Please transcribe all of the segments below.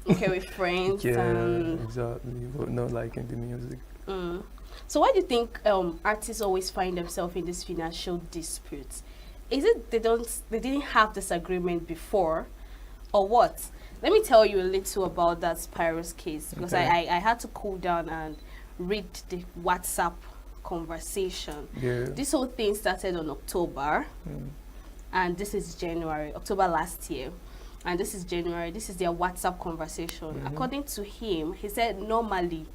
Okay, with friends Yeah, and. exactly. But not like in the music. Mm. So why do you think artists always find themselves in these financial disputes? Is it they didn't have this agreement before, or what? Let me tell you a little about that Spyro's case because Okay. I had to cool down and read the WhatsApp conversation. Yeah. This whole thing started on October, Mm. and this is January, October last year. And this is January, this is their WhatsApp conversation. According to him, he said normally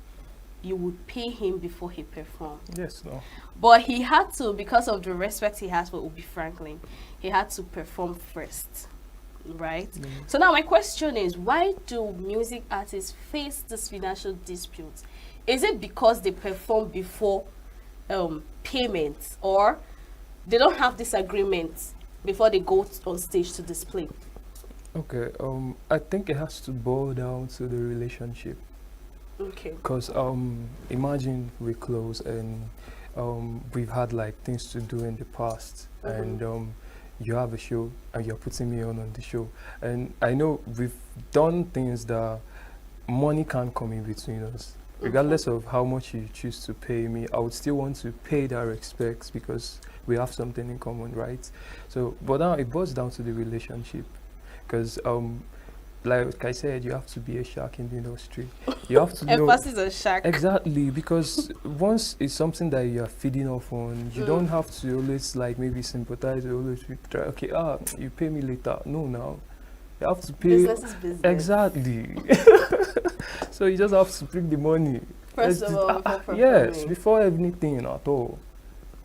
you would pay him before he performed. Yes. No. But he had to, because of the respect he has for Obi Franklin, he had to perform first. Right? Mm. So now my question is, why do music artists face this financial dispute? Is it because they perform before payments, or they don't have this agreement before they go on stage to display? Okay. I think it has to boil down to the relationship. Okay. Because imagine we're close and we've had like things to do in the past, and you have a show and you're putting me on the show, and I know we've done things that money can't come in between us. Regardless of how much you choose to pay me, I would still want to pay that respect because we have something in common, right? So, but now it boils down to the relationship, because like I said, you have to be a shark in the industry. You have to know Emphasis on shark. exactly, because once it's something that you are feeding off on, you don't have to always like maybe sympathize or always try. Okay, you pay me later. No, now you have to pay. Business is business. Exactly. So you just have to bring the money. First of all, before Yes, performing. before anything at all.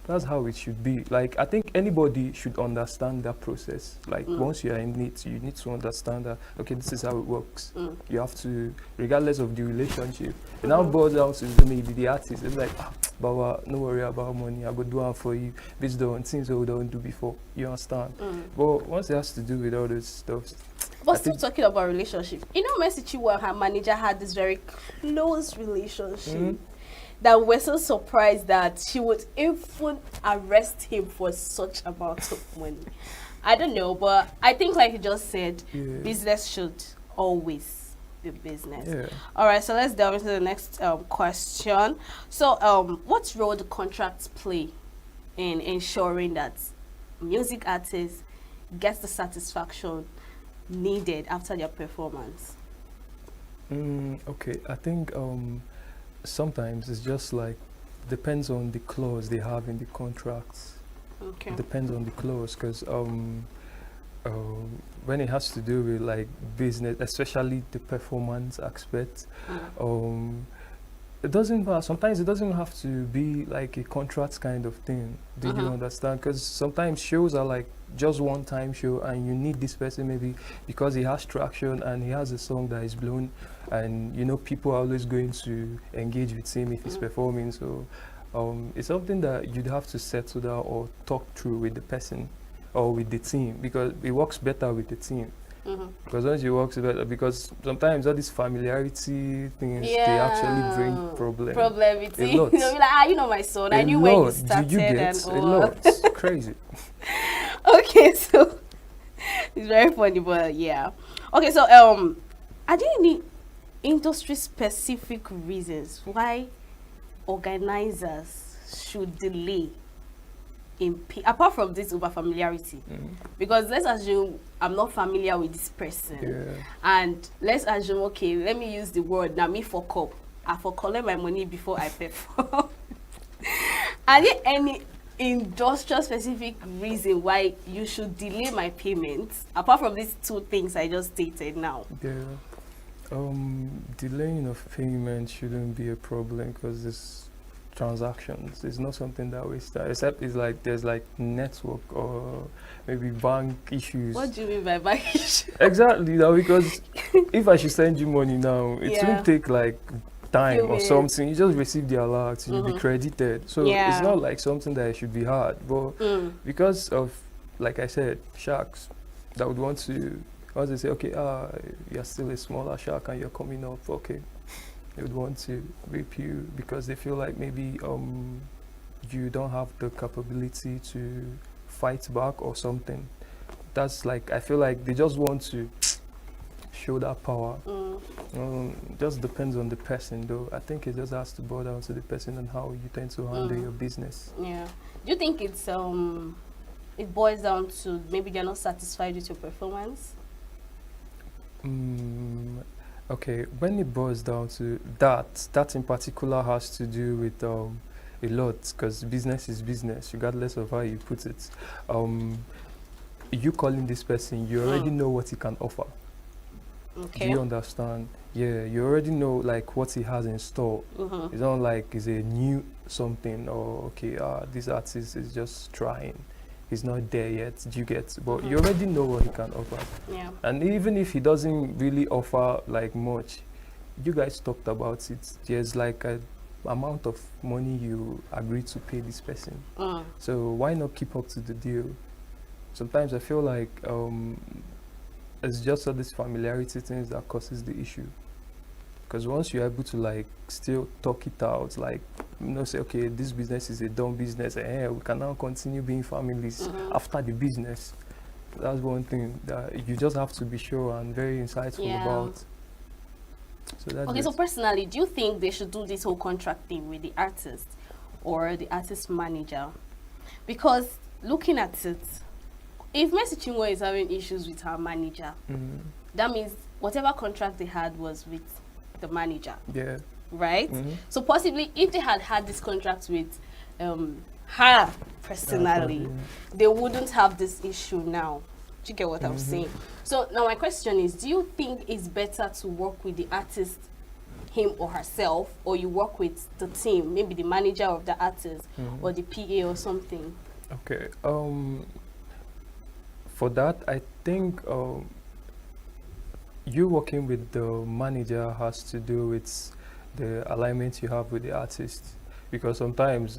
That's how it should be. Like, I think anybody should understand that process. Like, once you are in it, you need to understand that, okay, this is how it works. You have to, regardless of the relationship. It now boils down to maybe the artist. It's like, Baba, no worry about money. I go do it for you based on things that we don't do before. You understand? But once it has to do with all this stuff, But I still think- talking about relationship, you know, Mercy Chinwo and her manager had this very close relationship. That we're so surprised that she would even arrest him for such amount of money. I don't know, but I think like you just said, Yeah. business should always be business. Yeah. All right, so let's delve into the next question. So, what role do contracts play in ensuring that music artists get the satisfaction needed after their performance? Okay, I think sometimes it's just like depends on the clause they have in the contracts. Okay. It depends on the clause, because when it has to do with like business, especially the performance aspect, it doesn't. Sometimes it doesn't have to be like a contract kind of thing. Do you understand? Because sometimes shows are like just one-time show, and you need this person maybe because he has traction and he has a song that is blown, and you know people are always going to engage with him if he's performing. So it's something that you'd have to settle down or talk through with the person or with the team, because it works better with the team. Because once you work together, because sometimes all these familiarity things, they actually bring problem. Problem with A it. lot. You'll be like, you know my son. I A knew when you lot. started Do you get and a all. lot? Crazy. Okay, so it's very funny, but yeah. Okay, so are there any industry specific reasons why organizers should delay in apart from this over familiarity? Because let's assume I'm not familiar with this person, Yeah. and let's assume, okay, let me use the word now, me for cop, I for collect my money before I perform. Are there any industrial specific reason why you should delay my payments apart from these two things I just stated now? Yeah. Delaying of payment shouldn't be a problem because it's transactions. It's not something that we start, except it's like there's like network or maybe bank issues. What do you mean by bank issue? Exactly, now because if I should send you money now, it Yeah. won't take like time Few or minutes. something. You just receive the alert, you'll be credited. So Yeah. it's not like something that should be hard. But because of, like I said, sharks that would want to, once they say, okay, you're still a smaller shark and you're coming up, okay, they would want to rape you because they feel like maybe you don't have the capability to fight back or something. That's like, I feel like they just want to show that power. Just depends on the person, though. I think it just has to boil down to the person and how you tend to handle your business. Yeah. Do you think it's it boils down to maybe they're not satisfied with your performance? Okay, when it boils down to that, that in particular has to do with a lot, because business is business, regardless of how you put it. You calling this person, you already know what he can offer. Okay. Do you understand? Yeah, you already know like what he has in store. It's not like it's a new something or okay, this artist is just trying. He's not there yet. Do you get? But you already know what he can offer. Yeah. And even if he doesn't really offer like much, you guys talked about it. There's like a amount of money you agree to pay this person. So why not keep up to the deal? Sometimes I feel like it's just all this familiarity things that causes the issue. Because once you're able to like still talk it out, like say okay, this business is a dumb business, and we can now continue being families after the business. That's one thing that you just have to be sure and very insightful about. So that's okay. So personally, do you think they should do this whole contract thing with the artist or the artist manager? Because looking at it, if Mercy Chinwo is having issues with her manager, that means whatever contract they had was with the manager. Yeah. Right? So possibly if they had had this contract with her personally, they wouldn't have this issue now. Do you get what I'm saying? So now my question is, do you think it's better to work with the artist, him or herself, or you work with the team, maybe the manager of the artist or the PA or something? Okay. For that, I think you working with the manager has to do with the alignment you have with the artist, because sometimes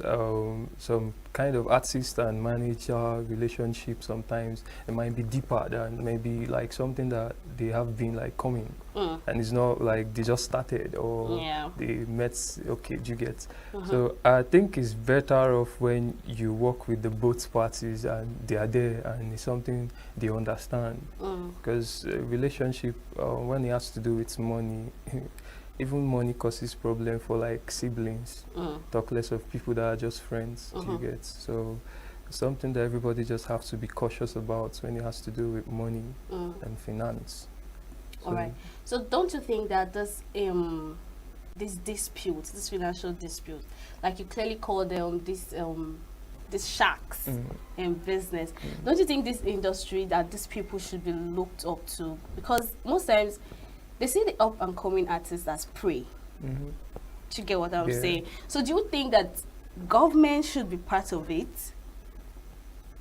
some kind of artist and manager relationship, sometimes it might be deeper than maybe like something that they have been like coming and it's not like they just started or they met. Okay, do you get? So I think it's better off when you work with the both parties and they are there and it's something they understand, because relationship when it has to do with money even money causes problem for like siblings, talk less of people that are just friends. Do you get? So it's something that everybody just have to be cautious about when it has to do with money and finance. All right. So don't you think that this dispute, this financial dispute, like you clearly call them these sharks in business, don't you think this industry that these people should be looked up to? Because most times they see the up and coming artists as prey. Do you get what I'm saying? So do you think that government should be part of it?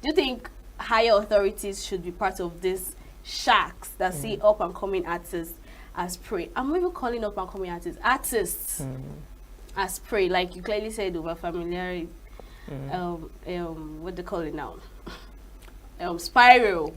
Do you think higher authorities should be part of these sharks that see up and coming artists as prey? I'm even calling up and coming artists as prey, like you clearly said over familiarity. What they call it now? Spyro,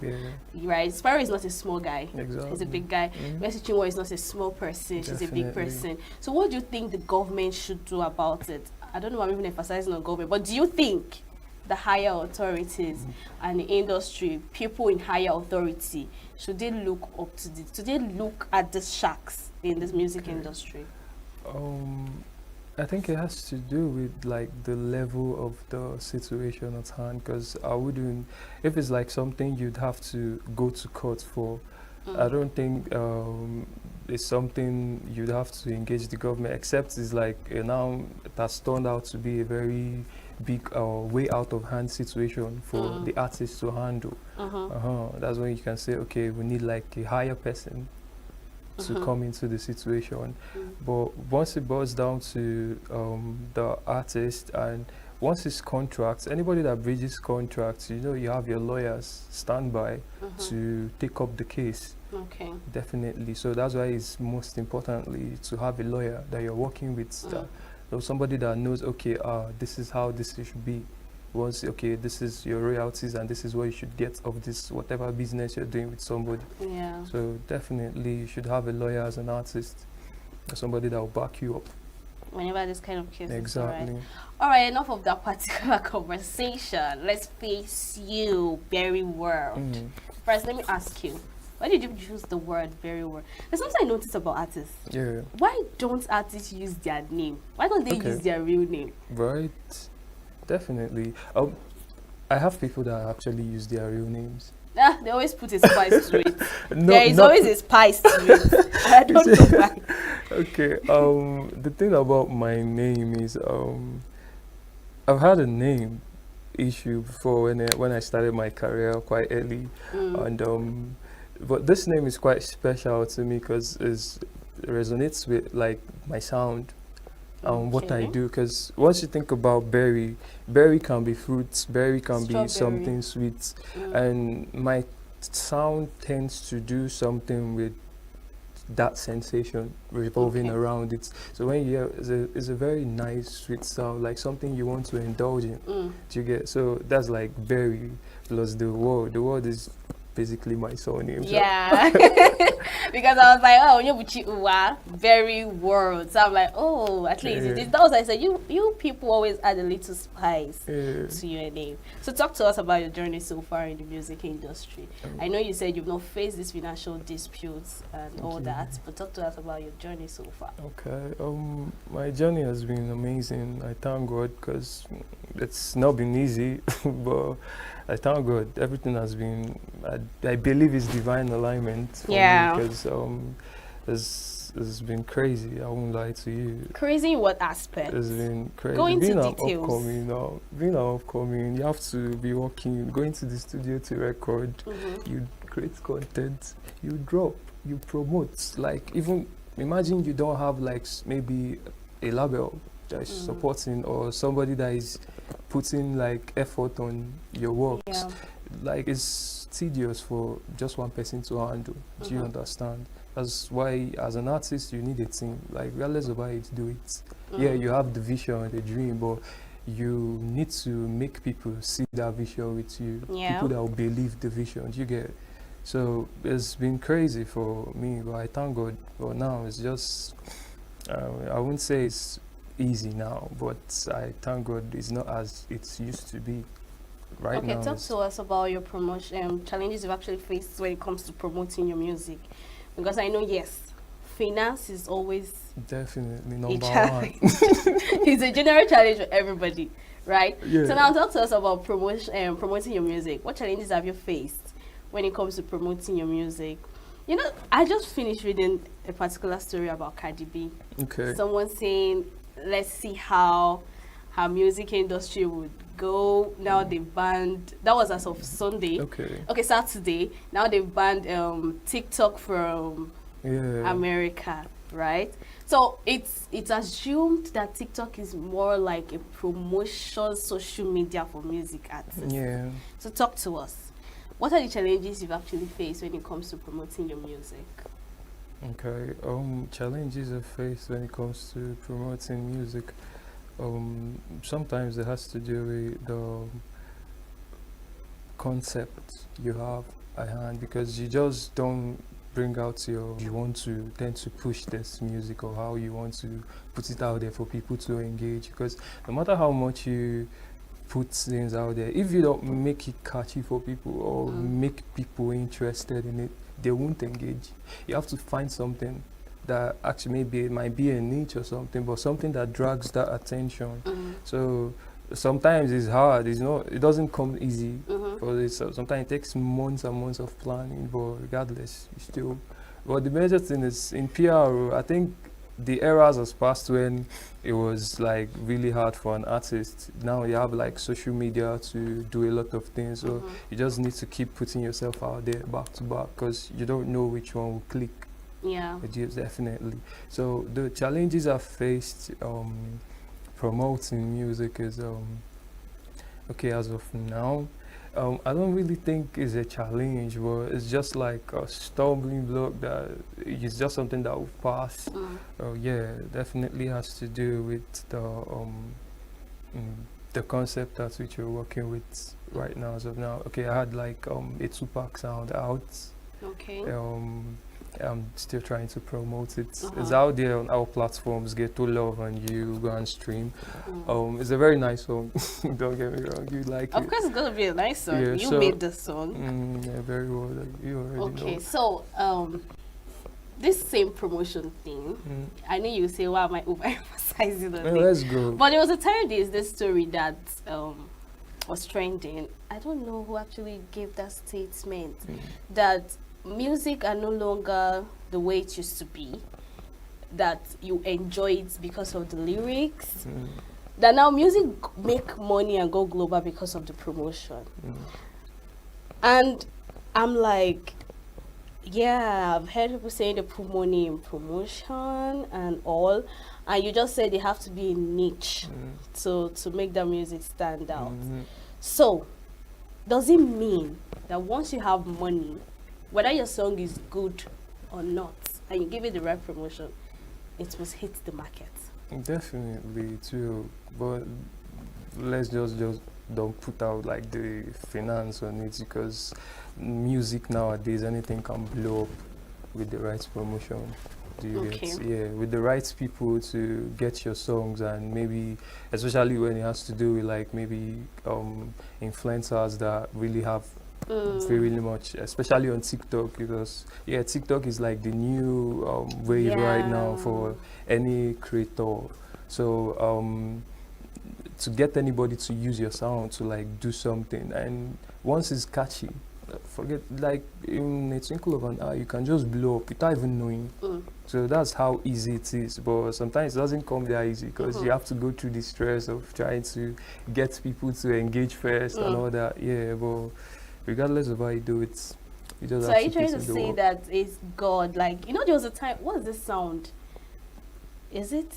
right? Spyro is not a small guy. Exactly. He's a big guy. Mercy Chinwo is not a small person. She's a big person. So what do you think the government should do about it? I don't know, I'm even emphasizing on government, but do you think the higher authorities and the industry, people in higher authority, should they look up to this? Should they look at the sharks in this music industry? I think it has to do with like the level of the situation at hand, because I wouldn't, if it's like something you'd have to go to court for, I don't think it's something you'd have to engage the government, except it's like now it has turned out to be a very big way out of hand situation for the artist to handle. That's when you can say, okay, we need like a higher person to come into the situation. But once it boils down to the artist, and once it's contracts, anybody that breaches contracts, you have your lawyers standby to take up the case. Okay. Definitely. So that's why it's most importantly to have a lawyer that you're working with, somebody that knows, okay, this is how this should be. Once, okay, this is your royalties and this is what you should get of this whatever business you're doing with somebody. Yeah. So definitely you should have a lawyer as an artist, somebody that will back you up whenever this kind of case. Exactly. All right, enough of that particular conversation. Let's face you very well. First, let me ask you, Why did you choose the word very well? There's something I noticed about artists. Yeah. Why don't artists use their name? Why don't they Okay. use their real name? Right. Definitely. I have people that actually use their real names. Ah, they always put a spice to it. No, There is not always a spice to it. I don't know why. okay. The thing about my name is I've had a name issue before when I started my career quite early, Mm, and but this name is quite special to me because it resonates with like my sound and what I okay. do. Because once you think about berry, berry can be fruits, berry can be Strawberry. something sweet, Mm, and my sound tends to do something with that sensation revolving okay. around it. So when you hear it's a very nice sweet sound, like something you want to indulge in. Mm. Do you get? So that's like berry plus the word. The word is basically my surname. So Yeah. Because I was like, oh, Onyebuchi Uwa, very world. So I'm like, oh, at least it yeah, is. That was I said, you people always add a little spice yeah. to your name. So talk to us about your journey so far in the music industry. I know you said you've not faced these financial disputes and all Okay. that, but talk to us about your journey so far. Okay. My journey has been amazing. I thank God because it's not been easy, but I thank God. Everything has been. I believe it's divine alignment for Yeah. me because it's been crazy. I won't lie to you. Crazy in what aspect? It's been crazy. Go into Being an details. upcoming now, being an upcoming, you have to be working, going to the studio to record, Mm-hmm. you create content, you drop, you promote. Like even imagine you don't have like maybe a label that is supporting or somebody that is putting like effort on your works. Yeah. Like it's tedious for just one person to handle. Do you Mhm. understand? That's why as an artist you need a team. Like regardless of how you do it. Yeah, you have the vision, the dream, but you need to make people see that vision with you. Yeah. People that will believe the vision. You get. So it's been crazy for me, but I thank God. But now it's just I wouldn't say it's easy now, but I thank God it's not as it used to be. Right Okay, now, talk it's to us about your promotion challenges you've actually faced when it comes to promoting your music, because I know yes, finance is always definitely a number one. challenge. It's a general challenge for everybody, right? Yeah. So now talk to us about promoting your music. What challenges have you faced when it comes to promoting your music? You know, I just finished reading a particular story about Cardi B. Okay. Someone saying, let's see how her music industry would go. Now they banned, that was as of Sunday. Okay. Okay, Saturday. Now they've banned TikTok from Yeah. America, right? So it's assumed that TikTok is more like a promotion social media for music artists. Yeah. So talk to us. What are the challenges you've actually faced when it comes to promoting your music? Okay. Challenges I face when it comes to promoting music. Sometimes it has to do with the concept you have at hand because you just don't bring out you want to tend to push this music or how you want to put it out there for people to engage because no matter how much you put things out there, if you don't make it catchy for people or make people interested in it, they won't engage. You have to find something that actually maybe it might be a niche or something, but something that drags that attention. So sometimes it's hard. It's not. It doesn't come easy. For this, so sometimes it takes months and months of planning. But regardless, you still. But the major thing is in PR. I think the eras has passed when it was like really hard for an artist. Now you have like social media to do a lot of things. So you just need to keep putting yourself out there back to back because you don't know which one will click. Yeah. Definitely. So the challenges I've faced promoting music is okay as of now. I don't really think it's a challenge, but it's just like a stumbling block that it's just something that will pass. Yeah, definitely has to do with the concept that which we're working with right now as of now. Okay, I had like a Tupac sound out. Okay. I'm still trying to promote it. It's out there on our platforms. Get to Love and You go and stream. It's a very nice song. Don't get me wrong. You like Of it? course, it's gonna be a nice song. Yeah, You so- made the song. Yeah, very well. You already Okay, know. so this same promotion thing, I know you say, why am I overemphasizing on Yeah, it? let's go. But there was a time there's this story that was trending. I don't know who actually gave that statement that music are no longer the way it used to be. That you enjoy it because of the lyrics. That now music make money and go global because of the promotion. And I'm like, yeah, I've heard people saying they put money in promotion and all, and you just said they have to be in niche to make their music stand out. So, does it mean that once you have money, whether your song is good or not, and you give it the right promotion, it must hit the market? Definitely too, but let's just don't put out like the finance on it, because music nowadays, anything can blow up with the right promotion. Do you get? Yeah, with the right people to get your songs, and maybe especially when it has to do with like maybe influencers that really have really much, especially on TikTok, because yeah, TikTok is like the new wave right now for any creator. So to get anybody to use your sound to like do something, and once it's catchy, forget, like in a twinkle of an eye, you can just blow up without even knowing. So that's how easy it is. But sometimes it doesn't come that easy, because you have to go through the stress of trying to get people to engage first and all that. Yeah, but regardless of how you do it, you just So have are you to trying put to in the say work. that it's God? Like, you know, there was a time, what's this sound? Is it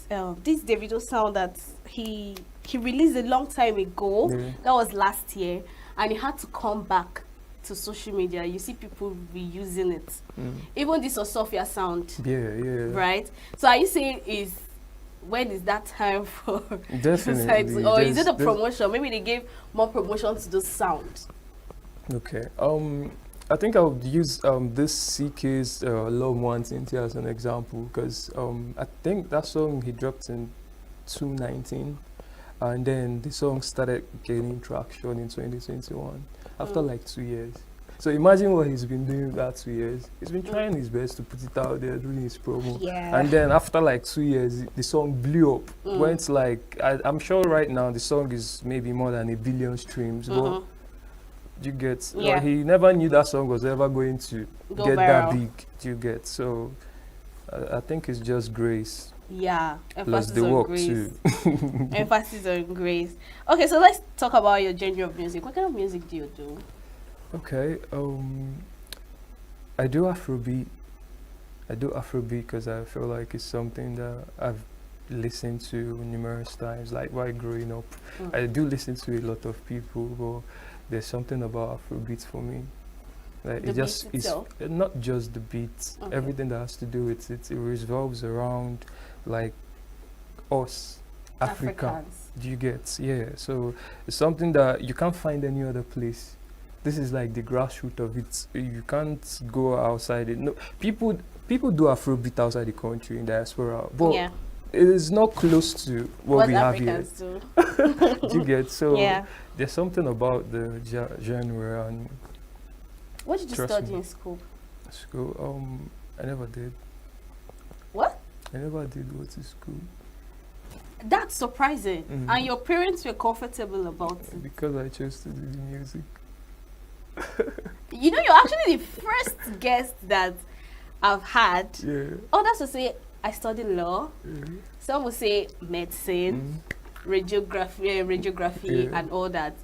this Davido sound that he released a long time ago? Yeah. That was last year, and he had to come back to social media. You see people reusing it. Even this Osofia sound, Yeah. right? So are you saying when is that time for Definitely. or is it a There's- promotion? Maybe they gave more promotion to the sound. Okay. I think I would use this CK's Love One Cynthia as an example, because I think that song he dropped in 2019, and then the song started gaining traction in 2021 after like 2 years. So imagine what he's been doing that 2 years. He's been trying his best to put it out there, doing his promo. Yeah. And then after like 2 years, the song blew up. Went like, I'm sure right now the song is maybe more than 1 billion streams. But you get, Yeah. he never knew that song was ever going to Go get that viral. big. You get, so I think it's just grace Yeah, plus emphasis the on work grace. too. Emphasis on grace. Okay, so let's talk about your genre of music. What kind of music do you do? Okay, I do Afrobeat. I do Afrobeat because I feel like it's something that I've listened to numerous times, like while growing up. I do listen to a lot of people, but there's something about Afrobeat for me. Like The it just beat is itself? not just the beat, Okay. everything that has to do with it. It revolves around like us, Africa. Africans. Do you get? Yeah. So it's something that you can't find any other place. This is like the grassroots of it. You can't go outside it. No, people do Afrobeat outside the country in diaspora, but Yeah. it is not close to what we have here. Africans do. Do you get? So Yeah. there's something about the genre and What did you Trust study me. in school? school. I never did. What? I never did go to school That's surprising. And your parents were comfortable about it. because I chose to do the music. You know, you're actually the first guest that I've had. Yeah. Others will say, I studied law. Yeah. Some will say medicine, radiography, Yeah. and all that.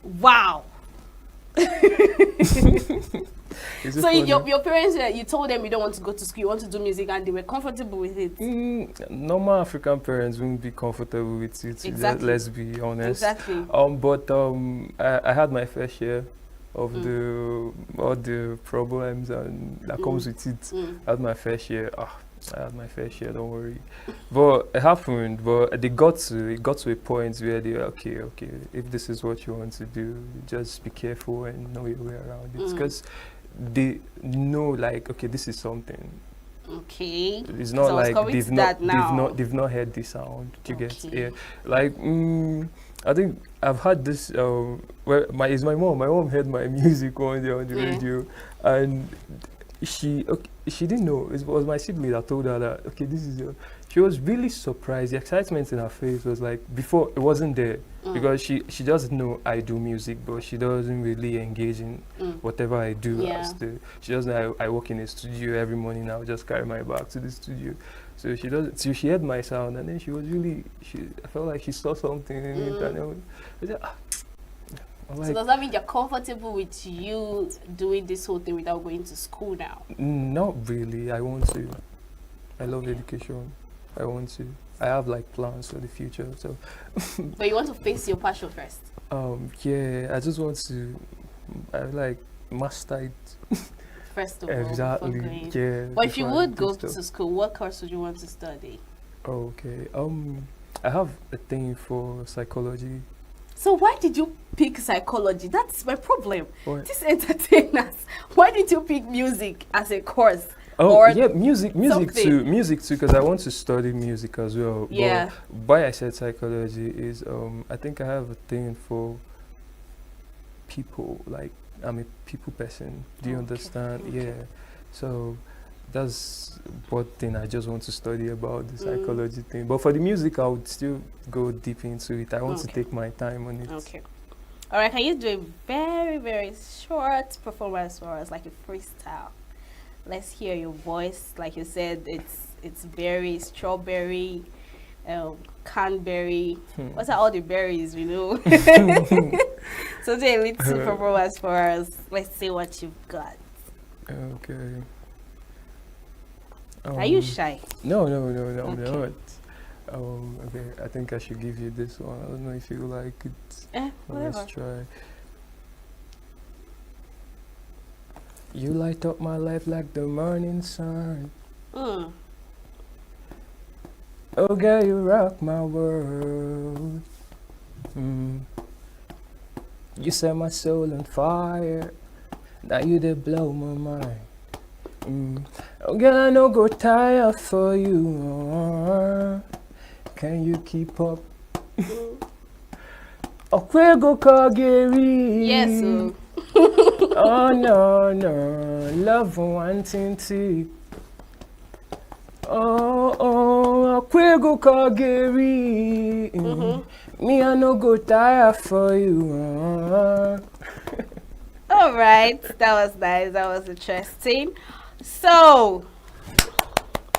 Wow. Is it So funny? your parents, you told them you don't want to go to school, you want to do music, and they were comfortable with it. Normal African parents wouldn't be comfortable with it. Exactly. Let's be honest. Exactly. But I had my fair share of all the problems and that comes with it. I had my fair share. I had my fair share. Don't worry. But it happened. But it got to a point where they were okay. If this is what you want to do, just be careful and know your way around it. Because they know like, okay, this is something. Okay. It's So I not was like coming they've to not that now. they've not heard the sound. Do you get? Okay. Yeah. Like I think I've had this. Where my mom. My mom heard my music one day on the Yeah. radio, and she didn't know. It was my sibling that told her that, okay, this is your. She was really surprised. The excitement in her face was like, before it wasn't there, because she just know I do music, but she doesn't really engage in whatever I do. Yeah. She doesn't know I work in a studio every morning. I'll just carry my bag to the studio. So she doesn't. So she heard my sound, and then she was really. I felt like she saw something in it, and I said, I'm So like, does that mean you're comfortable with you doing this whole thing without going to school now? not really. I want to. I love education. I want to. I have like plans for the future. So But you want to face your passion first. yeah, I just want to. I like master it. First of all, before Exactly. going. Yeah. But if you before I would do go stuff. to school, what course would you want to study? Okay. I have a thing for psychology. So why did you pick psychology? That's my problem. What? These entertainers, why did you pick music as a course? Oh Or yeah, music something. music too, because I want to study music as well. Yeah. But why I said psychology is I think I have a thing for people. Like I'm a people person. Do you Okay, understand? okay. Yeah. So that's what thing I just want to study about the psychology thing. But for the music, I would still go deep into it. I want to Okay. take my time on it. Okay. All right, can you do a very, very short performance for us, like a freestyle? Let's hear your voice. Like you said, it's very strawberry, cranberry. What are all the berries, you know? So do a little performance for us. Let's see what you've got. Okay. Are you shy? No, I'm Okay. not. Okay, I think I should give you this one. I don't know if you like it. Whatever. Let's try. You light up my life like the morning sun. Mm. Oh, girl, you rock my world. Mm. You set my soul on fire. Now you did blow my mind. Oh, girl, I no go tire for you. Can you keep up? Oh, where go Kageri? Yes. So. Oh no, love wanting to. Oh, where go Kageri? Me I no go tire for you. All right, that was nice. That was interesting. So,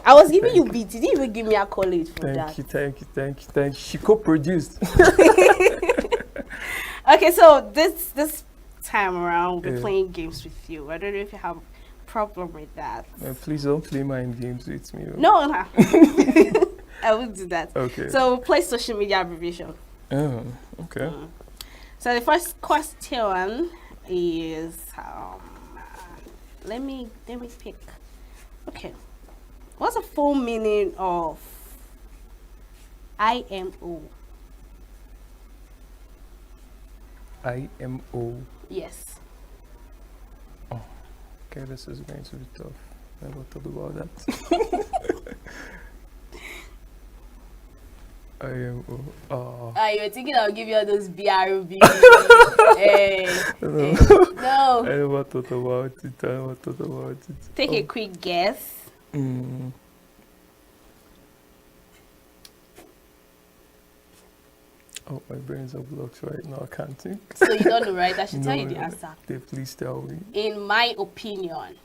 I was giving you beats. You didn't even give me accolades for that. Thank you. She co-produced. Okay, so this time around, we're Yeah. playing games with you. I don't know if you have a problem with that. Please don't play mind games with me. No. I won't do that. Okay. So, we'll play social media abbreviation. Oh, okay. So, the first question is, let me pick. Okay. What's the full meaning of IMO? IMO. Yes. Okay, this is going to be tough. Never thought about that. IMO. Oh. You were thinking I'll give you all those BRB. Hey. No. I never thought about it. Take a quick guess. Oh, my brain's are blocked right now. I can't think. So you don't know, right? I should tell you the No, answer. Please tell me. In my opinion.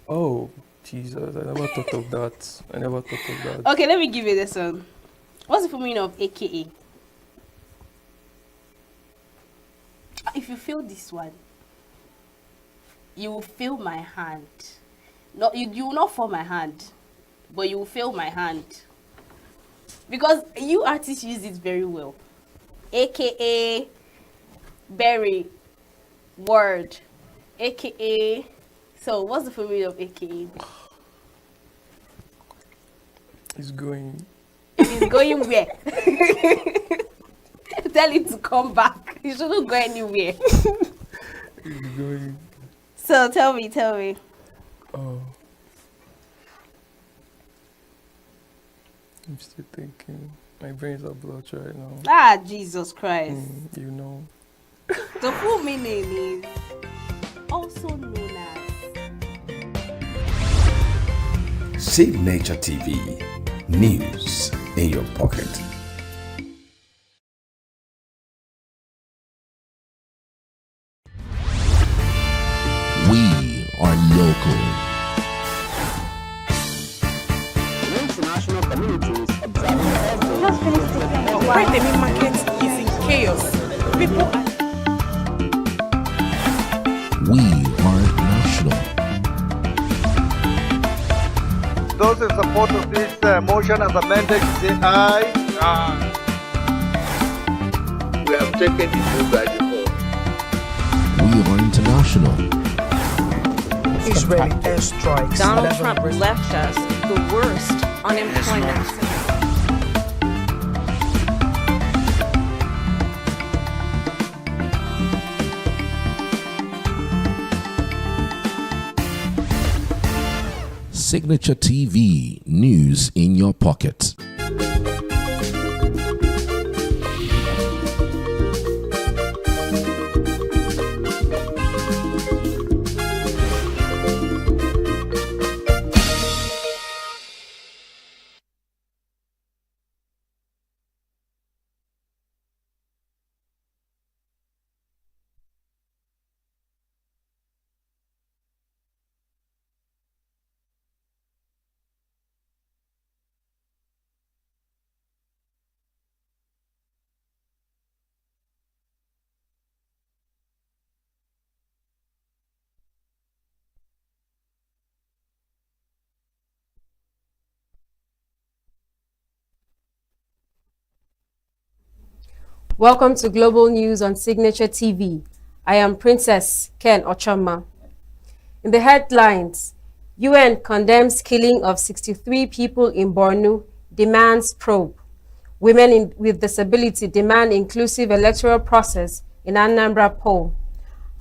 Oh, Jesus. I never thought of that. Okay, let me give you this one. What's the full meaning of AKA? If you feel this one, you will feel my hand. No, you will not feel my hand, but you will feel my hand. Because you artists use it very well. AKA, berry, word, AKA. So what's the full meaning of AKA? It's going. He's going where? Tell him to come back. He shouldn't go anywhere. It's going. So tell me, tell me. Oh, I'm still thinking. My brains are blocked right now. Ah, Jesus Christ. You know. The full meaning is also known as Signature TV. News in your pocket. We are local. International communities observing Why the main market is in chaos. People are We are national. Those in support of this motion as amended, say aye. Aye. We have taken the move by default. We are international. Israeli airstrikes. Donald Trump left us the worst unemployment. Signature TV. News in your pocket. Welcome to Global News on Signature TV. I am Princess Ken Ochama. In the headlines, UN condemns killing of 63 people in Borno, demands probe. Women with disability demand inclusive electoral process in Anambra poll.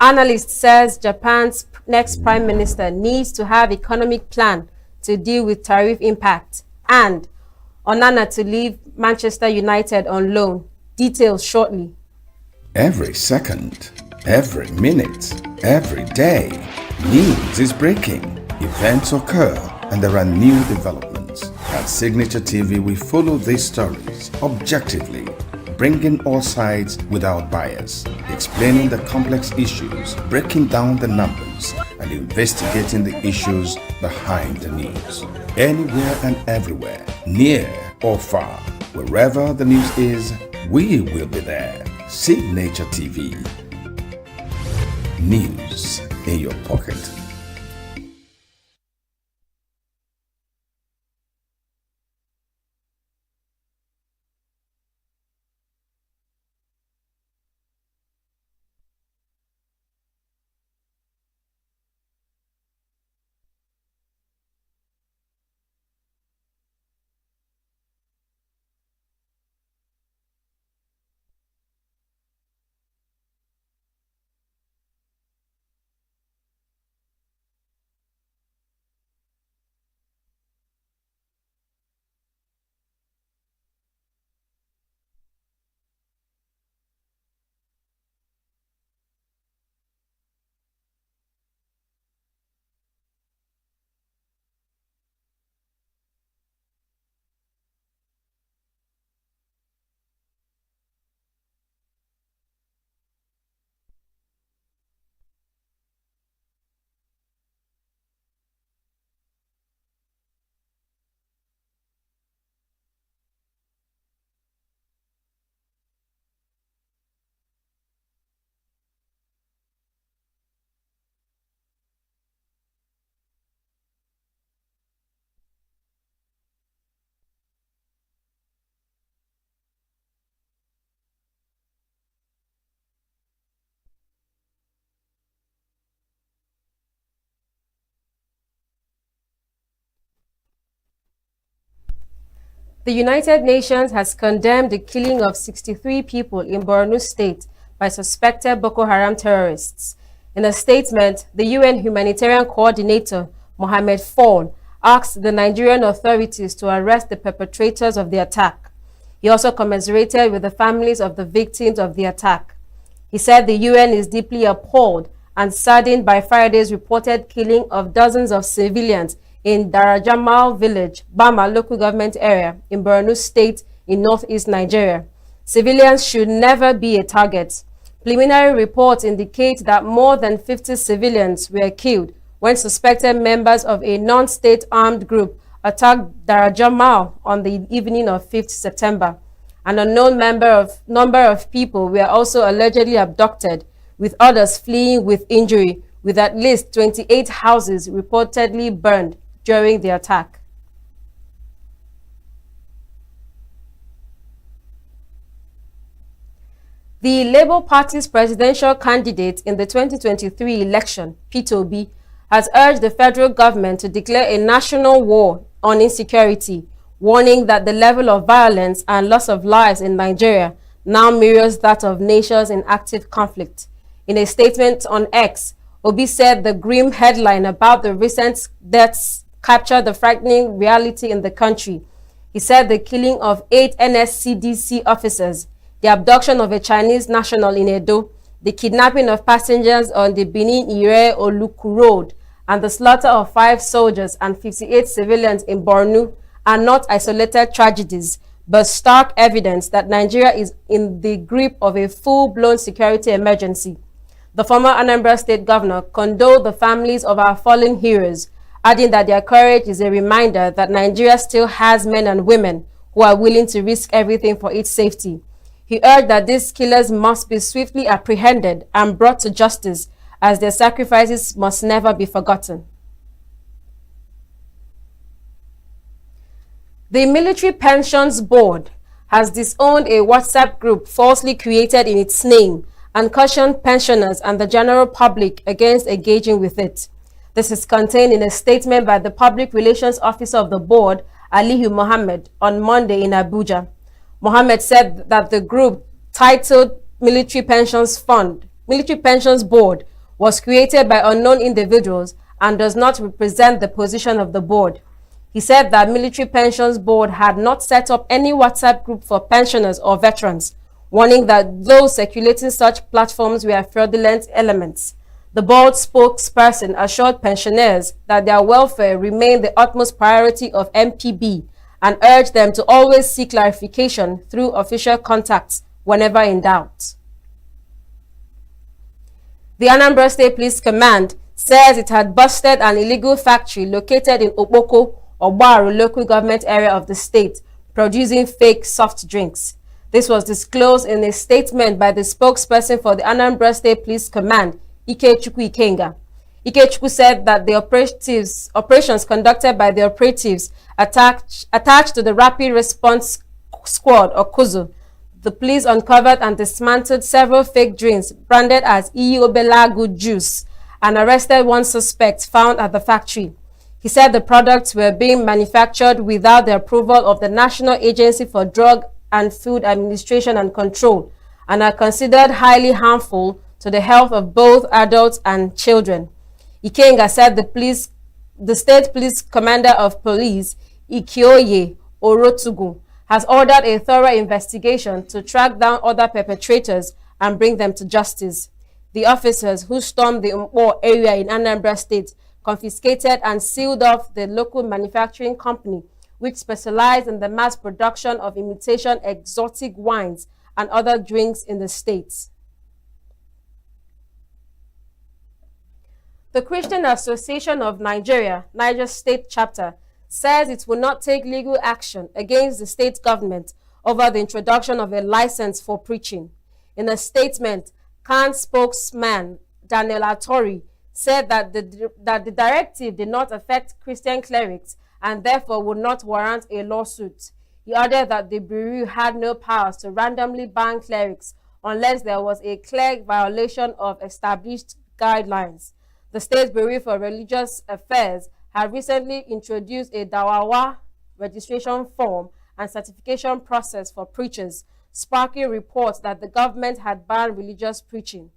Analyst says Japan's next prime minister needs to have economic plan to deal with tariff impact. And Onana to leave Manchester United on loan. Details shortly. Every second, every minute, every day, news is breaking. Events occur and there are new developments. At Signature TV, we follow these stories objectively, bringing all sides without bias, explaining the complex issues, breaking down the numbers, and investigating the issues behind the news. Anywhere and everywhere, near or far, wherever the news is, we will be there. Signature TV. News in your pocket. The United Nations has condemned the killing of 63 people in Borno State by suspected Boko Haram terrorists. In a statement, the UN humanitarian coordinator, Mohammed Fall, asked the Nigerian authorities to arrest the perpetrators of the attack. He also commiserated with the families of the victims of the attack. He said the UN is deeply appalled and saddened by Friday's reported killing of dozens of civilians in Darajamal village, Bama local government area in Borno State in northeast Nigeria. Civilians should never be a target. Preliminary reports indicate that more than 50 civilians were killed when suspected members of a non-state armed group attacked Darajamal on the evening of 5th September. An unknown number of people were also allegedly abducted, with others fleeing with injury, with at least 28 houses reportedly burned during the attack. The Labour Party's presidential candidate in the 2023 election, Peter Obi, has urged the federal government to declare a national war on insecurity, warning that the level of violence and loss of lives in Nigeria now mirrors that of nations in active conflict. In a statement on X, Obi said the grim headline about the recent deaths captured the frightening reality in the country. He said the killing of 8 NSCDC officers, the abduction of a Chinese national in Edo, the kidnapping of passengers on the Benin-Ire-Oluku Road, and the slaughter of 5 soldiers and 58 civilians in Borno are not isolated tragedies, but stark evidence that Nigeria is in the grip of a full-blown security emergency. The former Anambra State governor condoled the families of our fallen heroes, adding that their courage is a reminder that Nigeria still has men and women who are willing to risk everything for its safety. He urged that these killers must be swiftly apprehended and brought to justice, as their sacrifices must never be forgotten. The Military Pensions Board has disowned a WhatsApp group falsely created in its name and cautioned pensioners and the general public against engaging with it. This is contained in a statement by the Public Relations Officer of the board, Aliyu Mohammed, on Monday in Abuja. Mohammed said that the group, titled Military Pensions Board, was created by unknown individuals and does not represent the position of the board. He said that Military Pensions Board had not set up any WhatsApp group for pensioners or veterans, warning that those circulating such platforms were fraudulent elements. The board spokesperson assured pensioners that their welfare remained the utmost priority of MPB and urged them to always seek clarification through official contacts whenever in doubt. The Anambra State Police Command says it had busted an illegal factory located in Okpoko, Ogbaru local government area of the state, producing fake soft drinks. This was disclosed in a statement by the spokesperson for the Anambra State Police Command, Ikechukwu Ikenga. Ikechukwu said that the operations conducted by the operatives attached to the Rapid Response Squad, or KUZU. The police uncovered and dismantled several fake drinks branded as Iobelagu juice and arrested one suspect found at the factory. He said the products were being manufactured without the approval of the National Agency for Drug and Food Administration and Control and are considered highly harmful to the health of both adults and children. Ikenga said the state police commander of police, Ikioye Orotugu, has ordered a thorough investigation to track down other perpetrators and bring them to justice. The officers who stormed the Mpo area in Anambra State confiscated and sealed off the local manufacturing company, which specialized in the mass production of imitation exotic wines and other drinks in the state. The Christian Association of Nigeria, Niger State Chapter, says it will not take legal action against the state government over the introduction of a license for preaching. In a statement, CAN spokesman Daniel Atori said that the directive did not affect Christian clerics and therefore would not warrant a lawsuit. He added that the Bureau had no powers to randomly ban clerics unless there was a clear violation of established guidelines. The State Bureau for Religious Affairs had recently introduced a Dawawa registration form and certification process for preachers, sparking reports that the government had banned religious preaching.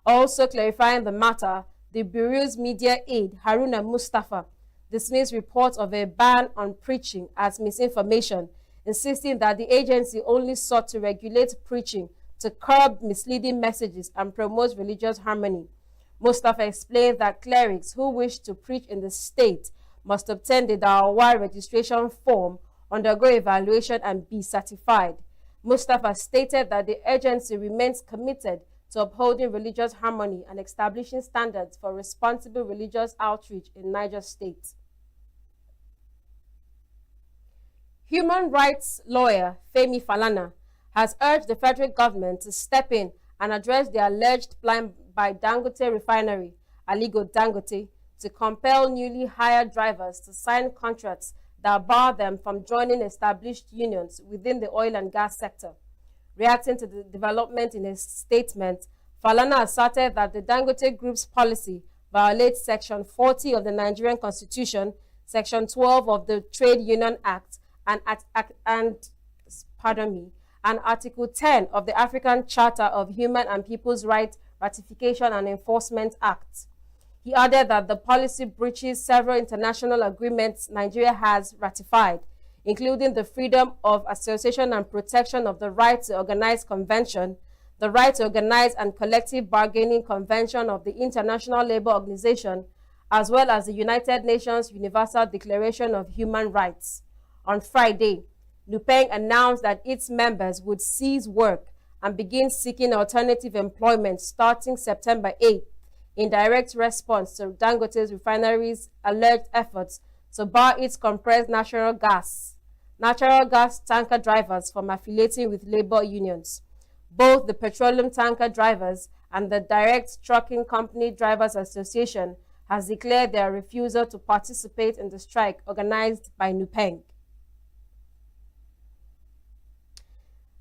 Also clarifying the matter, the Bureau's media aide, Haruna Mustafa, dismissed reports of a ban on preaching as misinformation, insisting that the agency only sought to regulate preaching to curb misleading messages and promote religious harmony. Mustafa explained that clerics who wish to preach in the state must obtain the Dawah registration form, undergo evaluation, and be certified. Mustafa stated that the agency remains committed to upholding religious harmony and establishing standards for responsible religious outreach in Niger State. Human rights lawyer Femi Falana has urged the federal government to step in and address the alleged plan by Dangote Refinery, Aligo Dangote, to compel newly hired drivers to sign contracts that bar them from joining established unions within the oil and gas sector. Reacting to the development in a statement, Falana asserted that the Dangote Group's policy violates Section 40 of the Nigerian Constitution, Section 12 of the Trade Union Act, and Article 10 of the African Charter of Human and People's Rights Ratification and Enforcement Act. He added that the policy breaches several international agreements Nigeria has ratified, including the Freedom of Association and Protection of the Right to Organize Convention, the Right to Organize and Collective Bargaining Convention of the International Labour Organization, as well as the United Nations Universal Declaration of Human Rights. On Friday, NUPENG announced that its members would cease work and begin seeking alternative employment starting September 8th, in direct response to Dangote's refinery's alleged efforts to bar its compressed natural gas tanker drivers from affiliating with labor unions. Both the Petroleum Tanker Drivers and the Direct Trucking Company Drivers Association has declared their refusal to participate in the strike organized by NUPENG.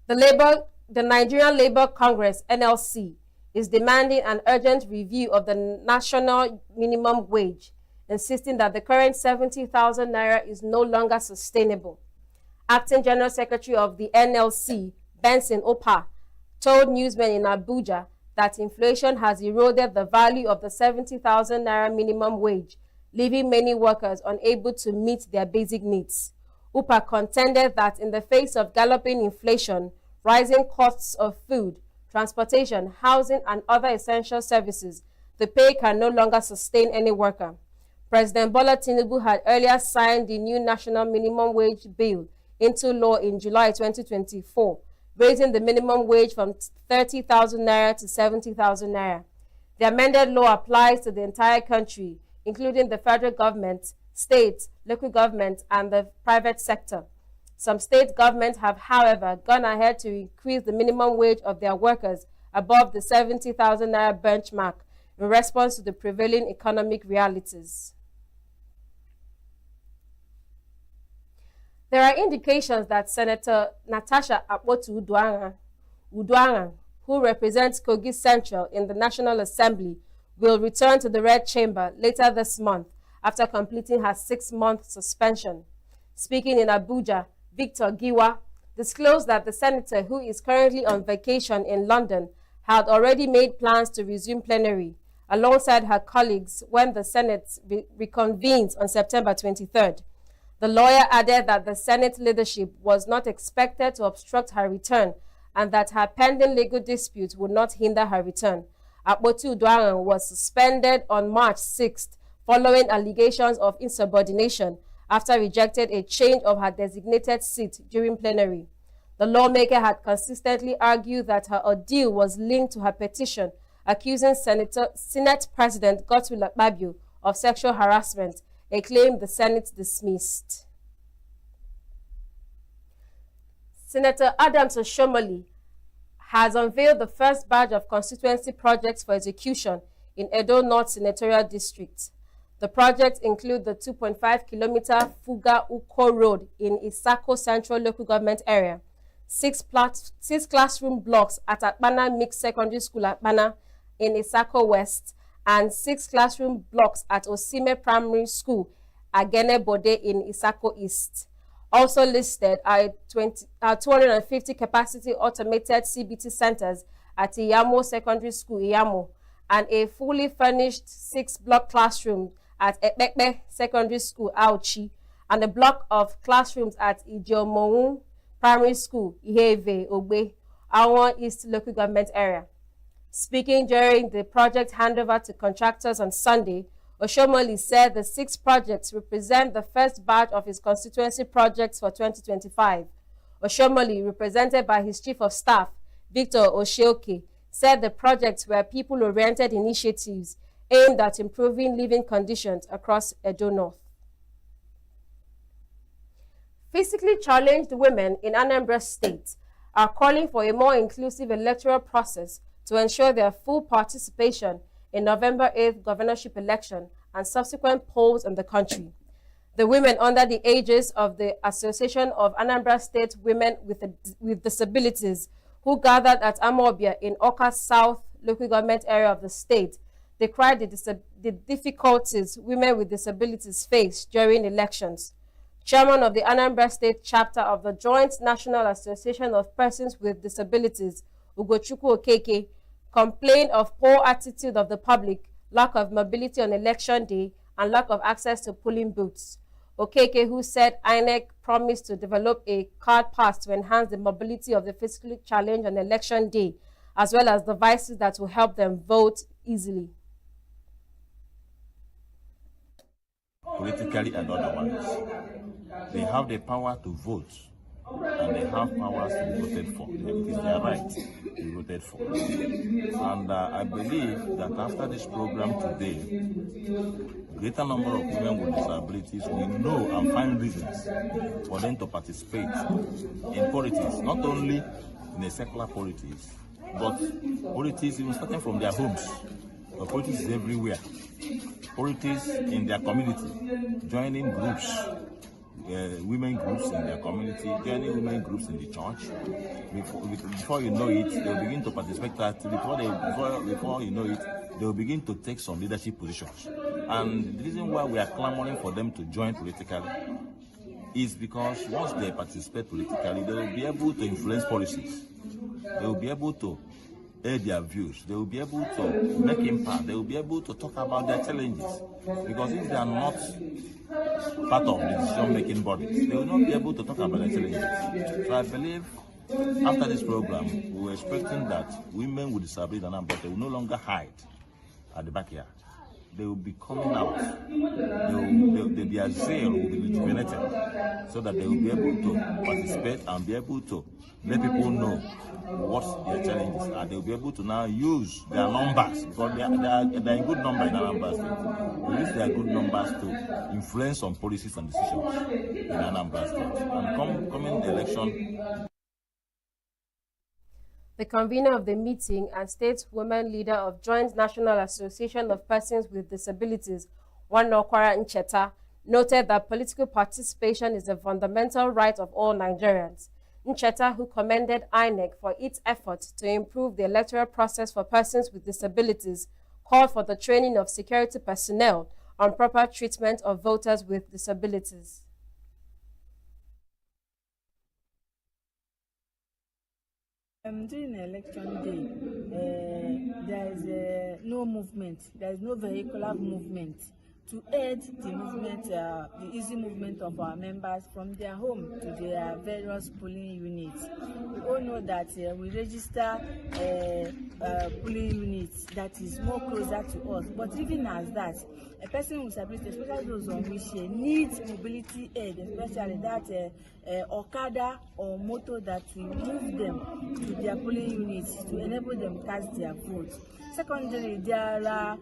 The Nigerian Labour Congress, NLC, is demanding an urgent review of the national minimum wage, insisting that the current 70,000 naira is no longer sustainable. Acting General Secretary of the NLC, Benson Opa, told newsmen in Abuja that inflation has eroded the value of the 70,000 naira minimum wage, leaving many workers unable to meet their basic needs. Upa contended that in the face of galloping inflation, rising costs of food, transportation, housing, and other essential services, the pay can no longer sustain any worker. President Bola Tinubu had earlier signed the new national minimum wage bill into law in July 2024, raising the minimum wage from 30,000 naira to 70,000 naira. The amended law applies to the entire country, including the federal government, states, local government, and the private sector. Some state governments have, however, gone ahead to increase the minimum wage of their workers above the 70,000 naira benchmark in response to the prevailing economic realities. There are indications that Senator Natasha Akpotu Uduaghan, who represents Kogi Central in the National Assembly, will return to the Red Chamber later this month after completing her 6-month suspension. Speaking in Abuja, Victor Giwa disclosed that the senator, who is currently on vacation in London, had already made plans to resume plenary alongside her colleagues when the Senate reconvenes on September 23rd. The lawyer added that the Senate leadership was not expected to obstruct her return and that her pending legal dispute would not hinder her return. Akpotu Uduaghan was suspended on March 6th following allegations of insubordination after rejected a change of her designated seat during plenary. The lawmaker had consistently argued that her ordeal was linked to her petition accusing Senate President Godswill Akpabio of sexual harassment, a claim the Senate dismissed. Senator Adams Oshomole has unveiled the first batch of constituency projects for execution in Edo North Senatorial District. The projects include the 2.5-kilometer Fuga Uko Road in Isako Central Local Government Area, 6 classroom blocks at Akpana Mixed Secondary School Akpana in Isako West, and 6 classroom blocks at Osime Primary School, Agene Bode in Isako East. Also listed are 250 capacity automated CBT centers at Iyamo Secondary School, Iyamo, and a fully furnished 6-block classroom at Ekpekpe Secondary School, Auchi, and a block of classrooms at Ijiomohun Primary School, Iheve, Ogbe, Awon East Local Government Area. Speaking during the project handover to contractors on Sunday, Oshomoli said the 6 projects represent the first batch of his constituency projects for 2025. Oshomoli, represented by his Chief of Staff, Victor Osheoke, said the projects were people-oriented initiatives aimed at improving living conditions across Edo North. Physically challenged women in Anambra State are calling for a more inclusive electoral process to ensure their full participation in November 8th governorship election and subsequent polls in the country. The women under the aegis of the Association of Anambra State Women with Disabilities, who gathered at Amobia in Oka South local government area of the state, decried the difficulties women with disabilities face during elections. Chairman of the Anambra State chapter of the Joint National Association of Persons with Disabilities, Ugochukwu Okeke, complained of poor attitude of the public, lack of mobility on election day, and lack of access to polling booths. Okeke, who said INEC promised to develop a card pass to enhance the mobility of the physically challenged on election day, as well as devices that will help them vote easily. Politically and otherwise, they have the power to vote, and they have powers to be voted for. It is their right to be voted for. And I believe that after this program today, greater number of women with disabilities will know and find reasons for them to participate in politics, not only in the secular politics, but politics even starting from their homes. But politics is everywhere. Politics in their community, joining groups, women groups in their community, joining women groups in the church. Before you know it, they'll begin to participate actively. Before you know it, they'll begin to take some leadership positions. And the reason why we are clamoring for them to join politically is because once they participate politically, they will be able to influence policies. They will be able to air their views. They will be able to make impact. They will be able to talk about their challenges. Because if they are not part of the decision-making bodies, they will not be able to talk about their challenges. So I believe after this program, we are expecting that women with disabilities and they will no longer hide at the backyard. They will be coming out. Their zeal will be rejuvenated so that they will be able to participate and be able to let people know what their challenges are. They will be able to now use their numbers, because they are in good number in Anambra State. They use their good numbers to influence on policies and decisions in Anambra State. And coming election. The convener of the meeting and state women leader of Joint National Association of Persons with Disabilities, Wanokwara Ncheta, noted that political participation is a fundamental right of all Nigerians. Ncheta, who commended INEC for its efforts to improve the electoral process for persons with disabilities, called for the training of security personnel on proper treatment of voters with disabilities. During election day, there is no movement, there is no vehicular movement to aid the movement, the easy movement of our members from their home to their various polling units. We all know that we register polling units that is more closer to us. But even as that, a person with disability, especially those on wheelchair, needs mobility aid, especially that Okada or motor that will move them to their polling units to enable them cast their votes. Secondly, there are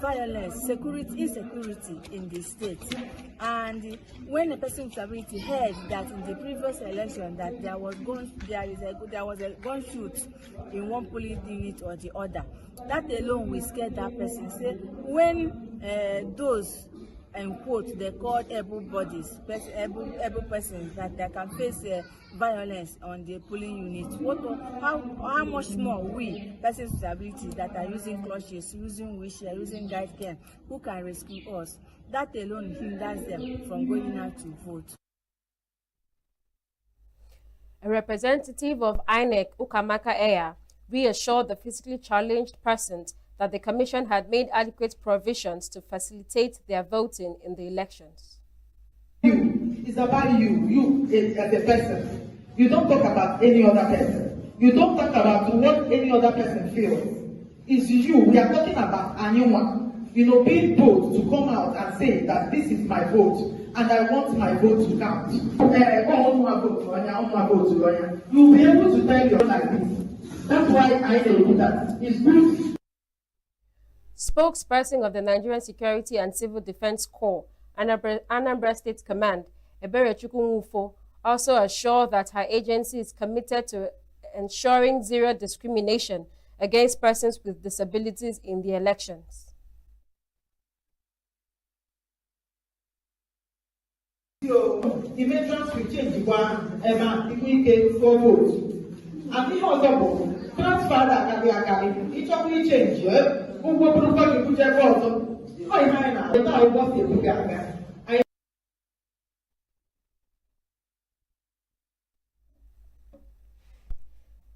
violence, insecurity in the state. And when a person with disability heard that in the previous election that there was a gunshot in one polling unit or the other, that alone will scare that person. Say when those and quote they called able bodies, able persons that they can face violence on the polling unit. How much more we persons with disabilities that are using crutches, using wheelchair, using guide care, who can rescue us? That alone hinders them from going out to vote. A representative of INEC, Ukamaka Eya, reassured the physically challenged persons that the Commission had made adequate provisions to facilitate their voting in the elections. It's about you as a person. You don't talk about any other person. You don't talk about what any other person feels. It's you. We are talking about anyone. Being bold to come out and say that this is my vote and I want my vote to count. You'll be able to tell your like this. That's why I say that it's good. Spokesperson of the Nigerian Security and Civil Defense Corps, Anambra State Command, Ebere Chukwunwufo, also assured that her agency is committed to ensuring zero discrimination against persons with disabilities in the elections. So, the measures will change one, if we take 4 votes. And the other one, transfer that can each of we change, who will put the put your photo.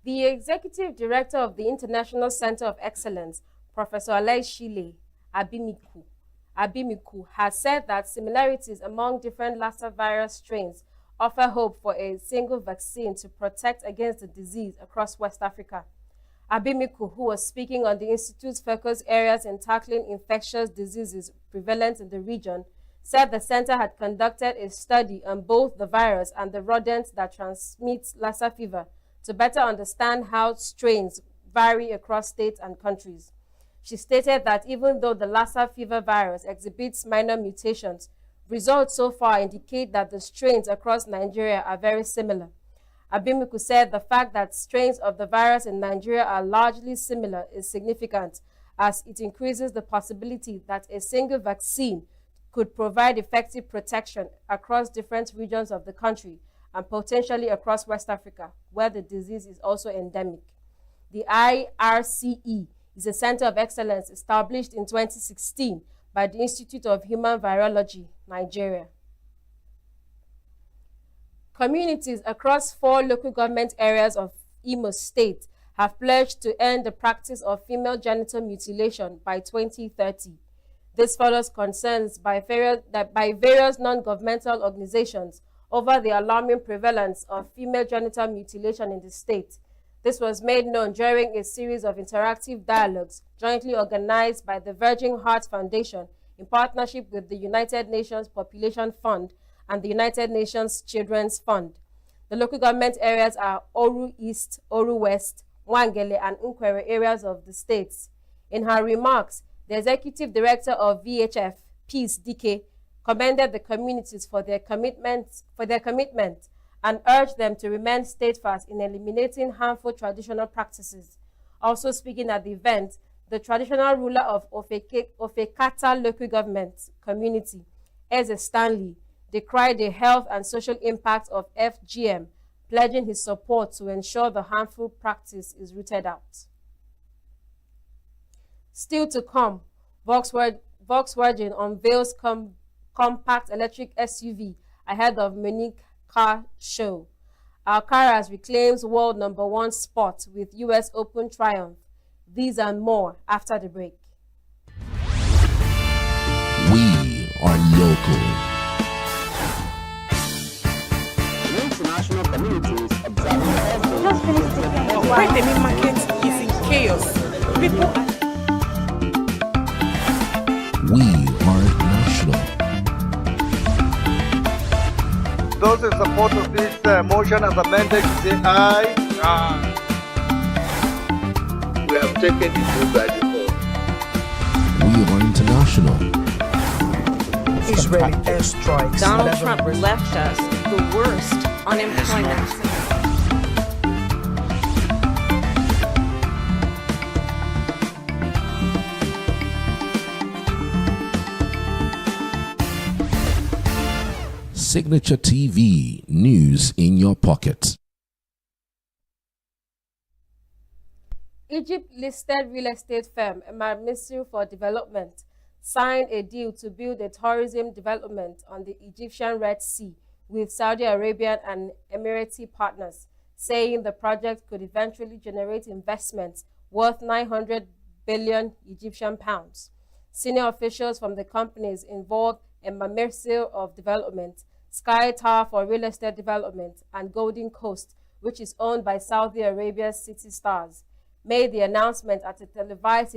The Executive Director of the International Center of Excellence, Professor Alaishile Abimiku, has said that similarities among different Lassa virus strains offer hope for a single vaccine to protect against the disease across West Africa. Abimiku, who was speaking on the Institute's focus areas in tackling infectious diseases prevalent in the region, said the center had conducted a study on both the virus and the rodent that transmits Lassa fever to better understand how strains vary across states and countries. She stated that even though the Lassa fever virus exhibits minor mutations, results so far indicate that the strains across Nigeria are very similar. Abimiku said the fact that strains of the virus in Nigeria are largely similar is significant, as it increases the possibility that a single vaccine could provide effective protection across different regions of the country and potentially across West Africa, where the disease is also endemic. The IRCE is a center of excellence established in 2016 by the Institute of Human Virology, Nigeria. Communities across 4 local government areas of Imo State have pledged to end the practice of female genital mutilation by 2030. This follows concerns by various non-governmental organizations over the alarming prevalence of female genital mutilation in the state. This was made known during a series of interactive dialogues jointly organized by the Virgin Heart Foundation in partnership with the United Nations Population Fund and the United Nations Children's Fund. The local government areas are Oru East, Oru West, Wangele, and Nkwere areas of the states. In her remarks, the Executive Director of VHF, Peace Dike, commended the communities for their commitment and urged them to remain steadfast in eliminating harmful traditional practices. Also speaking at the event, the traditional ruler of Ofekata local government community, Eze Stanley, decried the health and social impact of FGM, pledging his support to ensure the harmful practice is rooted out. Still to come, Volkswagen unveils compact electric SUV ahead of Munich Car Show. Alcaraz reclaims world #1 spot with US Open triumph. These and more after the break. We are local. The international community is observing Where the main market is in chaos. People are... We are national. Those in support of this motion as amended, say aye. Aye. We have taken the vote by default. We are international. Israeli airstrikes. Donald Trump left us the worst unemployment. Signature TV, news in your pocket. Egypt-listed real estate firm Ministry for Development signed a deal to build a tourism development on the Egyptian Red Sea with Saudi Arabian and Emirati partners, saying the project could eventually generate investments worth $900 billion Egyptian pounds. Senior officials from the companies involved in Mamirsil of Development, Sky Tower for Real Estate Development, and Golden Coast, which is owned by Saudi Arabia's City Stars, made the announcement at a televised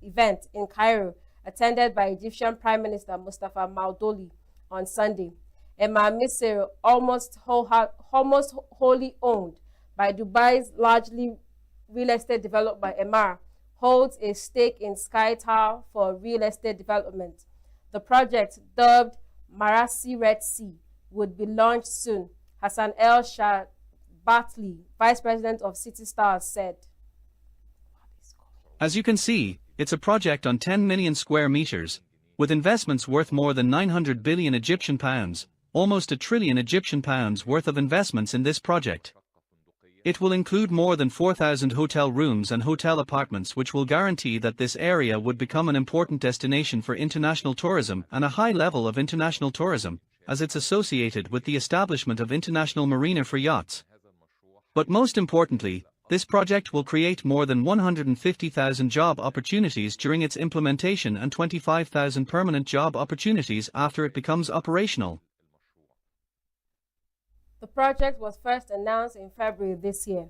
event in Cairo, attended by Egyptian Prime Minister Mustafa Maudoli on Sunday. Mamirsil, almost wholly owned by Dubai's largely real estate developed by Emar, holds a stake in Sky Tower for Real Estate Development. The project, dubbed Marasi Red Sea, would be launched soon, Hassan El Shabatli, Vice President of City Stars, said. As you can see, it's a project on 10 million square meters, with investments worth more than 900 billion Egyptian pounds, almost £1 trillion Egyptian pounds worth of investments in this project. It will include more than 4,000 hotel rooms and hotel apartments, which will guarantee that this area would become an important destination for international tourism and a high level of international tourism, as it's associated with the establishment of international marina for yachts. But most importantly, this project will create more than 150,000 job opportunities during its implementation and 25,000 permanent job opportunities after it becomes operational. The project was first announced in February this year.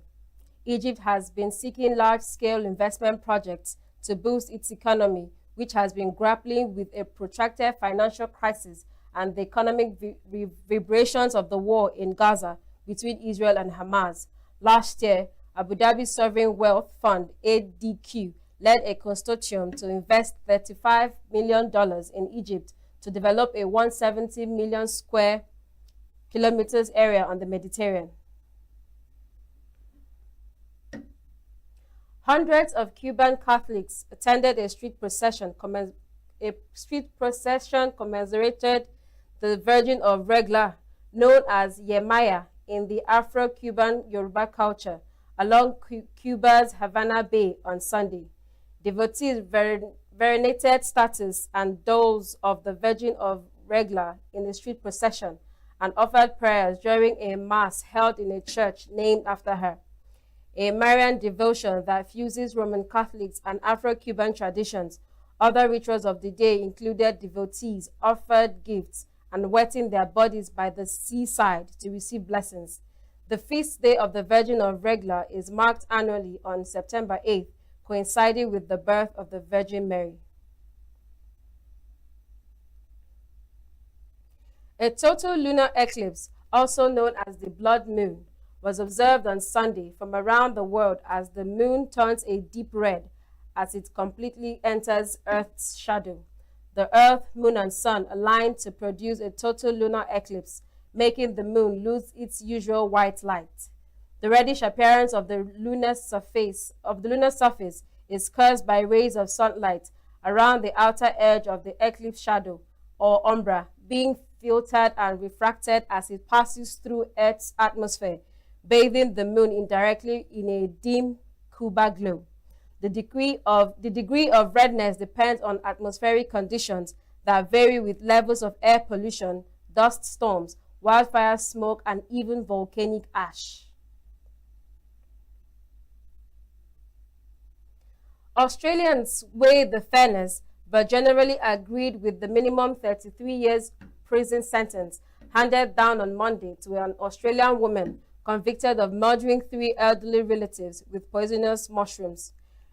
Egypt has been seeking large-scale investment projects to boost its economy, which has been grappling with a protracted financial crisis and the economic vibrations of the war in Gaza between Israel and Hamas. Last year, Abu Dhabi Sovereign Wealth Fund, ADQ, led a consortium to invest $35 million in Egypt to develop a 170 million square kilometers area on the Mediterranean. Hundreds of Cuban Catholics attended a street procession commemorated the Virgin of Regla, known as Yemaya in the Afro-Cuban Yoruba culture, along Cuba's Havana Bay on Sunday. Devotees venerated statues and dolls of the Virgin of Regla in the street procession and offered prayers during a mass held in a church named after her. A Marian devotion that fuses Roman Catholics and Afro-Cuban traditions. Other rituals of the day included devotees offered gifts and wetting their bodies by the seaside to receive blessings. The feast day of the Virgin of Regla is marked annually on September 8th, coinciding with the birth of the Virgin Mary. A total lunar eclipse, also known as the blood moon, was observed on Sunday from around the world as the moon turns a deep red as it completely enters Earth's shadow. The Earth, Moon, and Sun aligned to produce a total lunar eclipse, making the moon lose its usual white light. The reddish appearance of the lunar surface is caused by rays of sunlight around the outer edge of the eclipse shadow, or umbra, being filtered and refracted as it passes through Earth's atmosphere, bathing the moon indirectly in a dim Cuba glow. The degree of redness depends on atmospheric conditions that vary with levels of air pollution, dust storms, wildfire smoke, and even volcanic ash. Australians weighed the fairness, but generally agreed with the minimum 33 years prison sentence handed down on Monday to an Australian woman convicted of murdering 3 elderly relatives with poisonous mushrooms.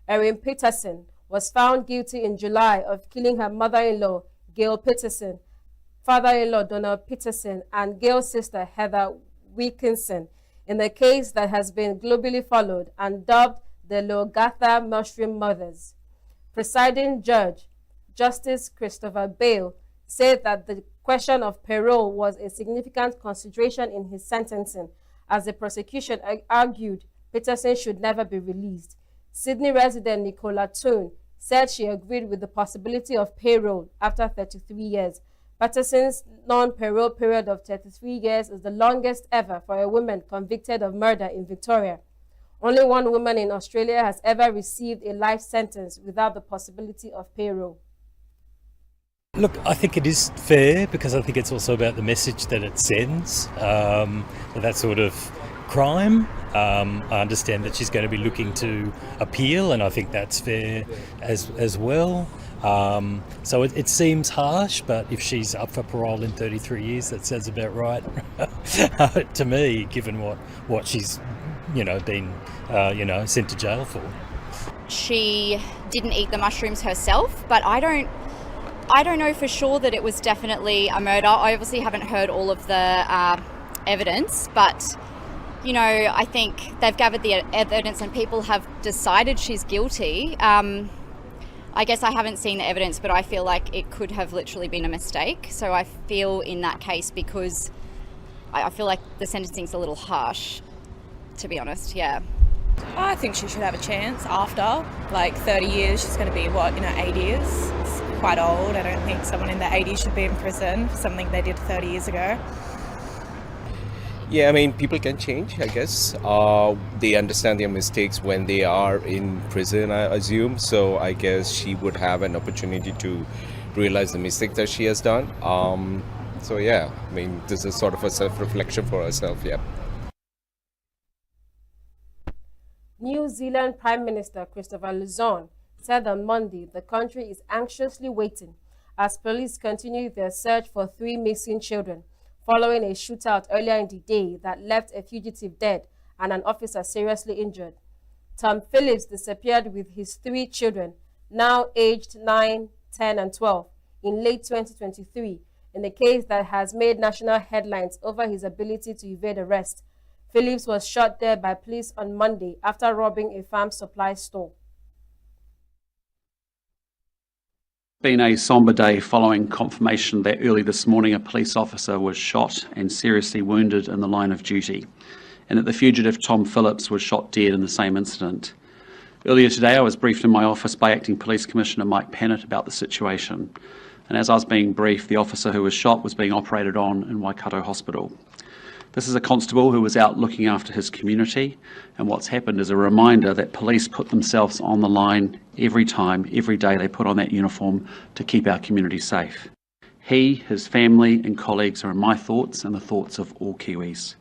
Erin Peterson was found guilty in July of killing her mother-in-law, Gail Peterson, father-in-law, Donald Peterson, and Gail's sister, Heather Wilkinson, in a case that has been globally followed and dubbed the Logatha Mushroom Murders. Presiding Judge, Justice Christopher Bale, said that the question of parole was a significant consideration in his sentencing, as the prosecution argued Peterson should never be released. Sydney resident Nicola Toon said she agreed with the possibility of parole after 33 years. Peterson's non-parole period of 33 years is the longest ever for a woman convicted of murder in Victoria. Only one woman in Australia has ever received a life sentence without the possibility of parole. Look, I think it is fair because I think it's also about the message that it sends. That sort of crime. I understand that she's going to be looking to appeal, and I think that's fair as well. So it seems harsh, but if she's up for parole in 33 years, that sounds about right to me, given what she's, been, sent to jail for. She didn't eat the mushrooms herself, but I don't know for sure that it was definitely a murder. I obviously haven't heard all of the evidence, but I think they've gathered the evidence and people have decided she's guilty. I guess I haven't seen the evidence, but I feel like it could have literally been a mistake. So I feel in that case, because I feel like the sentencing's a little harsh, to be honest, yeah. I think she should have a chance after, 30 years. She's going to be, 8 years? It's quite old. I don't think someone in their 80s should be in prison for something they did 30 years ago. Yeah, people can change, I guess. They understand their mistakes when they are in prison, I assume. So I guess she would have an opportunity to realize the mistake that she has done. So yeah, this is sort of a self-reflection for herself, yeah. New Zealand Prime Minister Christopher Luxon said on Monday the country is anxiously waiting as police continue their search for 3 missing children, following a shootout earlier in the day that left a fugitive dead and an officer seriously injured. Tom Phillips disappeared with his 3 children, now aged 9, 10, and 12, in late 2023, in a case that has made national headlines over his ability to evade arrest. Phillips was shot dead by police on Monday after robbing a farm supply store. Been a sombre day following confirmation that early this morning a police officer was shot and seriously wounded in the line of duty, and that the fugitive Tom Phillips was shot dead in the same incident. Earlier today I was briefed in my office by Acting Police Commissioner Mike Pennant about the situation, and as I was being briefed, the officer who was shot was being operated on in Waikato Hospital. This is a constable who was out looking after his community, and what's happened is a reminder that police put themselves on the line every day they put on that uniform to keep our community safe. He, his family and colleagues are in my thoughts and the thoughts of all Kiwis.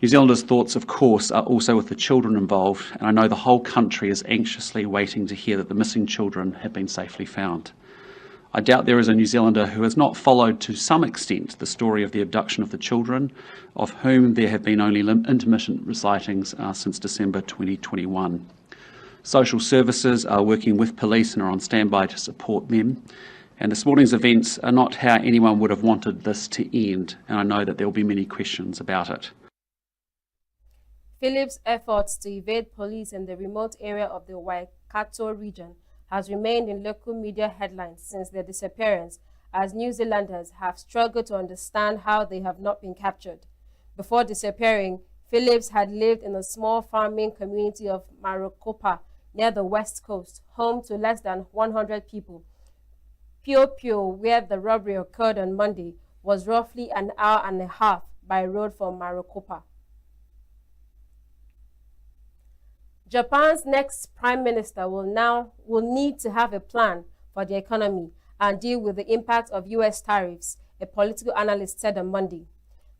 New Zealanders' thoughts, of course, are also with the children involved, and I know the whole country is anxiously waiting to hear that the missing children have been safely found. I doubt there is a New Zealander who has not followed to some extent the story of the abduction of the children, of whom there have been only intermittent sightings since December 2021. Social services are working with police and are on standby to support them. And this morning's events are not how anyone would have wanted this to end, and I know that there will be many questions about it. Phillips' efforts to evade police in the remote area of the Waikato region has remained in local media headlines since their disappearance, as New Zealanders have struggled to understand how they have not been captured. Before disappearing, Phillips had lived in a small farming community of Marokopa near the west coast, home to less than 100 people. Pio, where the robbery occurred on Monday, was roughly an hour and a half by road from Marokopa. Japan's next prime minister will need to have a plan for the economy and deal with the impact of U.S. tariffs, a political analyst said on Monday.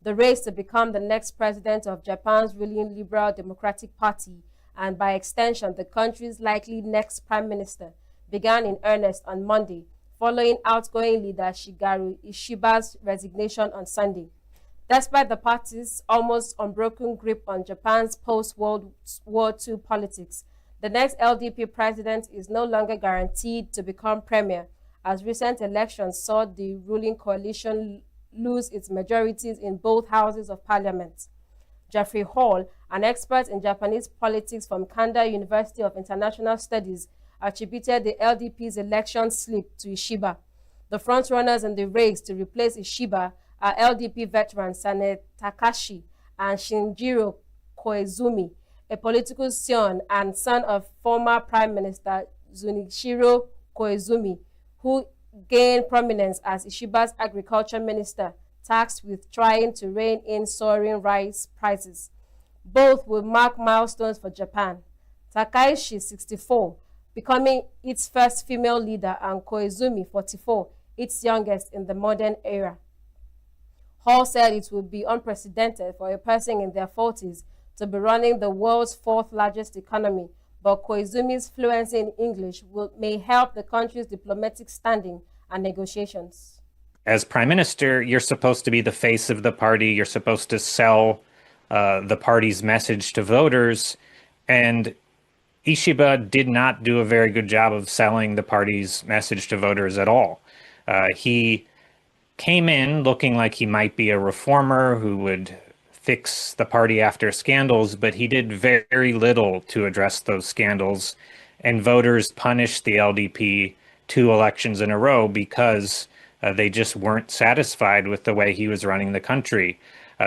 The race to become the next president of Japan's ruling Liberal Democratic Party, and by extension the country's likely next prime minister, began in earnest on Monday, following outgoing leader Shigeru Ishiba's resignation on Sunday. Despite the party's almost unbroken grip on Japan's post-World War II politics, the next LDP president is no longer guaranteed to become premier, as recent elections saw the ruling coalition lose its majorities in both houses of parliament. Jeffrey Hall, an expert in Japanese politics from Kanda University of International Studies, attributed the LDP's election slip to Ishiba. The frontrunners in the race to replace Ishiba are LDP veteran Sane Takashi and Shinjiro Koizumi, a political scion and son of former Prime Minister Junichiro Koizumi, who gained prominence as Ishiba's agriculture minister, tasked with trying to rein in soaring rice prices. Both will mark milestones for Japan. Takaishi, 64, becoming its first female leader, and Koizumi, 44, its youngest in the modern era. Hall said it would be unprecedented for a person in their 40s to be running the world's fourth largest economy, but Koizumi's fluency in English may help the country's diplomatic standing and negotiations. As prime minister, you're supposed to be the face of the party. You're supposed to sell the party's message to voters. And Ishiba did not do a very good job of selling the party's message to voters at all. He came in looking like he might be a reformer who would fix the party after scandals, but he did very little to address those scandals. And voters punished the LDP 2 elections in a row because they just weren't satisfied with the way he was running the country.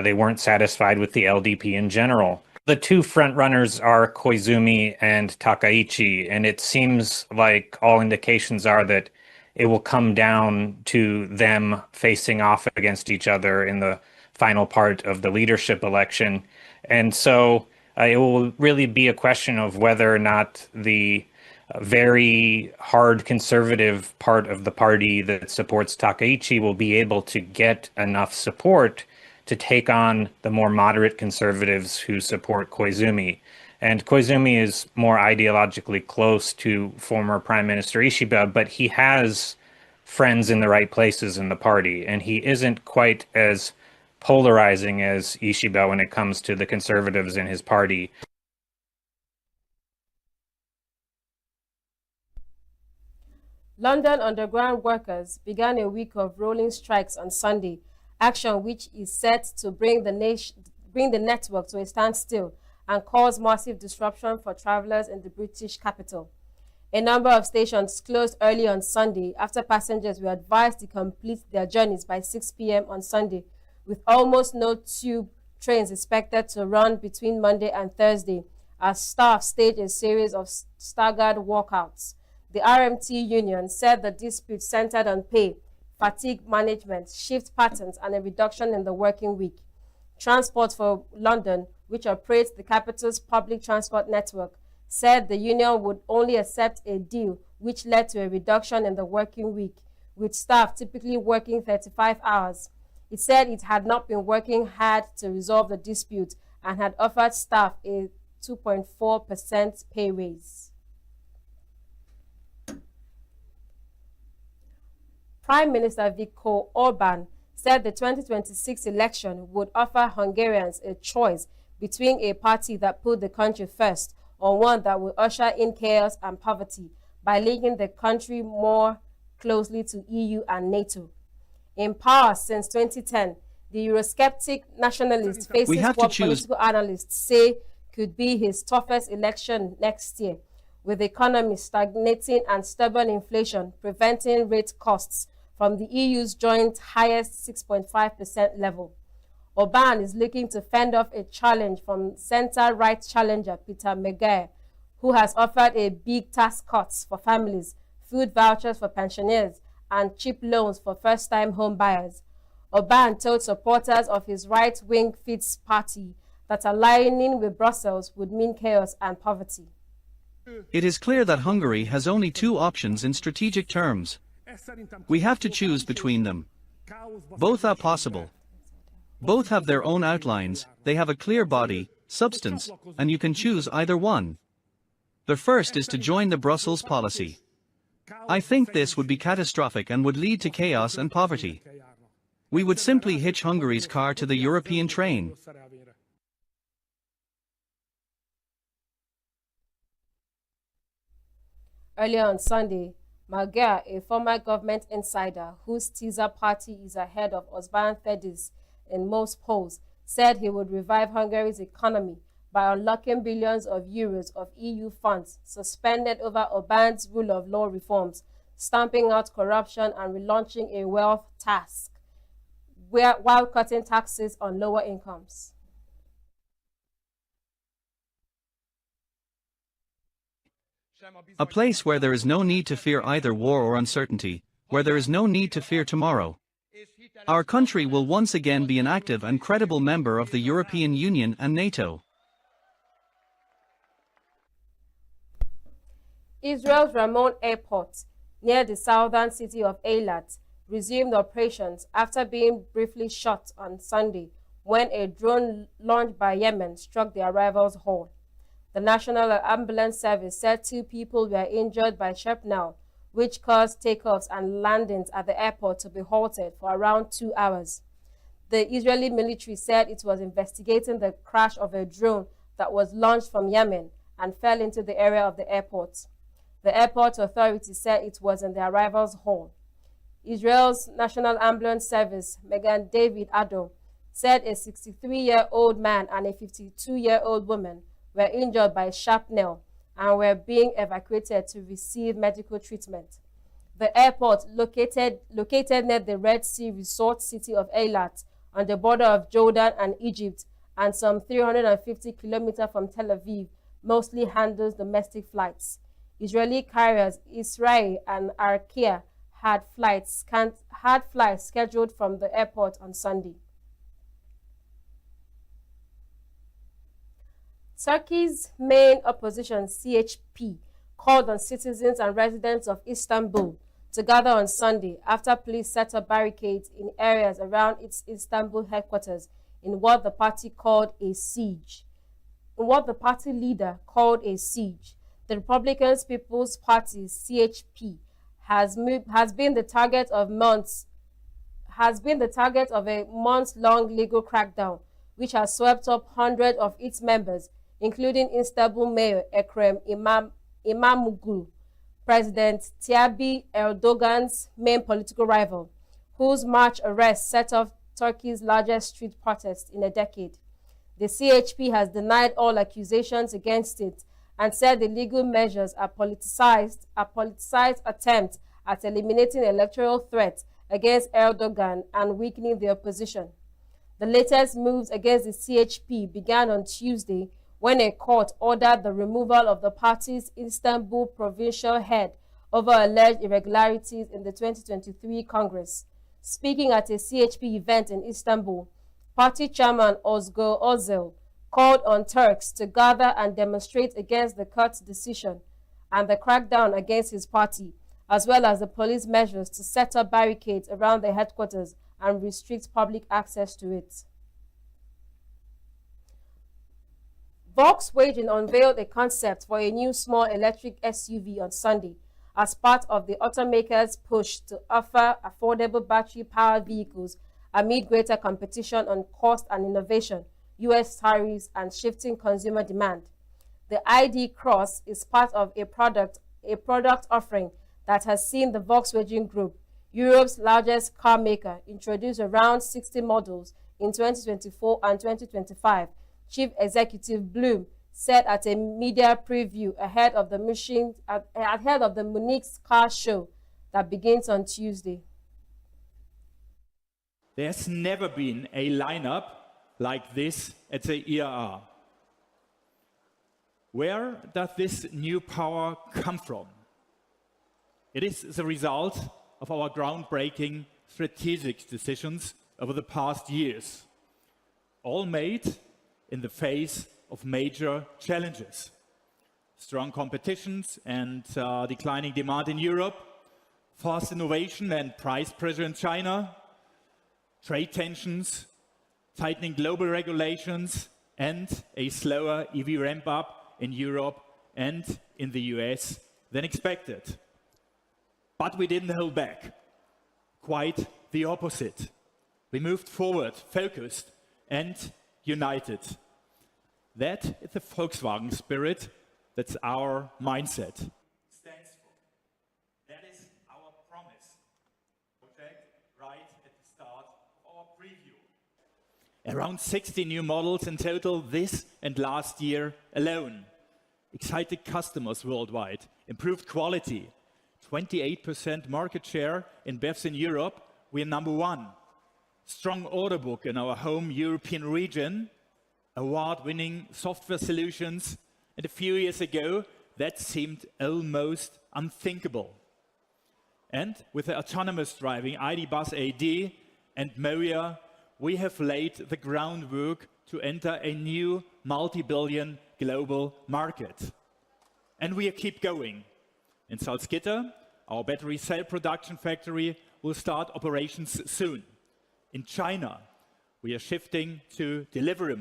They weren't satisfied with the LDP in general. The 2 frontrunners are Koizumi and Takaichi, and it seems like all indications are that it will come down to them facing off against each other in the final part of the leadership election. And so it will really be a question of whether or not the very hard conservative part of the party that supports Takaichi will be able to get enough support to take on the more moderate conservatives who support Koizumi. And Koizumi is more ideologically close to former Prime Minister Ishiba, but he has friends in the right places in the party, and he isn't quite as polarizing as Ishiba when it comes to the conservatives in his party. London underground workers began a week of rolling strikes on Sunday, action which is set to bring the network to a standstill and cause massive disruption for travelers in the British capital. A number of stations closed early on Sunday after passengers were advised to complete their journeys by 6 p.m. on Sunday, with almost no tube trains expected to run between Monday and Thursday, as staff staged a series of staggered walkouts. The RMT union said the dispute centered on pay, fatigue management, shift patterns, and a reduction in the working week. Transport for London, which operates the capital's public transport network, said the union would only accept a deal which led to a reduction in the working week, with staff typically working 35 hours. It said it had not been working hard to resolve the dispute and had offered staff a 2.4% pay raise. Prime Minister Viktor Orban said the 2026 election would offer Hungarians a choice between a party that put the country first or one that will usher in chaos and poverty by linking the country more closely to EU and NATO. In power since 2010, the Eurosceptic nationalist faces what political analysts say could be his toughest election next year, with the economy stagnating and stubborn inflation preventing rate costs from the EU's joint highest 6.5% level. Orban is looking to fend off a challenge from centre-right challenger Peter Megger, who has offered a big tax cuts for families, food vouchers for pensioners, and cheap loans for first-time home buyers. Orban told supporters of his right-wing Fidesz party that aligning with Brussels would mean chaos and poverty. It is clear that Hungary has only 2 options in strategic terms. We have to choose between them. Both are possible. Both have their own outlines, they have a clear body, substance, and you can choose either one. The first is to join the Brussels policy. I think this would be catastrophic and would lead to chaos and poverty. We would simply hitch Hungary's car to the European train. Earlier on Sunday, Magyar, a former government insider whose teaser party is ahead of Orbán Fidesz in most polls, said he would revive Hungary's economy by unlocking billions of euros of EU funds suspended over Orbán's rule of law reforms, stamping out corruption and relaunching a wealth tax, while cutting taxes on lower incomes. A place where there is no need to fear either war or uncertainty, where there is no need to fear tomorrow. Our country will once again be an active and credible member of the European Union and NATO. Israel's Ramon Airport, near the southern city of Eilat, resumed operations after being briefly shut on Sunday when a drone launched by Yemen struck the arrivals hall. The National Ambulance Service said 2 people were injured by shrapnel, which caused takeoffs and landings at the airport to be halted for around 2 hours. The Israeli military said it was investigating the crash of a drone that was launched from Yemen and fell into the area of the airport. The airport authority said it was in the arrivals hall. Israel's National Ambulance Service, Megan David Addo, said a 63-year-old man and a 52-year-old woman were injured by shrapnel and were being evacuated to receive medical treatment. The airport, located near the Red Sea resort city of Eilat, on the border of Jordan and Egypt, and some 350 kilometers from Tel Aviv, mostly handles domestic flights. Israeli carriers Israel and Arkia had flights scheduled from the airport on Sunday. Turkey's main opposition, CHP, called on citizens and residents of Istanbul to gather on Sunday after police set up barricades in areas around its Istanbul headquarters in what the party called a siege. In what the party leader called a siege, the Republican People's Party (CHP) has been the target of a months-long legal crackdown, which has swept up hundreds of its members, including Istanbul Mayor Ekrem İmamoğlu, President Tayyip Erdogan's main political rival, whose March arrest set off Turkey's largest street protest in a decade. The CHP has denied all accusations against it and said the legal measures are politicized attempt at eliminating electoral threats against Erdogan and weakening the opposition. The latest moves against the CHP began on Tuesday when a court ordered the removal of the party's Istanbul provincial head over alleged irregularities in the 2023 Congress. Speaking at a CHP event in Istanbul, party chairman Özgür Özel called on Turks to gather and demonstrate against the court's decision and the crackdown against his party, as well as the police measures to set up barricades around the headquarters and restrict public access to it. Volkswagen unveiled a concept for a new small electric SUV on Sunday as part of the automaker's push to offer affordable battery-powered vehicles amid greater competition on cost and innovation, U.S. tariffs, and shifting consumer demand. The ID Cross is part of a product offering that has seen the Volkswagen Group, Europe's largest car maker, introduce around 60 models in 2024 and 2025. Chief Executive Bloom said at a media preview ahead of the Munich car show that begins on Tuesday. There's never been a lineup like this at the IAA. Where does this new power come from? It is the result of our groundbreaking strategic decisions over the past years, all made in the face of major challenges. Strong competitions and declining demand in Europe, fast innovation and price pressure in China, trade tensions, tightening global regulations, and a slower EV ramp-up in Europe and in the US than expected. But we didn't hold back. Quite the opposite. We moved forward, focused, and united. That is the Volkswagen spirit. That's our mindset. Stands for. That is our promise. Project right at the start of our preview. Around 60 new models in total this and last year alone. Excited customers worldwide. Improved quality. 28% market share in BEVs in Europe. We're #1. Strong order book in our home European region. Award-winning software solutions. And a few years ago, that seemed almost unthinkable. And with the autonomous driving ID. Buzz AD and Moria, we have laid the groundwork to enter a new multi-billion global market. And we keep going. In Salzgitter, our battery cell production factory will start operations soon. In China, we are shifting to delivery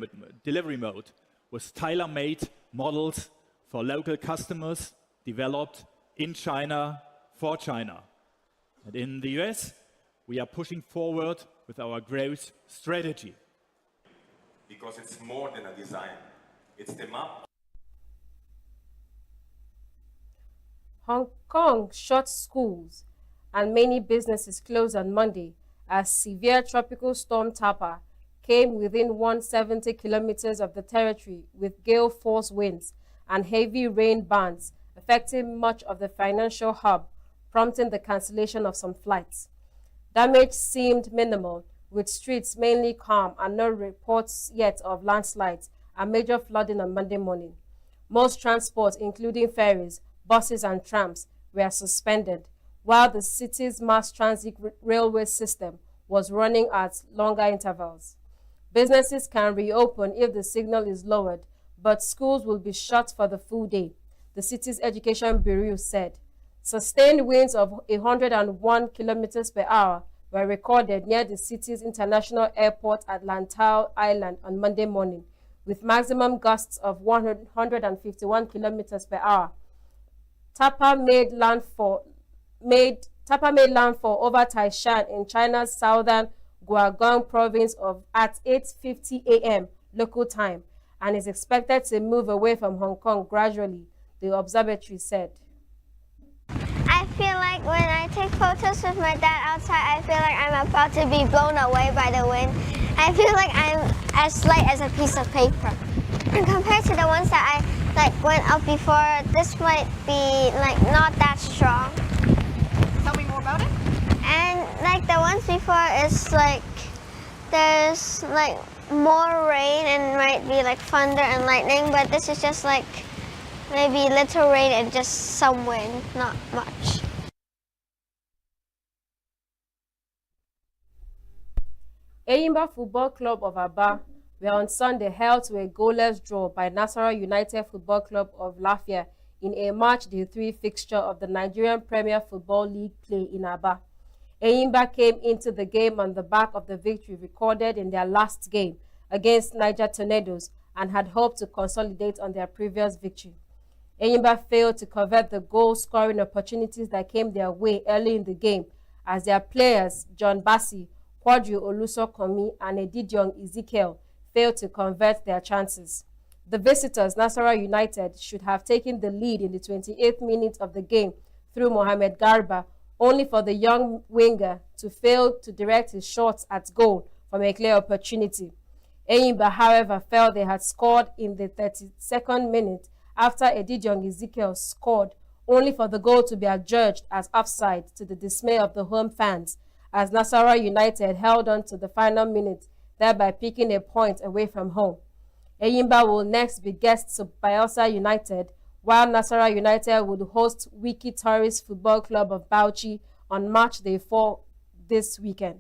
mode with tailor-made models for local customers developed in China for China. And in the US, we are pushing forward with our growth strategy. Because it's more than a design, it's the map. Hong Kong shut schools and many businesses closed on Monday as severe tropical storm Tapa came within 170 kilometers of the territory with gale force winds and heavy rain bands affecting much of the financial hub, prompting the cancellation of some flights. Damage seemed minimal, with streets mainly calm and no reports yet of landslides and major flooding on Monday morning. Most transport, including ferries, buses and trams, were suspended, while the city's mass transit railway system was running at longer intervals. Businesses can reopen if the signal is lowered, but schools will be shut for the full day, the city's education bureau said. Sustained winds of 101 kilometers per hour were recorded near the city's international airport at Lantau Island on Monday morning, with maximum gusts of 151 kilometers per hour. Tapa made landfall over Taishan in China's southern Guangdong province at 8:50 a.m. local time and is expected to move away from Hong Kong gradually, the observatory said. I feel like when I take photos with my dad outside, I feel like I'm about to be blown away by the wind. I feel like I'm as light as a piece of paper. And compared to the ones that I went up before, this might be not that strong. Tell me more about it. And the ones before is there's more rain and might be thunder and lightning, but this is just maybe little rain and just some wind, not much. Eyimba Football Club of Aba were on Sunday held to a goalless draw by Nasarawa United Football Club of Lafia in a March Day 3 fixture of the Nigerian Premier Football League play in Aba. Eyimba came into the game on the back of the victory recorded in their last game against Niger Tornadoes and had hoped to consolidate on their previous victory. Eyimba failed to convert the goal-scoring opportunities that came their way early in the game as their players, John Bassi, Quadri Olusokomi, and Edidion Ezekiel, failed to convert their chances. The visitors, Nasarawa United, should have taken the lead in the 28th minute of the game through Mohamed Garba, only for the young winger to fail to direct his shots at goal from a clear opportunity. Eyimba, however, felt they had scored in the 32nd minute after Edidion Ezekiel scored, only for the goal to be adjudged as offside to the dismay of the home fans, as Nasarawa United held on to the final minute, thereby picking a point away from home. Eyimba will next be guests to Bayelsa United, while Nasarawa United would host Wiki Tourist Football Club of Bauchi on March Day 4 this weekend.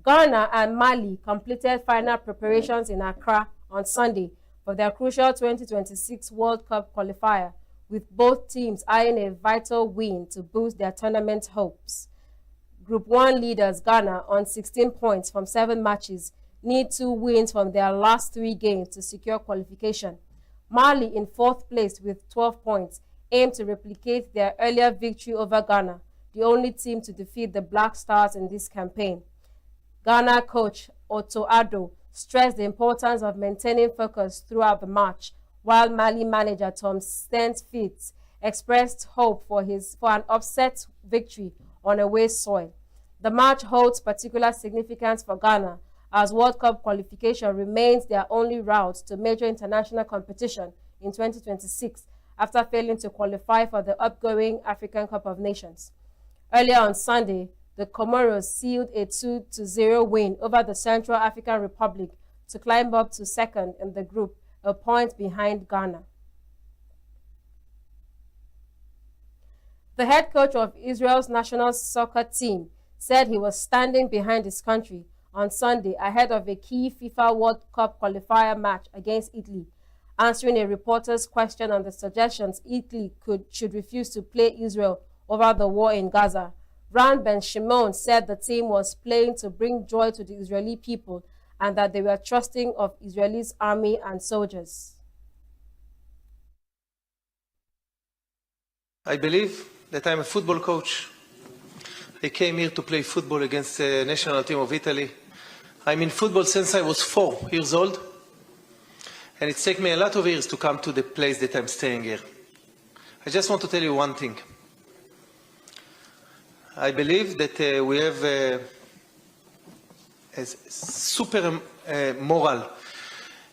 Ghana and Mali completed final preparations in Accra on Sunday for their crucial 2026 World Cup qualifier, with both teams eyeing a vital win to boost their tournament hopes. Group 1 leaders Ghana, on 16 points from 7 matches, need 2 wins from their last 3 games to secure qualification. Mali, in 4th place with 12 points, aim to replicate their earlier victory over Ghana, the only team to defeat the Black Stars in this campaign. Ghana coach Otto Addo stressed the importance of maintaining focus throughout the match, while Mali manager Tom Stensfitz expressed hope for an upset victory on away soil. The match holds particular significance for Ghana, as World Cup qualification remains their only route to major international competition in 2026 after failing to qualify for the upcoming African Cup of Nations. Earlier on Sunday, the Comoros sealed a 2-0 win over the Central African Republic to climb up to second in the group, a point behind Ghana. The head coach of Israel's national soccer team said he was standing behind his country on Sunday ahead of a key FIFA World Cup qualifier match against Italy, Answering a reporter's question on the suggestions Italy should refuse to play Israel over the war in Gaza, Ran Ben Shimon said the team was playing to bring joy to the Israeli people and that they were trusting of Israel's army and soldiers. I believe that I'm a football coach. I came here to play football against the national team of Italy. I'm in football since I was 4 years old. And it's taken me a lot of years to come to the place that I'm staying here. I just want to tell you one thing. I believe that we have a super moral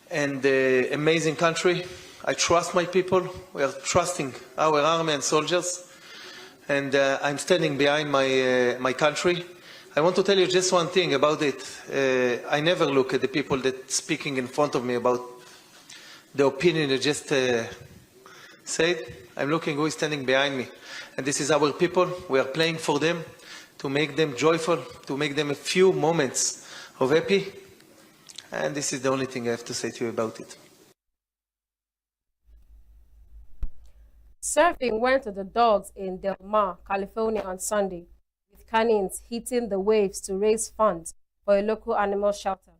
and amazing country. I trust my people. We are trusting our army and soldiers. And I'm standing behind my country. I want to tell you just one thing about it. I never look at the people that speaking in front of me about the opinion I just said. I'm looking who is standing behind me. And this is our people. We are playing for them to make them joyful, to make them a few moments of happy. And this is the only thing I have to say to you about it. Surfing went to the dogs in Del Mar, California on Sunday, with canines hitting the waves to raise funds for a local animal shelter.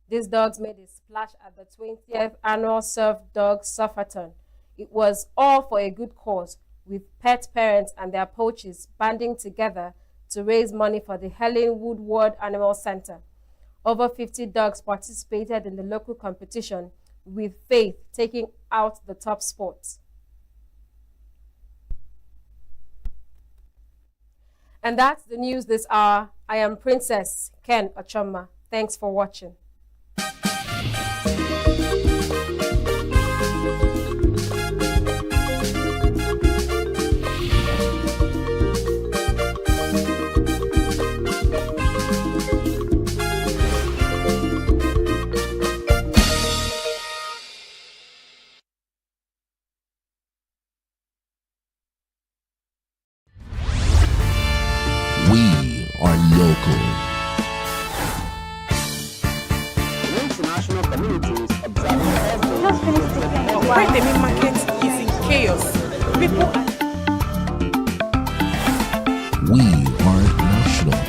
These dogs made a splash at the 20th annual Surf Dog Surfathon. It was all for a good cause, with pet parents and their poachers banding together to raise money for the Helen Woodward Animal Center. Over 50 dogs participated in the local competition, with Faith taking out the top spot. And that's the news this hour. I am Princess Ken Ochoma. Thanks for watching. We are local. International communities observing Thursday. Why the main market is in chaos. People are We are national.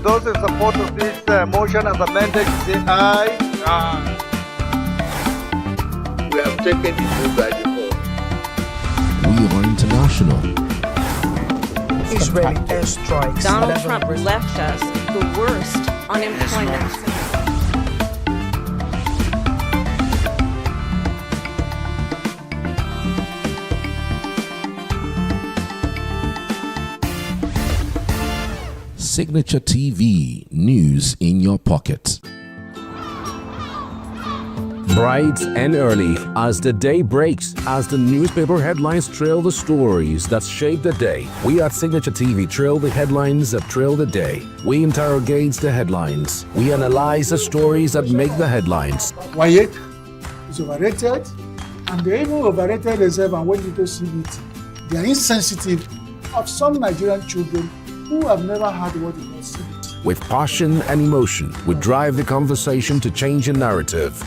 Those in support of this motion as amended, say aye. Aye. We have taken the move by default. We are international. Israeli airstrikes. Donald Trump left us the worst unemployment. Signature TV, news in your pocket. Bright and early as the day breaks, as the newspaper headlines trail the stories that shape the day. We at Signature TV trail the headlines that trail the day. We interrogate the headlines. We analyze the stories that make the headlines. Wyatt is overrated, and they even overrated themselves and went into CBT. They are insensitive of some Nigerian children who have never had what they call CBT. With passion and emotion, we drive the conversation to change a narrative.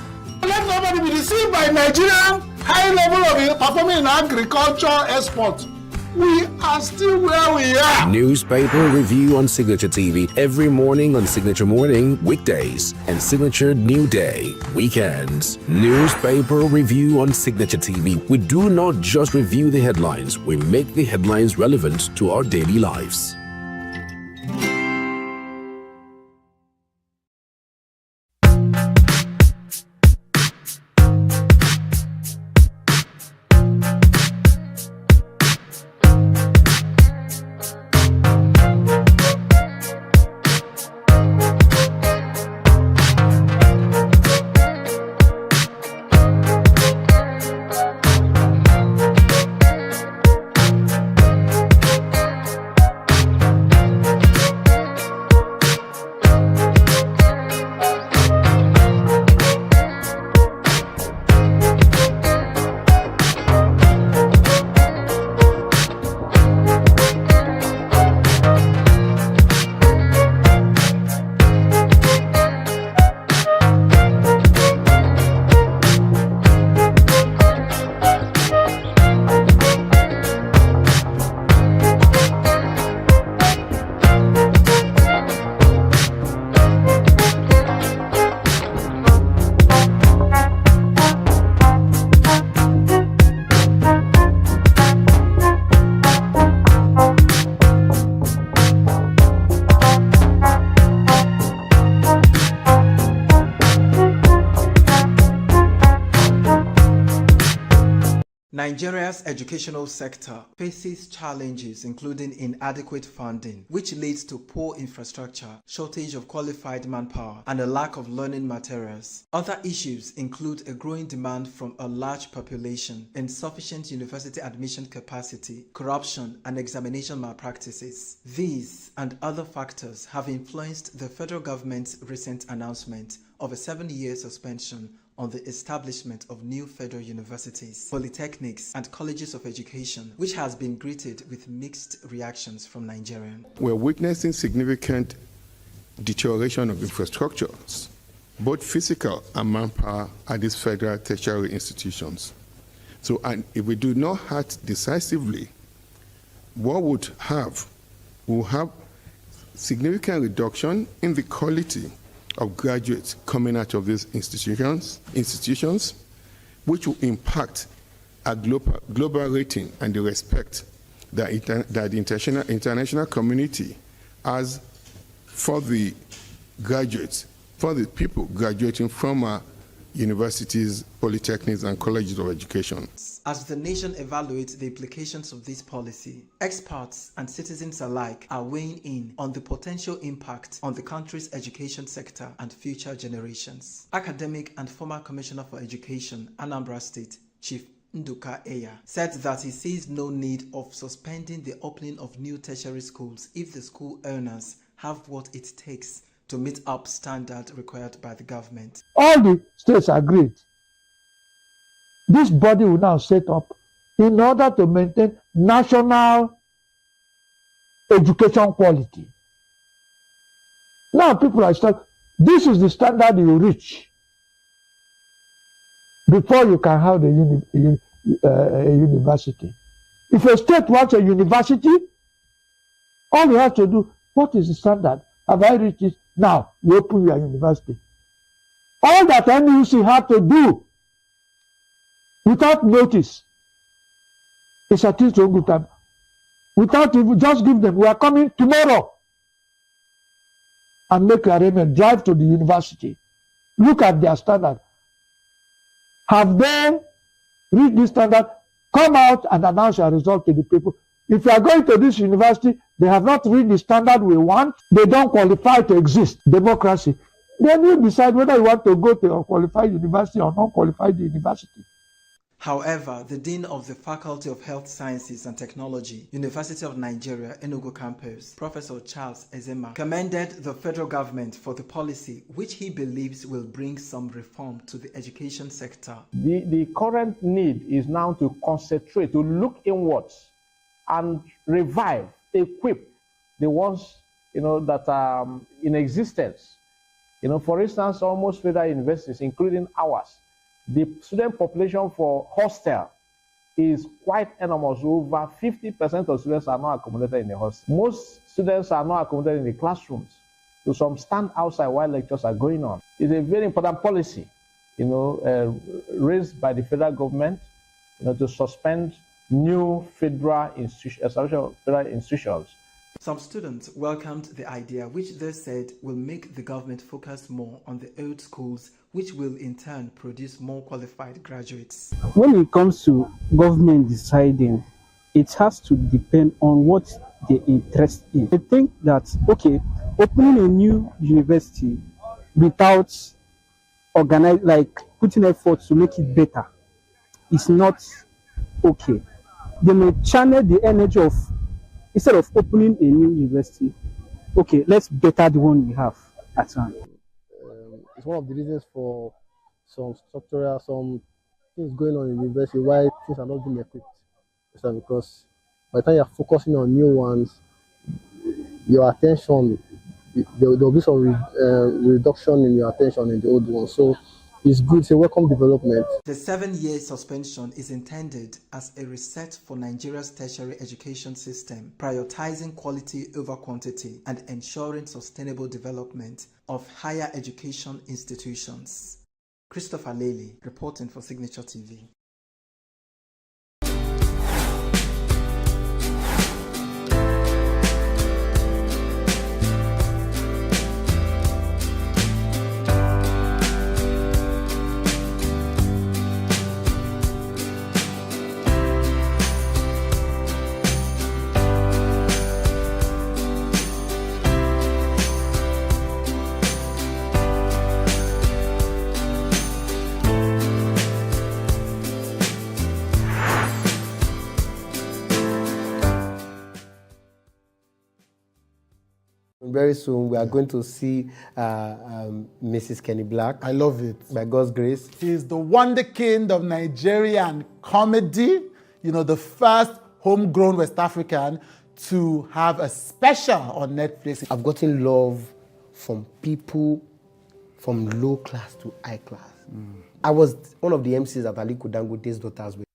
Let nobody be deceived by Nigerian high level of performing in agriculture export. We are still where we are. Newspaper review on Signature TV every morning on Signature Morning, weekdays, and Signature New Day, weekends. Newspaper review on Signature TV. We do not just review the headlines, we make the headlines relevant to our daily lives. Nigeria's educational sector faces challenges including inadequate funding, which leads to poor infrastructure, shortage of qualified manpower, and a lack of learning materials. Other issues include a growing demand from a large population, insufficient university admission capacity, corruption, and examination malpractices. These and other factors have influenced the federal government's recent announcement of a 7-year suspension on the establishment of new federal universities, polytechnics, and colleges of education, which has been greeted with mixed reactions from Nigerians. We're witnessing significant deterioration of infrastructures, both physical and manpower, at these federal tertiary institutions. So, and if we do not act decisively, we'll have significant reduction in the quality of graduates coming out of these institutions, which will impact our global rating and the respect that the international community has for the graduates, for the people graduating from our universities, polytechnics, and colleges of education. As the nation evaluates the implications of this policy, experts and citizens alike are weighing in on the potential impact on the country's education sector and future generations. Academic and former Commissioner for Education, Anambra State, Chief Nduka Eya, said that he sees no need of suspending the opening of new tertiary schools if the school owners have what it takes to meet up standard required by the government. All the states agreed. This body will now set up in order to maintain national education quality. Now people are starting, this is the standard you reach before you can have a university. If a state wants a university, all you have to do, what is the standard? Have I reached it? Now, you open your university. All that NUC have to do without notice is at least a good time. Without even, just give them, we are coming tomorrow, and make arrangement, drive to the university. Look at their standard. Have they reached this standard? Come out and announce your result to the people. If you are going to this university, they have not reached the standard we want, they don't qualify to exist. Democracy. Then you decide whether you want to go to a qualified university or non-qualified university. However, the Dean of the Faculty of Health Sciences and Technology, University of Nigeria, ENUGU campus, Professor Charles Ezema, commended the federal government for the policy which he believes will bring some reform to the education sector. The current need is now to concentrate, to look inwards and revive, equip the ones that are in existence. For instance, almost federal universities, including ours, the student population for hostel is quite enormous. Over 50% of students are not accommodated in the hostel. Most students are not accommodated in the classrooms. So some stand outside while lectures are going on. It's a very important policy, raised by the federal government, to suspend new federal institutions. Some students welcomed the idea, which they said will make the government focus more on the old schools, which will in turn produce more qualified graduates. When it comes to government deciding, it has to depend on what they interest in. I think that, okay, opening a new university without putting effort to make it better is not okay. They may channel the energy of, instead of opening a new university, okay, let's better the one we have at hand. It's one of the reasons for some things going on in the university why things are not being equipped. Because by the time you're focusing on new ones, your attention, there will be some reduction in your attention in the old ones. So it's good, it's a welcome development. The 7-year suspension is intended as a reset for Nigeria's tertiary education system, prioritizing quality over quantity and ensuring sustainable development of higher education institutions. Christopher Lely, reporting for Signature TV. Very soon, we are going to see Mrs. Kenny Black. I love it. By God's grace. He's the wonder king of Nigerian comedy, the first homegrown West African to have a special on Netflix. I've gotten love from people from low class to high class. I was one of the MCs at Aliko Dangote's Daughters Wedding.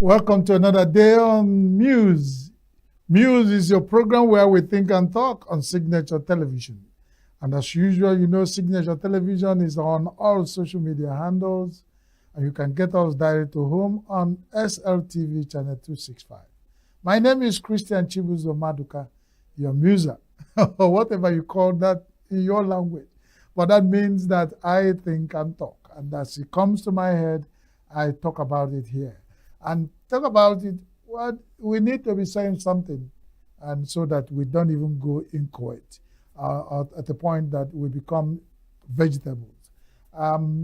Welcome to another day on Muse. Muse is your program where we think and talk on Signature Television. And as usual, Signature Television is on all social media handles, and you can get us direct to home on SLTV channel 265. My name is Christian Chibuzo Maduka, your muser, or whatever you call that in your language. But that means that I think and talk, and as it comes to my head, I talk about it here. And talk about it, what we need to be saying something, and so that we don't even go inchoate at the point that we become vegetables.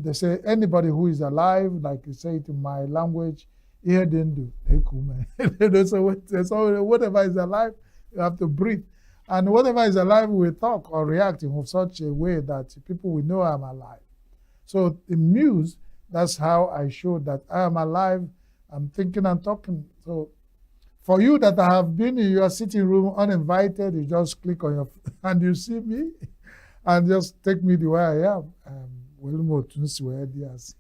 They say anybody who is alive, like you say it in my language, so whatever is alive, you have to breathe. And whatever is alive will talk or react in such a way that people will know I'm alive. So in Muse, that's how I show that I am alive. I'm thinking and talking. So for you that have been in your sitting room uninvited, you just click on your and you see me and just take me the way I am.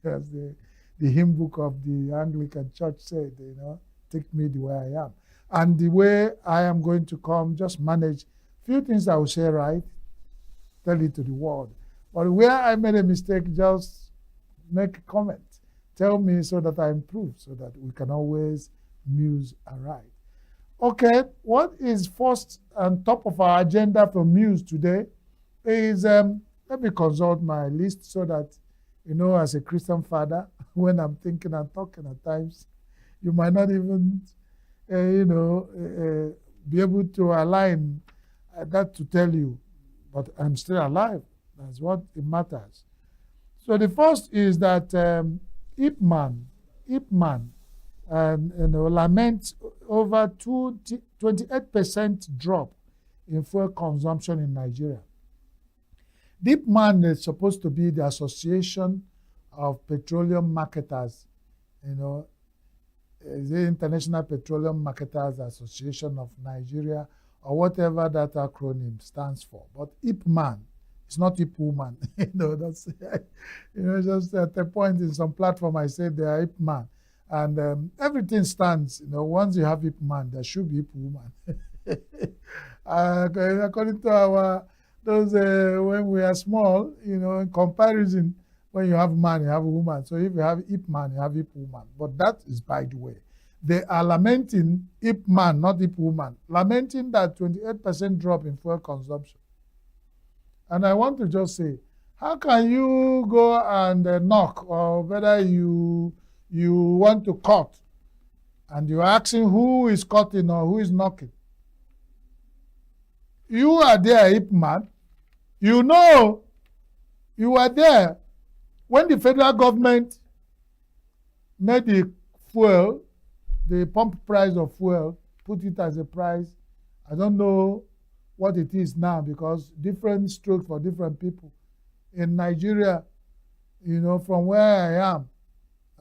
As the hymn book of the Anglican Church said, take me the way I am. And the way I am going to come, just manage few things I will say right, tell it to the world. But where I made a mistake, just make a comment. Tell me so that I improve, so that we can always muse aright. Okay, what is first and top of our agenda for Muse today is, let me consult my list so that, as a Christian father, when I'm thinking and talking at times, you might not even, be able to align that to tell you, but I'm still alive. That's what it matters. So the first is that Ip Man, laments over 28% drop in fuel consumption in Nigeria. Ip Man is supposed to be the Association of Petroleum Marketers, the International Petroleum Marketers Association of Nigeria, or whatever that acronym stands for. But Ip Man, it's not Ip Woman. That's just at a point in some platform I said they are Ip Man. And everything stands, once you have Ip Man, there should be Ip Woman. According to when we are small, in comparison, when you have man, you have a woman. So if you have Ip Man, you have Ip Woman. But that is by the way. They are lamenting Ip Man, not Ip Woman, lamenting that 28% drop in fuel consumption. And I want to just say, how can you go and knock, or whether you want to cut, and you're asking who is cutting or who is knocking? You are there, Ip Man. You are there when the federal government made the fuel, the pump price of fuel, put it as a price. I don't know what it is now, because different strokes for different people. In Nigeria, from where I am,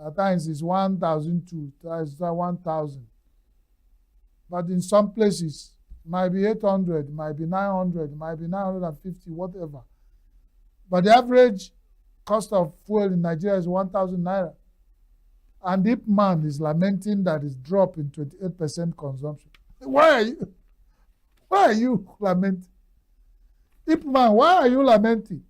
at times it's 1,002, it's 1,000. But in some places, it might be 800, it might be 900, it might be 950, whatever. But the average cost of fuel in Nigeria is 1,000 naira. And Ip Man is lamenting that it's dropped in 28% consumption. Why are you lamenting? Ip Man, why are you lamenting?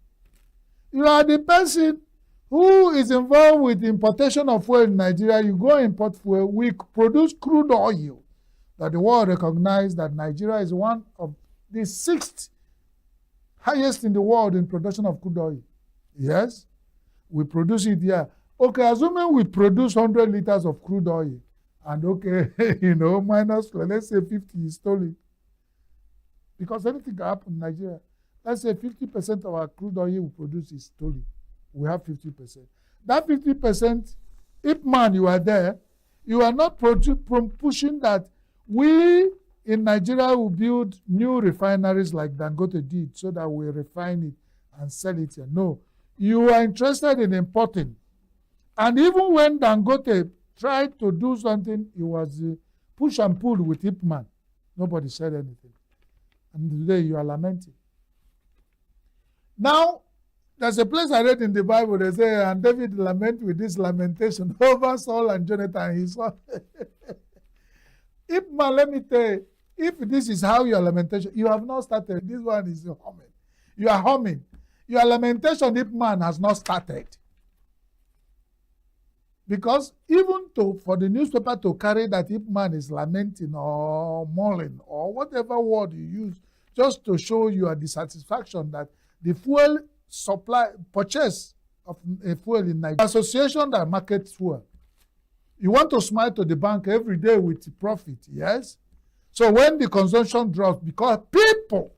You are the person who is involved with the importation of fuel in Nigeria. You go import fuel. We produce crude oil that the world recognizes that Nigeria is one of the 6th highest in the world in production of crude oil. Yes, we produce it here. Okay, assuming we produce 100 liters of crude oil, and okay, minus, let's say 50 is stolen. because anything can happen in Nigeria. Let's say 50% of our crude oil we produce is stolen. We have 50%. That 50%, if man, you are there, you are not pushing that we in Nigeria will build new refineries like Dangote did so that we refine it and sell it here. No, you are interested in importing. And even when Dangote tried to do something, it was push and pull with Ip Man. Nobody said anything. And today you are lamenting. Now, there's a place I read in the Bible, they say, and David lament with this lamentation over Saul and Jonathan, his son. Ip Man, let me tell you, if this is how your lamentation, you have not started. This one is humming. You are humming. Your lamentation, Ip Man, has not started. Because even for the newspaper to carry that Ip Man is lamenting or mulling or whatever word you use, just to show your dissatisfaction that the fuel supply, purchase of a fuel in Nigeria, association that markets fuel. You want to smile to the bank every day with profit, yes? So when the consumption drops, because people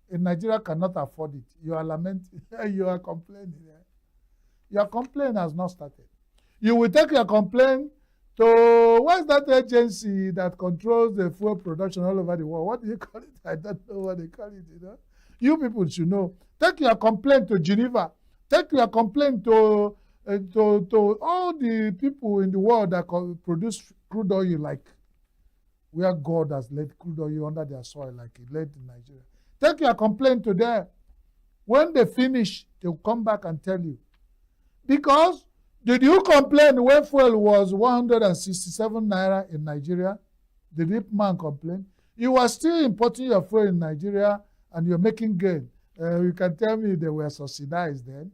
in Nigeria cannot afford it, you are lamenting, you are complaining. Yeah? Your complaint has not started. You will take your complaint to, what's that agency that controls the fuel production all over the world? What do you call it? I don't know what they call it, you know? You people should know. Take your complaint to Geneva. Take your complaint to all the people in the world that produce crude oil, like where God has laid crude oil under their soil, like He laid in Nigeria. Take your complaint to them. When they finish, they'll come back and tell you. Because did you complain when fuel was 167 naira in Nigeria? Did Ip Man complain? You are still importing your fuel in Nigeria and you're making gain. You can tell me they were subsidized then.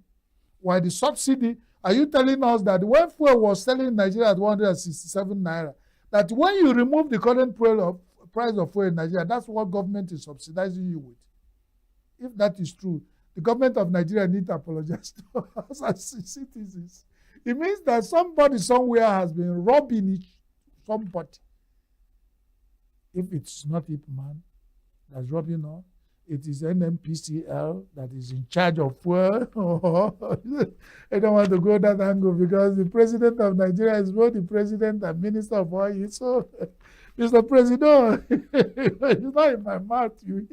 Why the subsidy? Are you telling us that when fuel was selling in Nigeria at 167 naira, that when you remove the current price of fuel in Nigeria, that's what government is subsidizing you with? If that is true, the government of Nigeria needs to apologize to us as citizens. It means that somebody somewhere has been robbing somebody. If it's not Ip Man that's robbing us, it is NMPCL that is in charge of fuel. I don't want to go that angle because the president of Nigeria is both the president and minister of oil. So, Mr. President, it's not in my mouth. You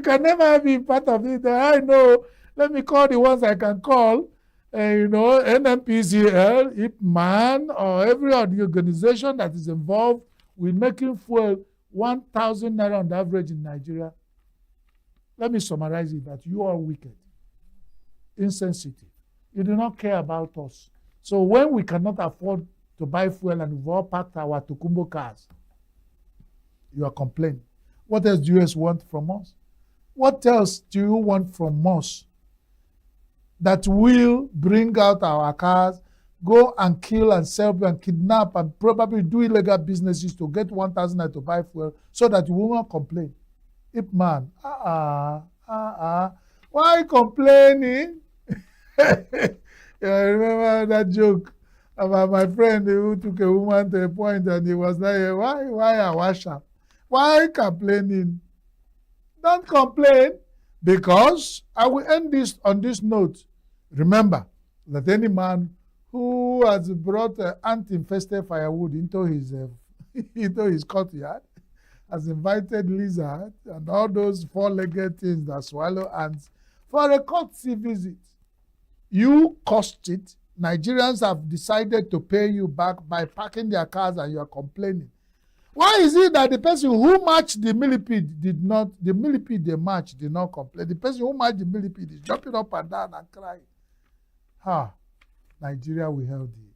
can never be part of it. I know. Let me call the ones I can call. NMPCL, Ip Man, or every other organization that is involved with making fuel 1,000 naira on the average in Nigeria. Let me summarize it, that you are wicked, insensitive. You do not care about us. So when we cannot afford to buy fuel and we've all packed our Tukumbo cars, you are complaining. What else do you guys want from us? What else do you want from us that will bring out our cars, go and kill and sell and kidnap and probably do illegal businesses to get 1,000 naira to buy fuel so that you will not complain? Ip Man, why complaining? I remember that joke about my friend who took a woman to a point and he was like, why Awasha? Why complaining? Don't complain, because I will end this on this note. Remember that any man who has brought ant-infested firewood into his courtyard has invited lizard and all those four-legged things that swallow ants for a courtesy visit. You cost it. Nigerians have decided to pay you back by parking their cars and you are complaining. Why is it that the person who marched the millipede the millipede they marched did not complain? The person who marched the millipede is jumping up and down and crying. Nigeria will help you.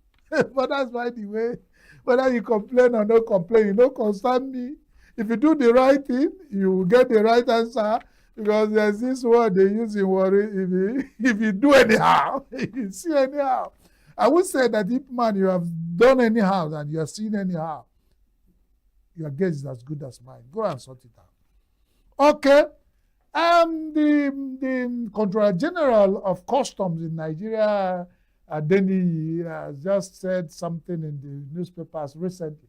But that's by the way, whether you complain or not complain, you don't concern me. If you do the right thing, you will get the right answer, because there's this word they use in worry, if you do anyhow, if you see anyhow. I would say that if, man, you have done anyhow and you have seen anyhow, your guess is as good as mine. Go and sort it out. Okay. The Controller General of Customs in Nigeria, Adeni, just said something in the newspapers recently.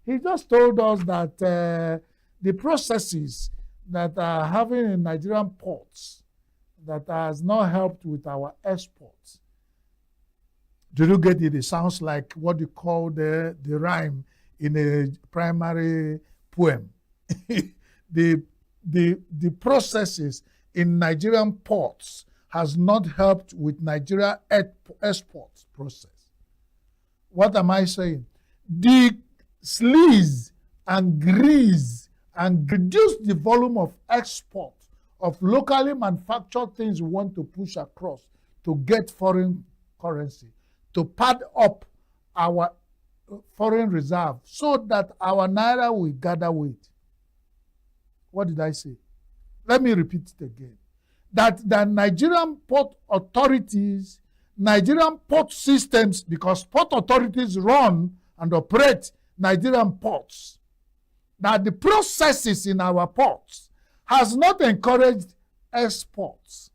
He just told us that the processes that are having in Nigerian ports that has not helped with our exports. Do you get it? It sounds like what you call the rhyme in a primary poem. The processes in Nigerian ports has not helped with Nigeria exports process. What am I saying? The sleaze and grease and reduce the volume of export of locally manufactured things we want to push across to get foreign currency, to pad up our foreign reserve so that our naira will gather weight. What did I say? Let me repeat it again. That the Nigerian port authorities, Nigerian port systems, because port authorities run and operate Nigerian ports, that the processes in our ports has not encouraged exports.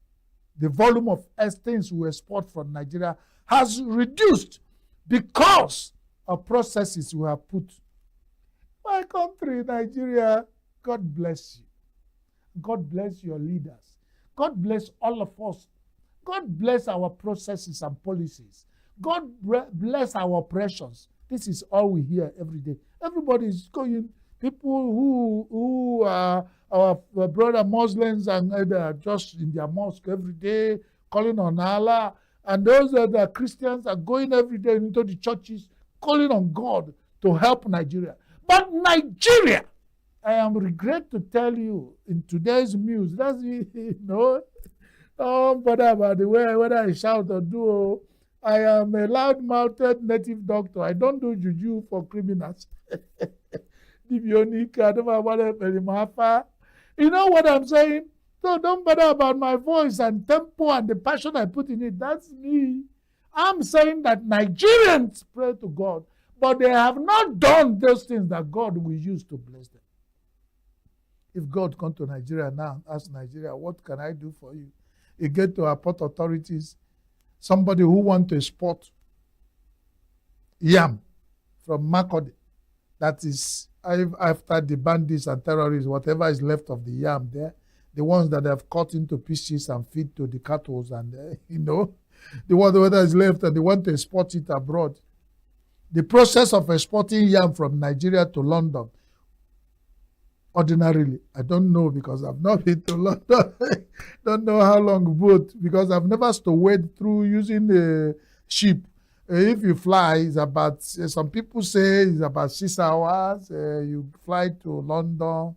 The volume of things we export from Nigeria has reduced because of processes we have put. My country, Nigeria, God bless you. God bless your leaders. God bless all of us. God bless our processes and policies. God bless our operations. This is all we hear every day. Everybody is going, people who are our brother Muslims and they are just in their mosque every day, calling on Allah. And those that are Christians are going every day into the churches, calling on God to help Nigeria. But Nigeria, I am regret to tell you in today's news, that's don't bother about the way whether I shout or do. I am a loud-mouthed native doctor. I don't do juju for criminals. You know what I'm saying? So don't bother about my voice and tempo and the passion I put in it. That's me. I'm saying that Nigerians pray to God, but they have not done those things that God will use to bless them. If God come to Nigeria now and ask Nigeria, what can I do for you? You get to our port authorities, somebody who want to export yam from Makurdi, that is after the bandits and terrorists, whatever is left of the yam there, the ones that have cut into pieces and feed to the cattle and, the one that is left and they want to export it abroad. The process of exporting yam from Nigeria to London, ordinarily, I don't know because I've not been to London. Don't know how long boat, because I've never to wade through using a ship. If you fly, it's about, some people say it's about 6 hours. You fly to London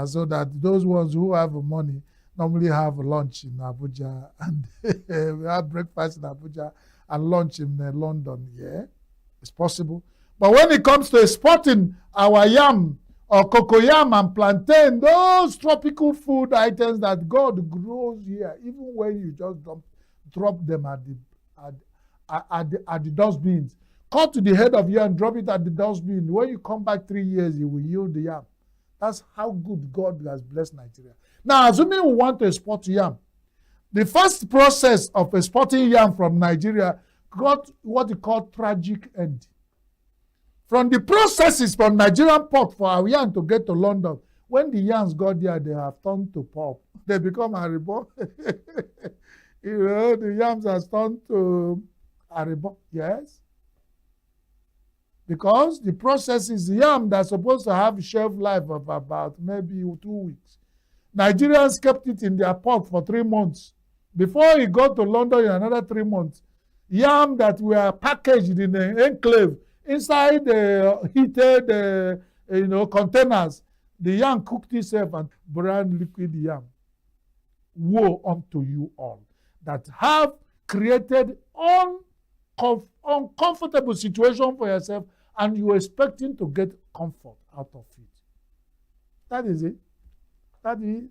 so that those ones who have money normally have lunch in Abuja and we have breakfast in Abuja and lunch in London. Yeah, it's possible. But when it comes to exporting our yam, or cocoyam and plantain, those tropical food items that God grows here, even when you just drop them at the dustbins. Cut to the head of yam, drop it at the dustbin. When you come back 3 years, you will yield the yam. That's how good God has blessed Nigeria. Now, assuming we want to export yam, the first process of exporting yam from Nigeria got what you call tragic end. From the processes from Nigerian port for our yam to get to London, when the yams got there, they have turned to pulp. They become haribo. The yams have turned to haribo. Yes. Because the process is yam that's supposed to have a shelf life of about maybe 2 weeks. Nigerians kept it in their port for 3 months. Before it got to London in another 3 months, yam that were packaged in an enclave inside the heated containers, the yam cooked itself and brand liquid yam. Woe unto you all that have created uncomfortable situation for yourself and you're expecting to get comfort out of it. That is it. That is it.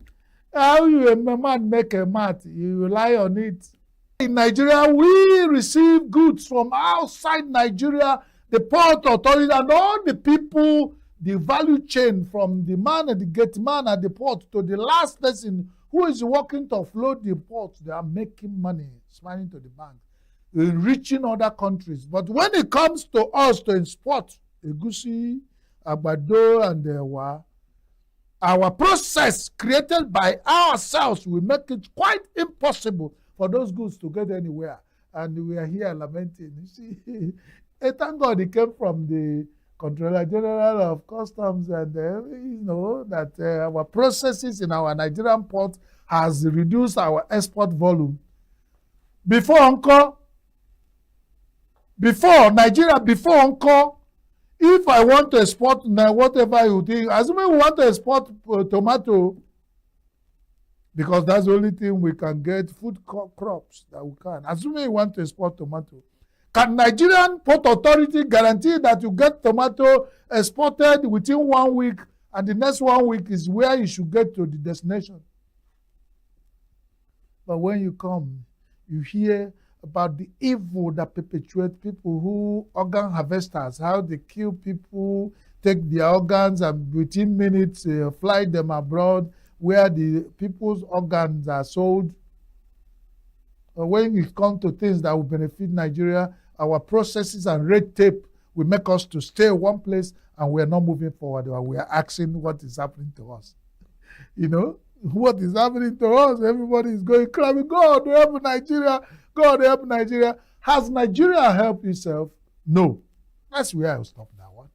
How you a man make a mat, you rely on it. In Nigeria, we receive goods from outside Nigeria, the port authority and all the people, the value chain from the man and the gate man at the port to the last person who is working to offload the port. They are making money, smiling to the bank, enriching other countries. But when it comes to us to export egusi, agbado, and ewa, Our process created by ourselves will make it quite impossible for those goods to get anywhere. And we are here lamenting. You see, thank God it came from the Controller General of Customs, and you know that our processes in our Nigerian port has reduced our export volume. Before Nigeria, if I want to export whatever you think, assuming we want to export tomato, because that's the only thing we can get, food crops that we can. Assuming we want to export tomato, can Nigerian Port Authority guarantee that you get tomato exported within 1 week, and the next 1 week is where you should get to the destination? But when you come, you hear about the evil that perpetuate people who organ harvesters, how they kill people, take their organs, and within minutes fly them abroad where the people's organs are sold. When it comes to things that will benefit Nigeria, our processes and red tape will make us to stay one place, and we are not moving forward. We are asking what is happening to us. You know, what is happening to us? Everybody is going crazy. God help Nigeria. God help Nigeria. Has Nigeria helped itself? No. That's where I'll stop that one.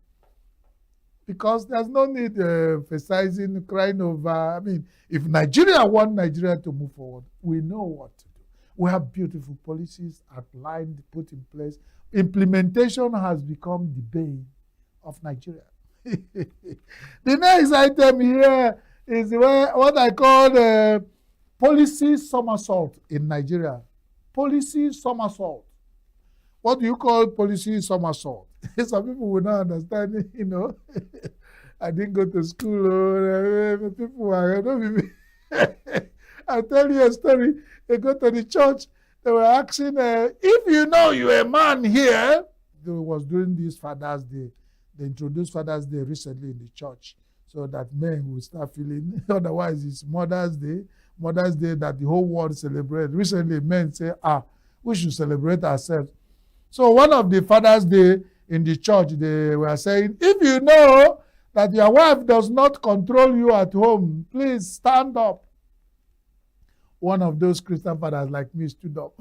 Because there's no need emphasizing, crying over. I mean, if Nigeria want Nigeria to move forward, we know what to do. We have beautiful policies outlined, put in place. Implementation has become the bane of Nigeria. The next item here is what I call policy somersault in Nigeria. Policy somersault. What do you call policy somersault? Some people will not understand it, you know. I didn't go to school. People are, I'll tell you a story. They go to the church. They were asking, if you know you're a man here. They was doing this Father's Day. They introduced Father's Day recently in the church, so that men will start feeling, otherwise it's Mother's Day that the whole world celebrates. Recently, men say, we should celebrate ourselves. So one of the Father's Day in the church, they were saying, if you know that your wife does not control you at home, please stand up. One of those Christian fathers like me stood up.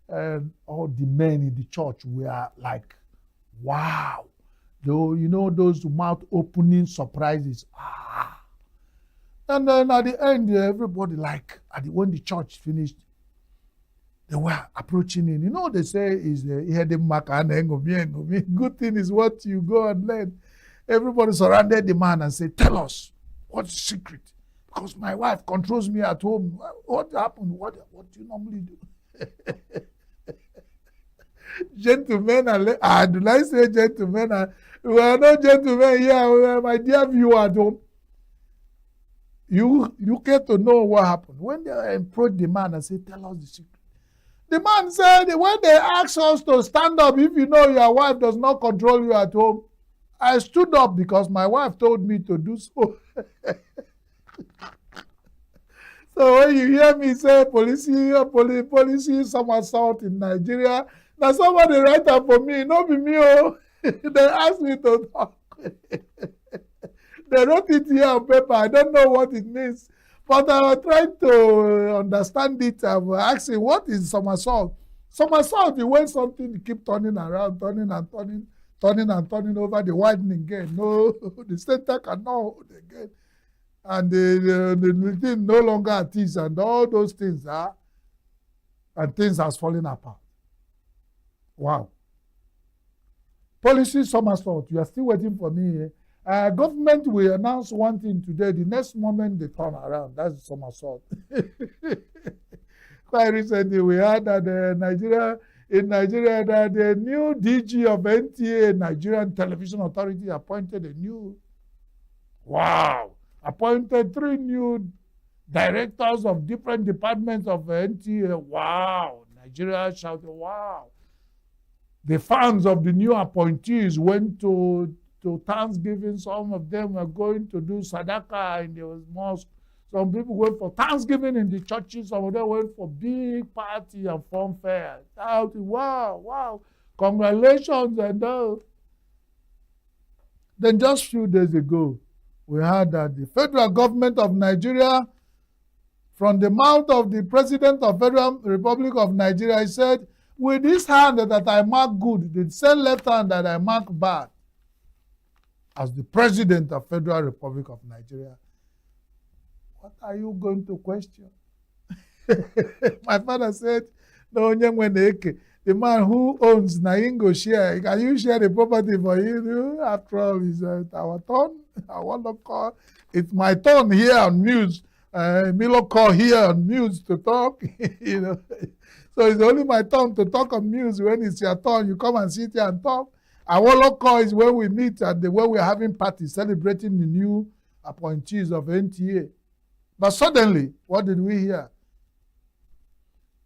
And all the men in the church were like, wow. Though, you know, those mouth-opening surprises. And then at the end, everybody when the church finished, they were approaching him. You know, they say is good thing is what you go and learn. Everybody surrounded the man and said, tell us, what's the secret? Because my wife controls me at home. What happened? What do you normally do? Gentlemen, do I say gentlemen? We are not gentlemen here, my dear viewer at home. You get to know what happened. When they approached the man and said, tell us the secret. The man said, when they asked us to stand up, if you know your wife does not control you at home, I stood up because my wife told me to do so. So when you hear me say policy somersault in Nigeria, now somebody write up for me, not be me. They asked me to talk. They wrote it here on paper. I don't know what it means. But I was trying to understand it. I'm asking, what is somersault? Somersault is when something keep turning around, turning over the widening again. No, the center cannot hold again. And the thing no longer at ease, and all those things and things has fallen apart. Wow. Policy somersault. You are still waiting for me. Government will announce one thing today. The next moment they turn around. That's somersault. Quite recently, we heard that in Nigeria, that the new DG of NTA, Nigerian Television Authority, appointed appointed 3 new directors of different departments of NTA. Wow. Nigeria shouted, wow. The fans of the new appointees went to Thanksgiving. Some of them were going to do Sadaka in the mosque. Some people went for Thanksgiving in the churches. Some of them went for big party and fun fair. Wow. Congratulations. And then just a few days ago, we heard that the federal government of Nigeria, from the mouth of the President of Federal Republic of Nigeria, he said, with this hand that I mark good, the same left hand that I mark bad, as the President of Federal Republic of Nigeria, what are you going to question? My father said, no, the man who owns Naingo share, can you share the property for you? After all, it's our turn. I want to call. It's my turn here on news. Milo call here on news to talk. You know, so it's only my turn to talk on news. When it's your turn, you come and sit here and talk. Our call is when we meet and when we're having parties celebrating the new appointees of NTA. But suddenly, what did we hear?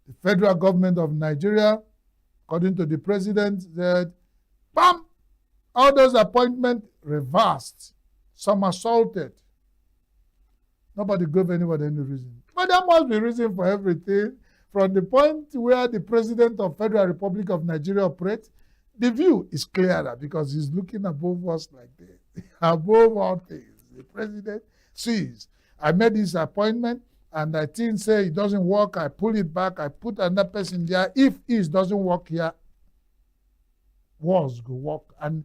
The federal government of Nigeria, according to the president, said, bam, all those appointments reversed, somersaulted. Nobody gave anybody any reason. But there must be reason for everything. From the point where the president of Federal Republic of Nigeria operates, the view is clearer because he's looking above us like this. Above all things, the president sees. I made this appointment, and I think say it doesn't work. I pull it back. I put another person there. If it doesn't work here, wars go work. And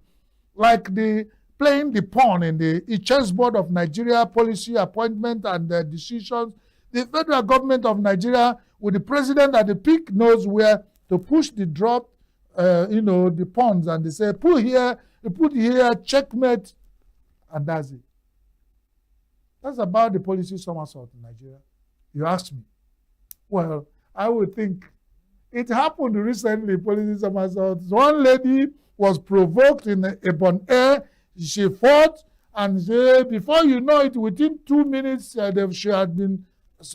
like the playing the pawn in the chessboard of Nigeria policy appointment and the decisions, the federal government of Nigeria, with the president at the peak, knows where to push the drop, the pawns, and they say, put here, checkmate, and that's it. That's about the policy somersault in Nigeria. You ask me. Well, I would think it happened recently, policy somersault. One lady was provoked in a bon air. She fought, and before you know it, within 2 minutes, she had been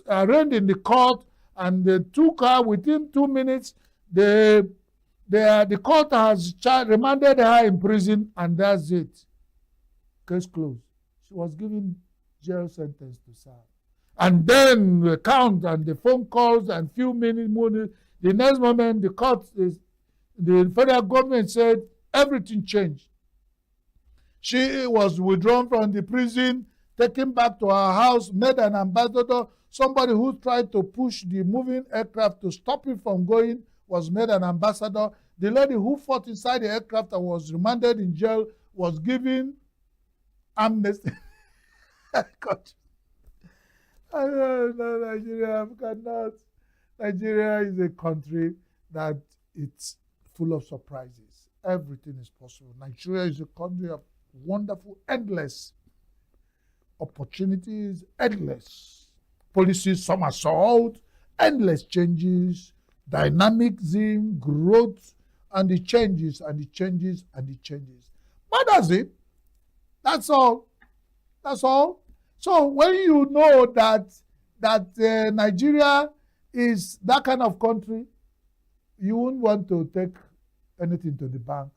arraigned in the court, and they took her within 2 minutes. The court has remanded her in prison, and that's it. Case closed. She was given jail sentence to serve. And then the count and the phone calls and few minutes more, the next moment the federal government said everything changed. She was withdrawn from the prison, taken back to her house, made an ambassador. Somebody who tried to push the moving aircraft to stop it from going was made an ambassador. The lady who fought inside the aircraft and was remanded in jail was given amnesty. God. No, Nigeria cannot. Nigeria is a country that it's full of surprises. Everything is possible. Nigeria is a country of wonderful, endless opportunities, endless policies, somersault, endless changes, dynamism, growth, and the changes, and the changes, and the changes. But that's it. That's all. That's all. So when you know that Nigeria is that kind of country, you wouldn't want to take anything to the bank.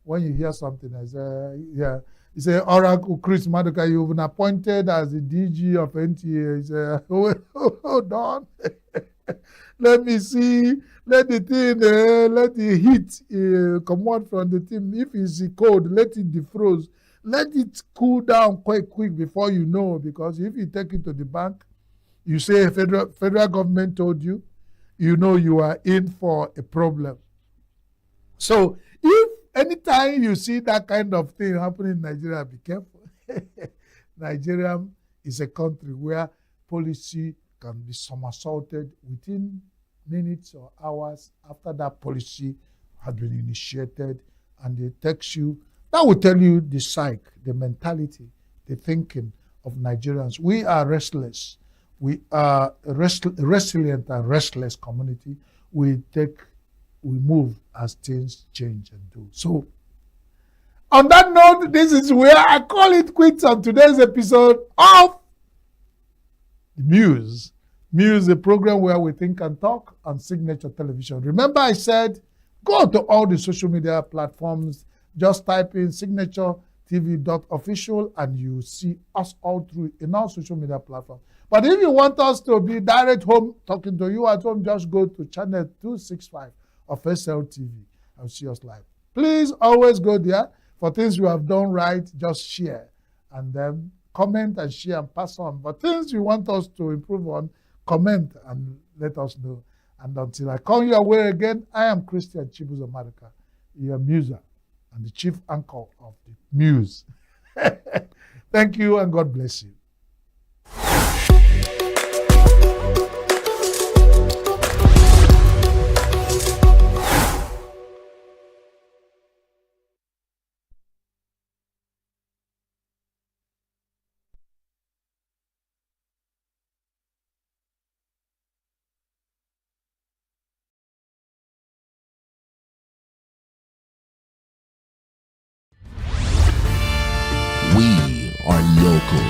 When you hear something, I say, yeah, you say, Oracle Chris Maduka, you've been appointed as the DG of NTA. He say, hold on. Let me see. Let the thing, let the heat come out from the thing. If it's cold, let it defrost. Let it cool down quite quick before you know, because if you take it to the bank, you say federal government told you, you know you are in for a problem. So if anytime you see that kind of thing happening in Nigeria, be careful. Nigeria is a country where policy can be somersaulted within minutes or hours after that policy has been initiated, and it takes you. That will tell you the psyche, the mentality, the thinking of Nigerians. We are restless. We are a resilient and restless community. We move as things change and do. So, on that note, this is where I call it quits on today's episode of The Muse. Muse, a program where we think and talk on Signature Television. Remember I said, go to all the social media platforms. Just type in signature.tv.official and you see us all through in our social media platforms. But if you want us to be direct home, talking to you at home, just go to channel 265 of SLTV and see us live. Please always go there. For things you have done right, just share and then comment and share and pass on. But things you want us to improve on, comment and let us know. And until I come your way again, I am Christian Chibuzo Maduka, your muser and the chief anchor of the Muse. Thank you and God bless you. We are local.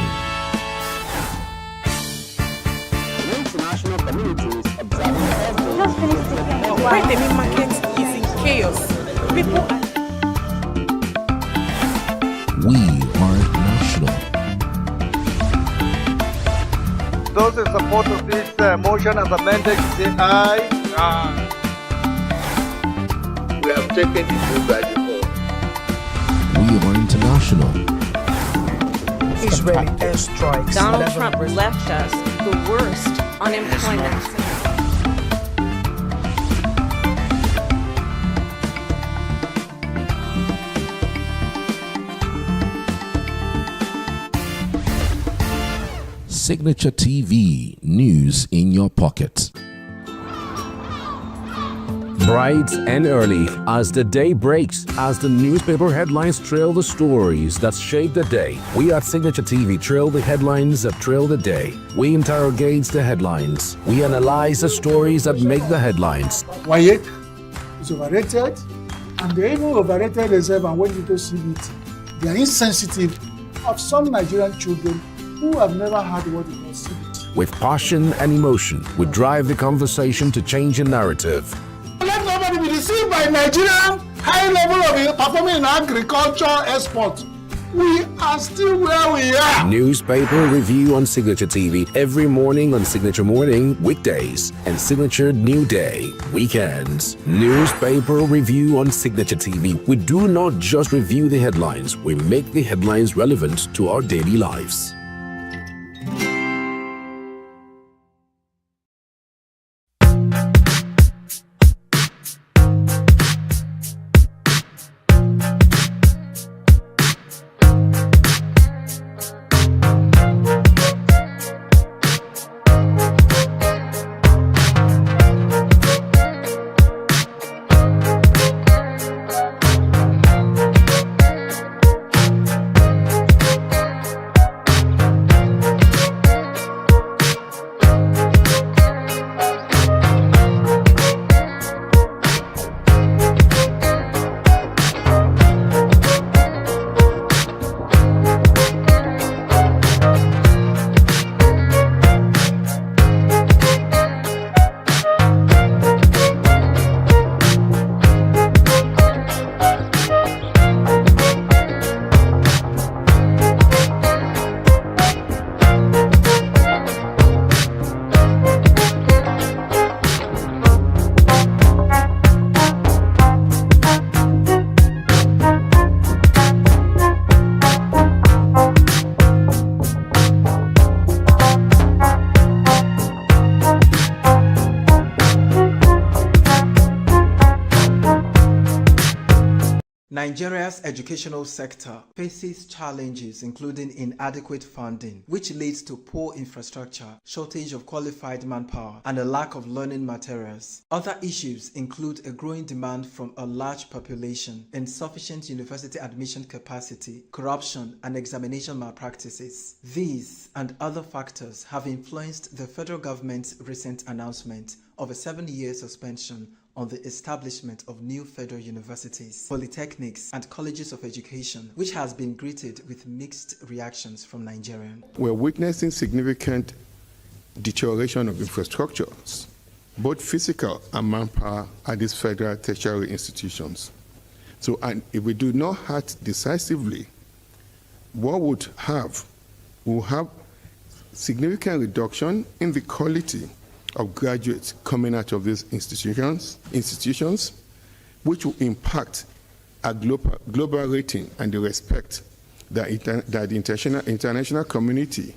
International communities observing every Why the main market is in chaos. People are... We are national. Those in support of this motion as amended, say aye. Aye. We have taken the vote by default. We are international. Israeli airstrikes. Donald Trump left us the worst unemployment. Signature TV, news in your pocket. Bright and early as the day breaks, as the newspaper headlines trail the stories that shape the day. We at Signature TV trail the headlines that trail the day. We interrogate the headlines. We analyze the stories that make the headlines. Wayek is overrated, and they even overrated themselves and went into CBT. They are insensitive of some Nigerian children who have never heard what it was CBT. With passion and emotion, we drive the conversation to change a narrative. Let nobody be deceived by Nigerian high level of performing in agriculture export. We are still where we are. Newspaper review on Signature TV every morning on Signature Morning, weekdays, and Signature New Day, weekends. Newspaper review on Signature TV. We do not just review the headlines, we make the headlines relevant to our daily lives. Nigeria's educational sector faces challenges including inadequate funding, which leads to poor infrastructure, shortage of qualified manpower, and a lack of learning materials. Other issues include a growing demand from a large population, insufficient university admission capacity, corruption, and examination malpractices. These and other factors have influenced the federal government's recent announcement of a 7-year suspension on the establishment of new federal universities, polytechnics, and colleges of education, which has been greeted with mixed reactions from Nigerians. We're witnessing significant deterioration of infrastructures, both physical and manpower, at these federal tertiary institutions. So, and if we do not act decisively, what we'll have significant reduction in the quality of graduates coming out of these institutions, which will impact our global rating and the respect that the international community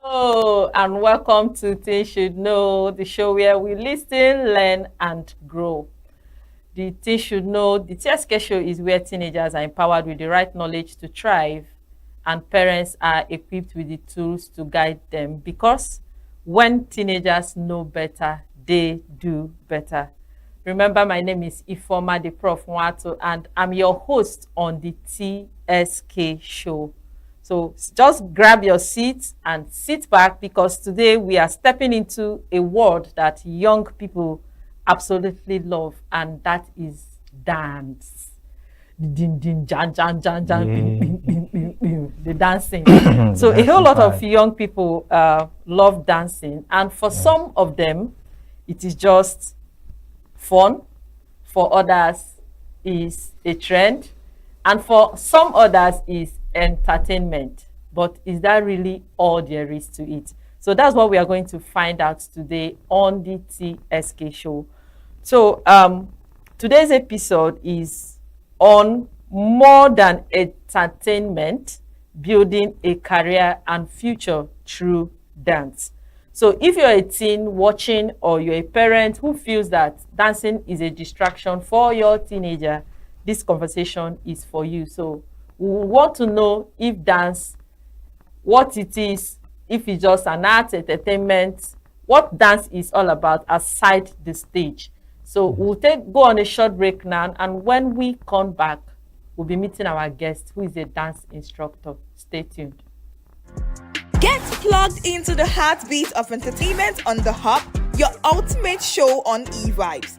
Hello and welcome to Things You Should Know, the show where we listen, learn and grow. The Things You Should Know, the TSK show is where teenagers are empowered with the right knowledge to thrive and parents are equipped with the tools to guide them, because when teenagers know better, they do better. Remember, my name is Ifoma, the Prof. Nwato, and I'm your host on the TSK show. So just grab your seat and sit back, because today we are stepping into a world that young people absolutely love, and that is dance. Din, din, jan, jan, jan, jan, bing, bing, bing, bing, the dancing. So a whole lot of young people love dancing, and for some of them, it is just fun. For others, is a trend, and for some others is entertainment. But is that really all there is to it? So that's what we are going to find out today on the TSK show. So today's episode is on more than entertainment, building a career and future through dance. So if you're a teen watching, or you're a parent who feels that dancing is a distraction for your teenager, this conversation is for you. So we want to know if dance, what it is, if it's just an art, entertainment, what dance is all about aside the stage. So we'll go on a short break now, and when we come back, we'll be meeting our guest, who is a dance instructor. Stay tuned. Get plugged into the heartbeat of entertainment on The Hub, your ultimate show on e-vibes.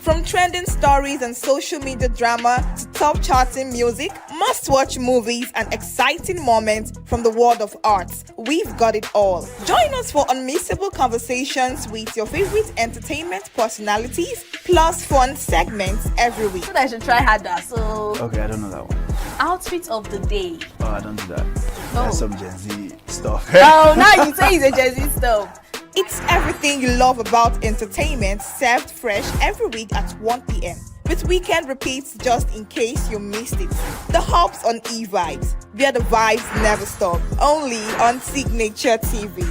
From trending stories and social media drama to top charting music, must-watch movies and exciting moments from the world of arts, we've got it all. Join us for unmissable conversations with your favorite entertainment personalities, plus fun segments every week. I should try harder, so... Okay, I don't know that one. Outfit of the day. Oh, I don't do that. That's some Gen Z stuff. Oh, now you say it's a Gen Z stuff. It's everything you love about entertainment, served fresh every week at 1 p.m. with weekend repeats just in case you missed it. The Hub's on e-vibes, where the vibes never stop. Only on Signature TV.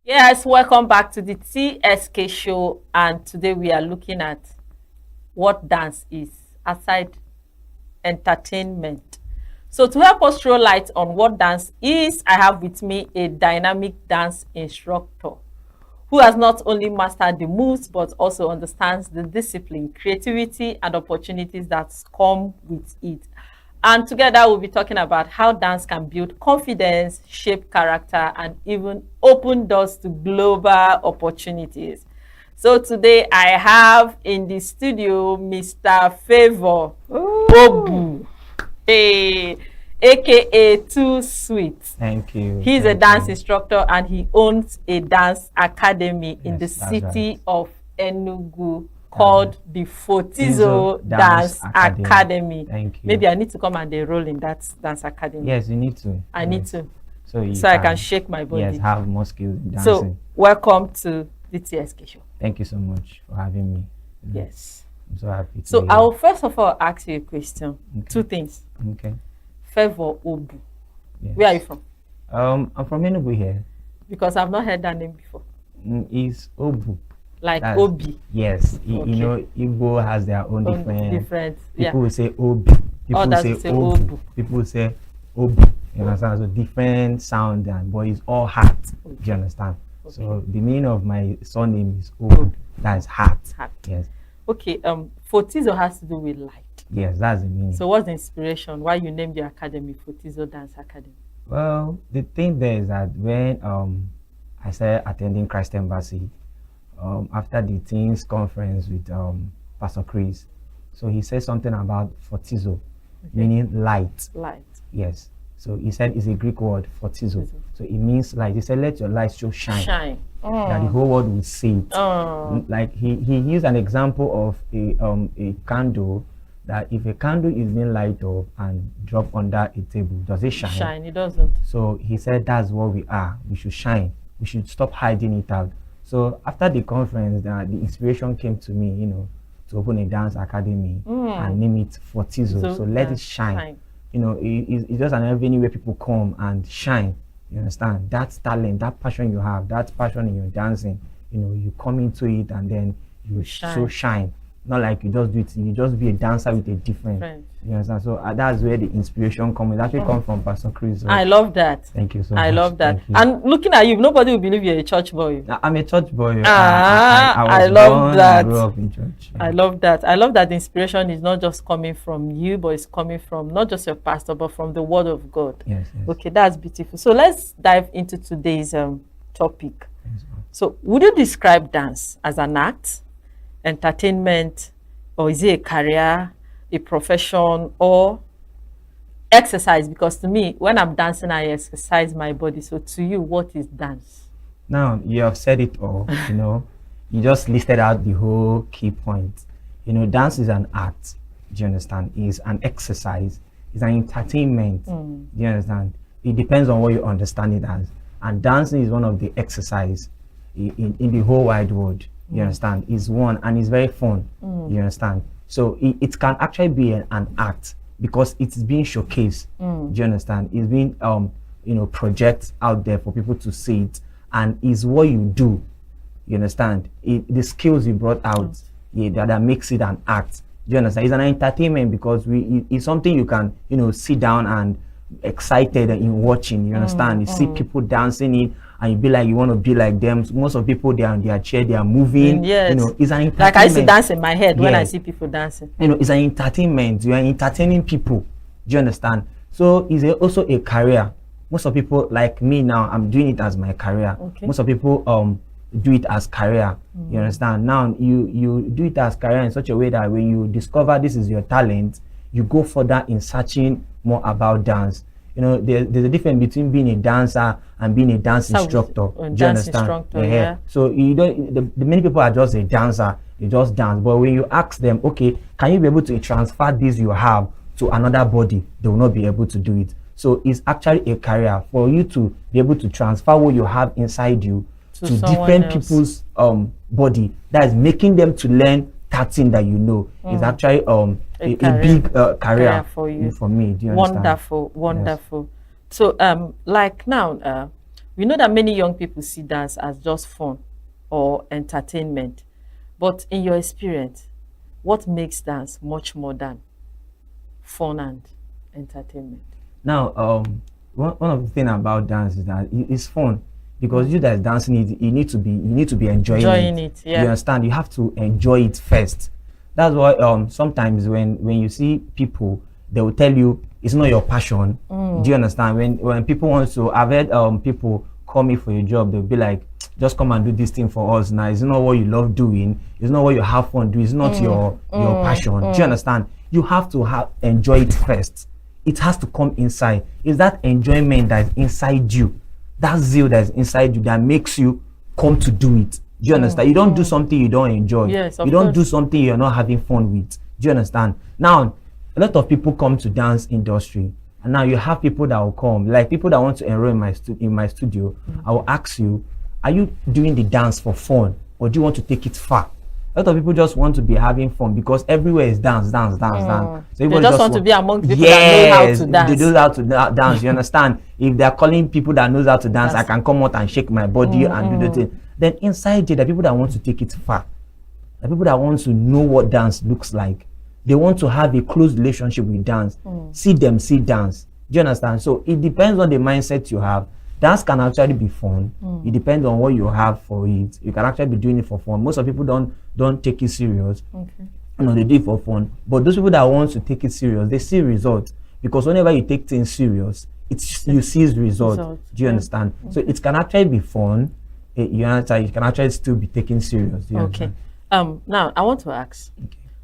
Yes, welcome back to the TSK show, and today we are looking at what dance is aside entertainment. So to help us throw light on what dance is, I have with me a dynamic dance instructor who has not only mastered the moves but also understands the discipline, creativity and opportunities that come with it. And together we'll be talking about how dance can build confidence, shape character, and even open doors to global opportunities. So today I have in the studio Mr. Favor Obu, aka Too Sweet. Thank you. He's a dance instructor and he owns a dance academy in the city of Enugu called the Fortizo Dance Academy. Thank you. Maybe I need to come and enroll in that dance academy. Yes, you need to. I need to. So I can shake my body. Yes, have more skills in dancing. So welcome to the TSK show. Thank you so much for having me. Yes. I'm so happy. So I will first of all ask you a question. Okay. Two things. Okay. Favor Obu. Yes. Where are you from? I'm from Enugu here. Because I've not heard that name before. It's Obu. Like Obi. Yes. Okay. You know, Igbo has their own different. People will say Obi. People will say Obu. People will say Obi. You understand? So different sound, but it's all heart. Do you understand? Okay. So the meaning of my surname is Ogu. That's heart. Heart. Yes. Okay. Fotizo has to do with light. Yes, that's the meaning. So what's the inspiration? Why you named your academy Fotizo Dance Academy? Well, the thing there is that when I started attending Christ Embassy, after the teens conference with Pastor Chris, so he said something about Fotizo, meaning light. Light. Yes. So he said it's a Greek word, Fotizo. So it means light. He said, let your light so shine. Shine. That the whole world will see it. Like he used an example of a candle, that if a candle is being lighted up and drop under a table, does it shine? Shine, it doesn't. So he said that's what we are. We should shine. We should stop hiding it out. So after the conference, the inspiration came to me, you know, to open a dance academy and name it Fotizo. So let it shine. You know, it's just an avenue where people come and shine. You understand? That talent, that passion you have, that passion in your dancing, you know, you come into it and then you shine. Not like you just do it, you just be a dancer with a different. You understand? So that's where the inspiration comes. It actually comes from Pastor Chris. So I love that. Thank you so much. I love that. And looking at you, nobody will believe you're a church boy. I'm a church boy. I love that. I grew up in church. I love that. I love that the inspiration is not just coming from you, but it's coming from not just your pastor, but from the Word of God. Yes. Okay, that's beautiful. So let's dive into today's topic. So would you describe dance as an act, entertainment, or is it a career, a profession, or exercise? Because to me, when I'm dancing, I exercise my body. So to you, what is dance? Now, you have said it all, you know. You just listed out the whole key points. You know, dance is an art. Do you understand? It's an exercise. It's an entertainment. Do you understand? It depends on what you understand it as. And dancing is one of the exercise in the whole wide world. You understand? It's one, and it's very fun. You understand? So it can actually be an act because it's being showcased. Do you understand? It's being you know, project out there for people to see it, and is what you do. You understand? The skills you brought out, that makes it an act. Do you understand? It's an entertainment because it's something you can, you know, sit down and excited in watching. You understand? You see people dancing it, and you be like, you want to be like them. Most of people, they are on their chair, they are moving. Yes. You know, it's an entertainment. Like I used to dance in my head when I see people dancing. You know, it's an entertainment. You are entertaining people. Do you understand? So it's also a career. Most of people, like me now, I'm doing it as my career. Most of people do it as career. You understand? Now you do it as career in such a way that when you discover this is your talent, you go further in searching more about dance. You know, there's a difference between being a dancer and being a dance instructor. Do you understand? Yeah. So you don't. The many people are just a dancer. They just dance. But when you ask them, okay, can you be able to transfer this you have to another body? They will not be able to do it. So it's actually a career for you to be able to transfer what you have inside you to different people's body. That is making them to learn that thing that you know. Is actually a big career for you. For me. Do you understand? Wonderful. Yes. So like now, we know that many young people see dance as just fun or entertainment. But in your experience, what makes dance much more than fun and entertainment? Now, one of the things about dance is that it's fun. Because you that's dancing, you need to be enjoying it. Yeah. You understand? You have to enjoy it first. That's why sometimes when you see people, they will tell you it's not your passion. Do you understand? When people want to, I've heard people call me for a job, they'll be like, just come and do this thing for us now. It's not what you love doing. It's not what you have fun doing. It's not your passion. Do you understand? You have to enjoy it first. It has to come inside. It's that enjoyment that is inside you. That zeal that is inside you that makes you come to do it. Do you understand? You don't do something you don't enjoy. Yes, you don't do something you're not having fun with. Do you understand? Now, a lot of people come to dance industry, and now you have people that will come, like people that want to enroll in my studio. I will ask you, are you doing the dance for fun, or do you want to take it far? A lot of people just want to be having fun because everywhere is dance. So they just want to be among the people that know how to dance. They know how to dance. You understand? If they're calling people that knows how to dance, I can come out and shake my body and do the thing. Then inside there, the people that want to take it far, the people that want to know what dance looks like, they want to have a close relationship with dance. See them, see dance. Do you understand? So it depends on the mindset you have. Dance can actually be fun. It depends on what you have for it. You can actually be doing it for fun. Most of people don't take it serious. Okay. You know, they do it for fun. But those people that want to take it serious, they see results. Because whenever you take things serious, you see results. Do you understand? So it can actually be fun. You understand? You can actually still be taken serious. Do you Okay. understand? Now I want to ask,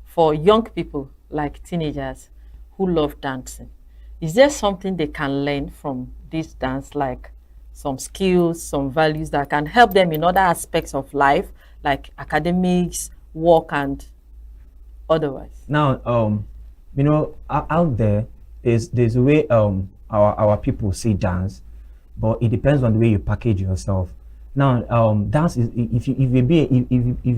for young people like teenagers who love dancing, is there something they can learn from this dance, like some skills, some values that can help them in other aspects of life, like academics, work, and otherwise? Now, you know, out there, there's a way our people see dance, but it depends on the way you package yourself. Now, dance is if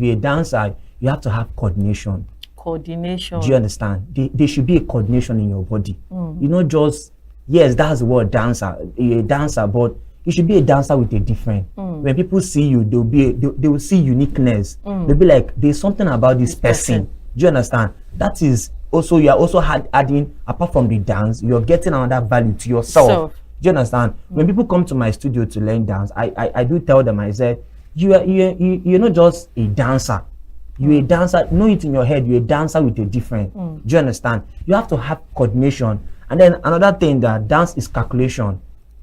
you're a dancer, you have to have coordination. Coordination. Do you understand? There should be a coordination in your body. Mm. You know, just yes, that's the word dancer. You're a dancer, but you should be a dancer with a different. When people see you, they will see uniqueness. They'll be like, there's something about this person. Do you understand? That is also, you are also adding, apart from the dance, you're getting another value to yourself. Do you understand? When people come to my studio to learn dance, I do tell them, I said, you're not just a dancer. You're a dancer. Know it in your head. You're a dancer with a different. Do you understand? You have to have coordination. And then another thing, that dance is calculation.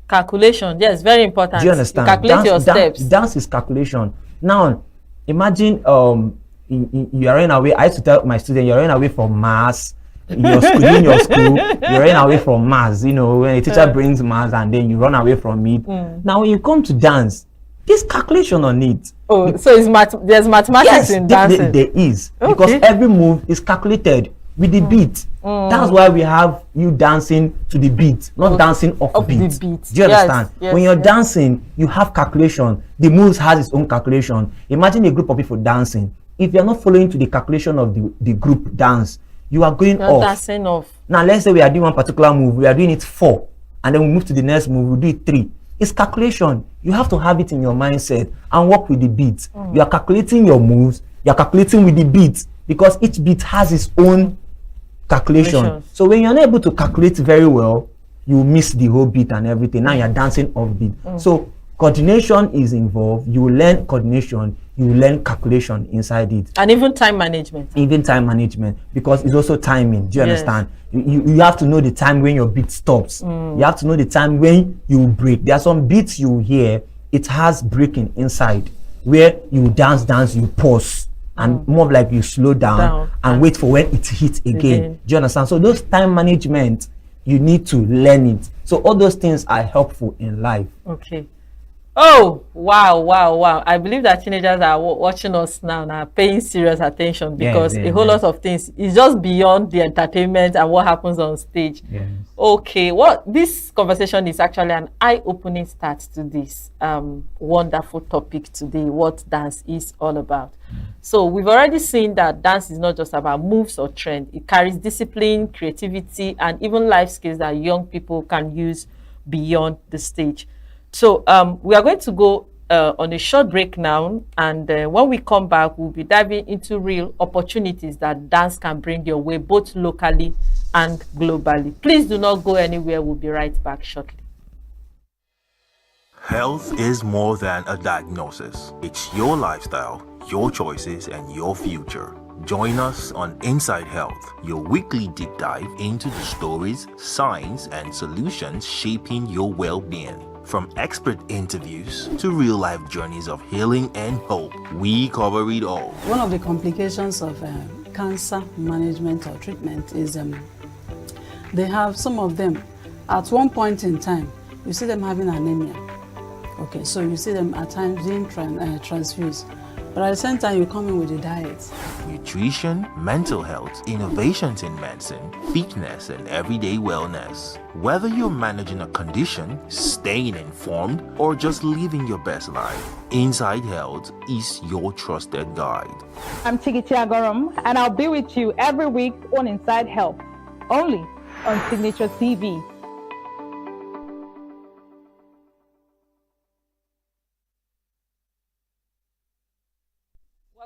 Calculation, yes, very important. Do you understand? You calculate your steps. Dance is calculation. Now, imagine you are running away. I used to tell my students, you're running away from maths. You're doing your school, you're running away from maths. You know, when a teacher brings maths and then you run away from it. Now, when you come to dance, there's calculation on it. Oh, so there's mathematics in dancing? There is. Okay. Because every move is calculated with the beat. That's why we have you dancing to the beat, not dancing off beat. Do you understand? Yes, when you're dancing, you have calculation. The moves has its own calculation. Imagine a group of people dancing. If you're not following to the calculation of the group dance, you are going off. Dancing off. Now, let's say we are doing one particular move. We are doing it 4. And then we move to the next move. We do it 3. It's calculation. You have to have it in your mindset and work with the beat. You are calculating your moves. You are calculating with the beat, because each beat has its own calculation. So when you're not able to calculate very well, you miss the whole beat and everything. Now you're dancing off beat. So coordination is involved. You will learn coordination. You will learn calculation inside it. And even time management. Even time management, because it's also timing. Do you understand? You have to know the time when your beat stops. You have to know the time when you break. There are some beats you hear, it has breaking inside, where you dance, you pause, and more like you slow down and wait for when it hits again. Do you understand? So those time management, you need to learn it. So all those things are helpful in life. Okay. Oh, wow. I believe that teenagers are watching us now and are paying serious attention, because a whole lot of things is just beyond the entertainment and what happens on stage. Okay, this conversation is actually an eye-opening start to this wonderful topic today, what dance is all about. So we've already seen that dance is not just about moves or trend. It carries discipline, creativity, and even life skills that young people can use beyond the stage. So we are going to go on a short break now, and when we come back, we'll be diving into real opportunities that dance can bring your way, both locally and globally. Please do not go anywhere. We'll be right back shortly. Health is more than a diagnosis. It's your lifestyle, your choices, and your future. Join us on Inside Health, your weekly deep dive into the stories, science, and solutions shaping your well-being. From expert interviews to real-life journeys of healing and hope, we cover it all. One of the complications of cancer management or treatment is they have, some of them, at one point in time, you see them having anemia. Okay, so you see them at times being transfused. But at the same time, you come in with a diet. Nutrition, mental health, innovations in medicine, fitness, and everyday wellness. Whether you're managing a condition, staying informed, or just living your best life, Inside Health is your trusted guide. I'm Tigiti Agorum, and I'll be with you every week on Inside Health, only on Signature TV.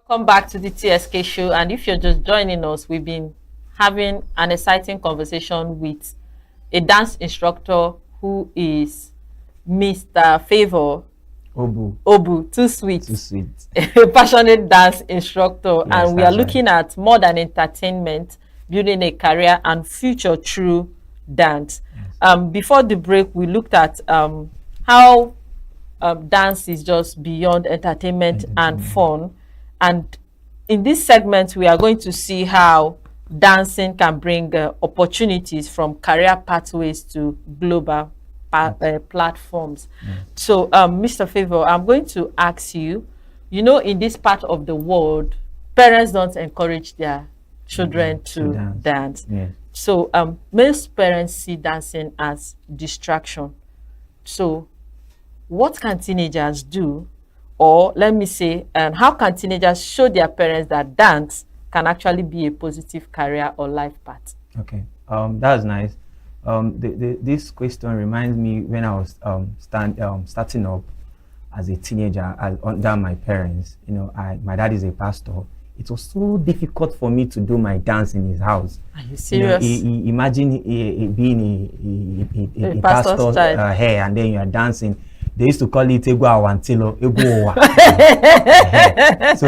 Welcome back to the TSK show, and if you're just joining us, we've been having an exciting conversation with a dance instructor who is Mr. Favor Obu, too sweet, a passionate dance instructor, yes, and we are looking at more than entertainment, building a career and future through dance. Yes. Before the break, we looked at how dance is just beyond entertainment and fun, and in this segment, we are going to see how dancing can bring opportunities from career pathways to global platforms. So, Mr. Favor, I'm going to ask you, you know, in this part of the world, parents don't encourage their children to dance. Yes. So, most parents see dancing as distraction. So, what can teenagers do? Or let me say, how can teenagers show their parents that dance can actually be a positive career or life path? Okay, that's nice. This question reminds me when I was starting up as a teenager under my parents. You know, my dad is a pastor. It was so difficult for me to do my dance in his house. Are you serious? You know, imagine being a pastor's hair, and then you are dancing. They used to call it Egu Awantilo, Egu Owa. So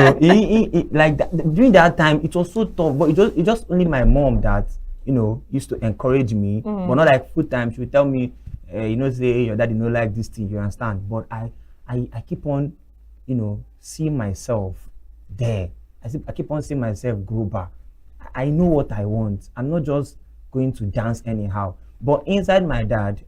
like that, during that time, it was so tough. But it just only my mom that, you know, used to encourage me, but not like full time. She would tell me, you know, say your daddy no like this thing, you understand? But I keep on, you know, seeing myself there. I keep on seeing myself grow back. I know what I want. I'm not just going to dance anyhow. But inside my dad,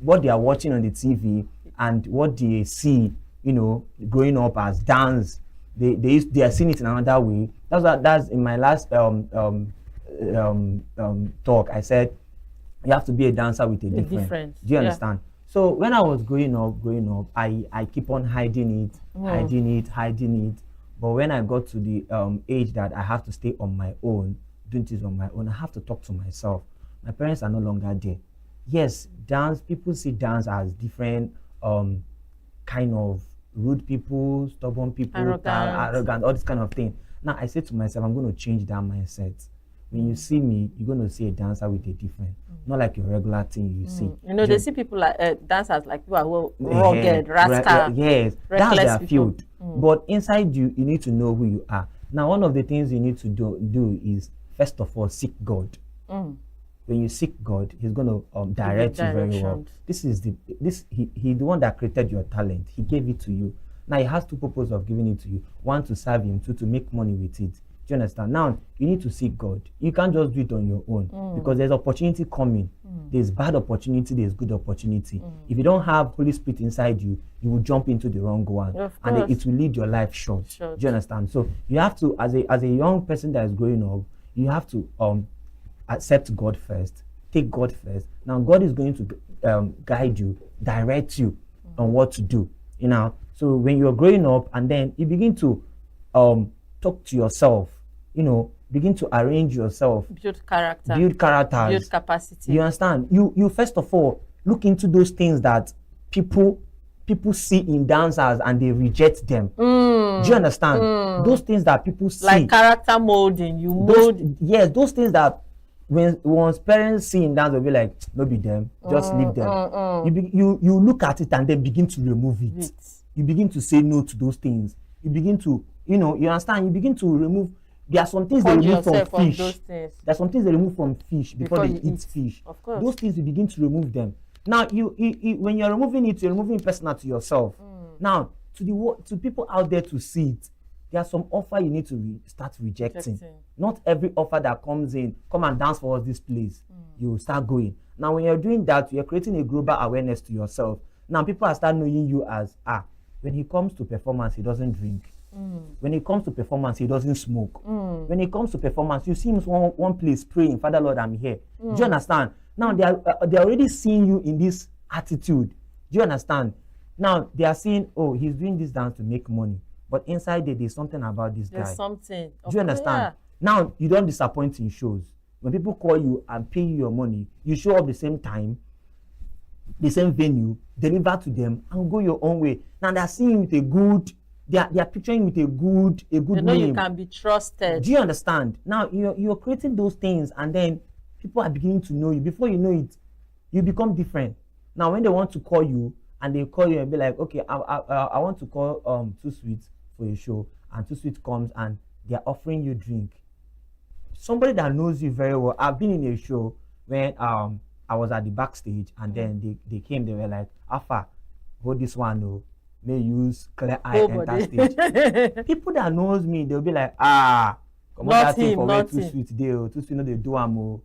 what they are watching on the TV and what they see, you know, growing up as dance, they are seeing it in another way. That's in my last talk. I said you have to be a dancer with a difference. Do you understand? So when I was growing up, I keep on hiding it. But when I got to the age that I have to stay on my own, doing things on my own, I have to talk to myself. My parents are no longer there. Yes, dance, people see dance as different kind of rude people, stubborn people, arrogant, all this kind of thing. Now I say to myself, I'm going to change that mindset. When you see me, you're going to see a dancer with a different, not like your regular thing you see. You know, they see people like dancers like you are rugged, rascal. Yes, that's their field. But inside you need to know who you are. Now, one of the things you need to do is, first of all, seek God. When you seek God, He's going to direct you very well. He's the one that created your talent. He gave it to you. Now, He has two purposes of giving it to you. One, to serve Him. Two, to make money with it. Do you understand? Now, you need to seek God. You can't just do it on your own because there's opportunity coming. There's bad opportunity, there's good opportunity. If you don't have Holy Spirit inside you, you will jump into the wrong one. And it will lead your life short. Do you understand? So you have to, as a young person that is growing up, you have to accept God first. Take God first. Now, God is going to guide you, direct you on what to do. You know, so when you're growing up and then you begin to talk to yourself, you know, begin to arrange yourself, build character, build capacity. You understand? You first of all look into those things that people see in dancers and they reject them. Do you understand? Those things that people see, like character molding. Yes, those things that once parents see in dance, they'll be like, no, be them, just leave them. You look at it and then begin to remove it. You begin to say no to those things. You begin to, you know, you understand? You begin to remove. There are some things they remove from fish. There are some things they remove from fish before they eat fish. Of course. Those things you begin to remove them. Now, you when you're removing it, you're removing personal to yourself. Now, to people out there to see it, there are some offer you need to start rejecting. Not every offer that comes in, come and dance for us this place, you start going. Now, when you're doing that, you're creating a global awareness to yourself. Now, people are start knowing you as, when he comes to performance, he doesn't drink. When it comes to performance, he doesn't smoke. When it comes to performance, you see him one place praying, Father Lord, I'm here. Do you understand? Now they're already seeing you in this attitude. Do you understand? Now they are seeing, oh, he's doing this dance to make money, but inside there's something about this guy. There's something. Do you understand? Yeah. Now you don't disappoint in shows. When people call you and pay you your money, you show up the same time, the same venue, deliver to them, and go your own way. Now they're seeing you with a good. They are picturing with a good they know name. You can be trusted. Do you understand? Now you're creating those things, and then people are beginning to know you. Before you know it, you become different. Now when they want to call you and they call you and be like, okay, I want to call Too Sweet for a show, and Too Sweet comes and they are offering you drink. Somebody that knows you very well. I've been in a show when I was at the backstage, and then they came, they were like, Alpha, hold this one, no, may use clear eye enter stage. People that knows me, they'll be like, come on, that thing for where Too Sweet they, Too Sweet, no, they do am.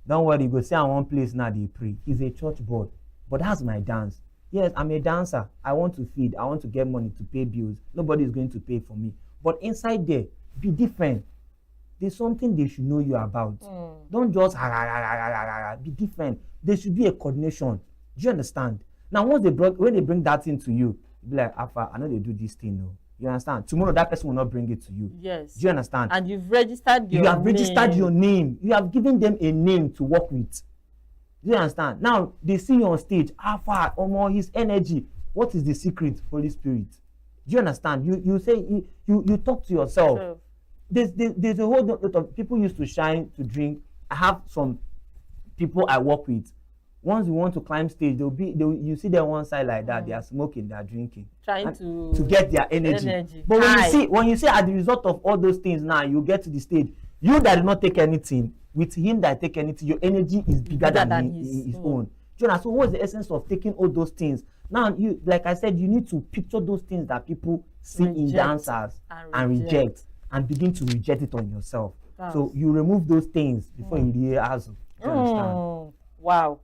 Don't worry, go see in one place now, they pray. He's a church boy, but that's my dance. Yes, I'm a dancer. I want to feed. I want to get money to pay bills. Nobody is going to pay for me. But inside there, be different. There's something they should know you about. Don't just be different. There should be a coordination. Do you understand? Now, when they bring that into you, be like, Alpha, I know they do this thing. No, you understand? Tomorrow that person will not bring it to you. Yes. Do you understand? And you've registered your name. You have registered your name. You have given them a name to work with. Do you understand? Now they see you on stage. Alpha, his energy. What is the secret? Holy Spirit. Do you understand? You say you talk to yourself. Sure. There's a whole lot of people used to shine to drink. I have some people I work with. Once you want to climb stage, you see them one side like that. They are smoking, they are drinking, trying to get their energy. But when you see as the result of all those things, now you get to the stage. You that did not take anything, with him that take anything, your energy is bigger than his own. Do you know? So what's the essence of taking all those things? Now, you, like I said, you need to picture those things that people see in dancers and reject, and begin to reject it on yourself. So you remove those things before you really ask. Do you understand? Wow.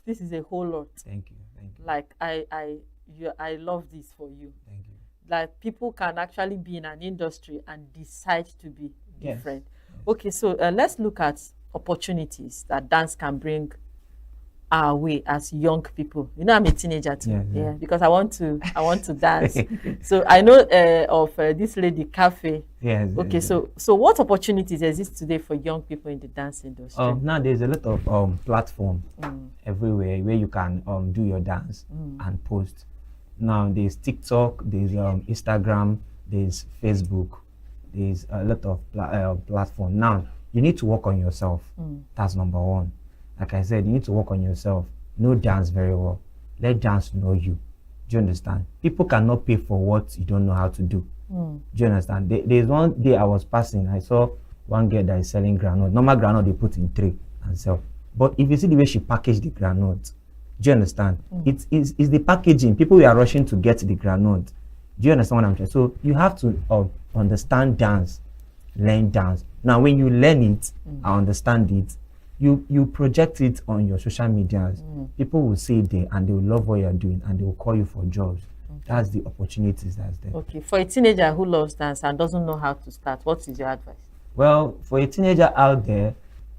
This is a whole lot. Thank you. Like I love this for you. Thank you. Like people can actually be in an industry and decide to be different. Yes. Okay, so let's look at opportunities that dance can bring our way as young people. You know, I'm a teenager too. Yeah, because I want to dance. So I know of this lady Cafe. Yes. Okay, so what opportunities exist today for young people in the dance industry? Now there's a lot of platform everywhere where you can do your dance and post. Now there's TikTok, there's Instagram, there's Facebook, there's a lot of platform. Now you need to work on yourself. That's number one. Like I said, you need to work on yourself. Know dance very well. Let dance know you. Do you understand? People cannot pay for what you don't know how to do. Do you understand? There's one day I was passing, I saw one girl that is selling granite. Normal granite they put in tray and sell. But if you see the way she packaged the granite, do you understand? It's the packaging. People were rushing to get the granite. Do you understand what I'm saying? So you have to understand dance, learn dance. Now when you learn it and understand it, you project it on your social medias. People will see it there and they will love what you're doing and they will call you for jobs. That's the opportunities that's there. Okay, for a teenager who loves dance and doesn't know how to start, what is your advice? Well, for a teenager out there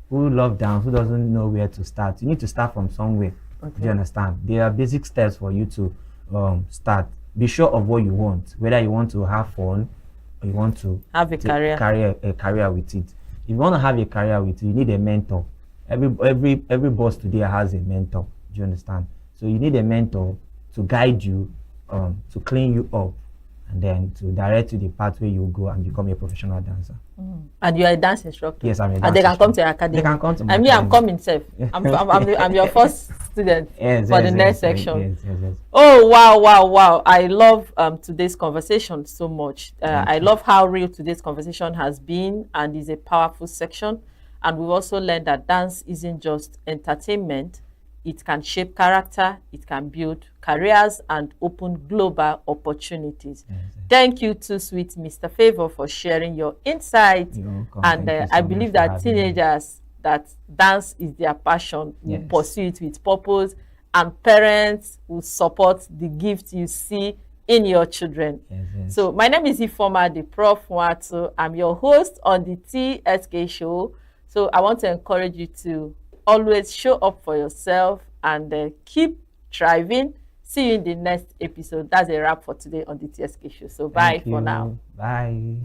who loves dance, who doesn't know where to start, you need to start from somewhere. Do you understand? There are basic steps for you to start. Be sure of what you want, whether you want to have fun or you want to have a career with it. If you want to have a career with it, you need a mentor. Every boss today has a mentor. Do you understand? So you need a mentor to guide you, to clean you up, and then to direct you the path where you go and become a professional dancer. And you are a dance instructor. Yes, I'm a dance and they can instructor. come to your academy. They can come to my academy. I'm coming, self. I'm your first student for the next section. Yes. Oh wow! I love today's conversation so much. I love how real today's conversation has been, and is a powerful section. And we've also learned that dance isn't just entertainment. It can shape character, it can build careers, and open global opportunities. Thank you Too Sweet, Mr. Favor, for sharing your insights. And I believe that teenagers, that dance is their passion, will pursue it with purpose, and parents will support the gift you see in your children. So my name is Ifoma, the Prof. Watu. I'm your host on the TSK show. So I want to encourage you to always show up for yourself and keep thriving. See you in the next episode. That's a wrap for today on the TSK show. So bye for now. Bye.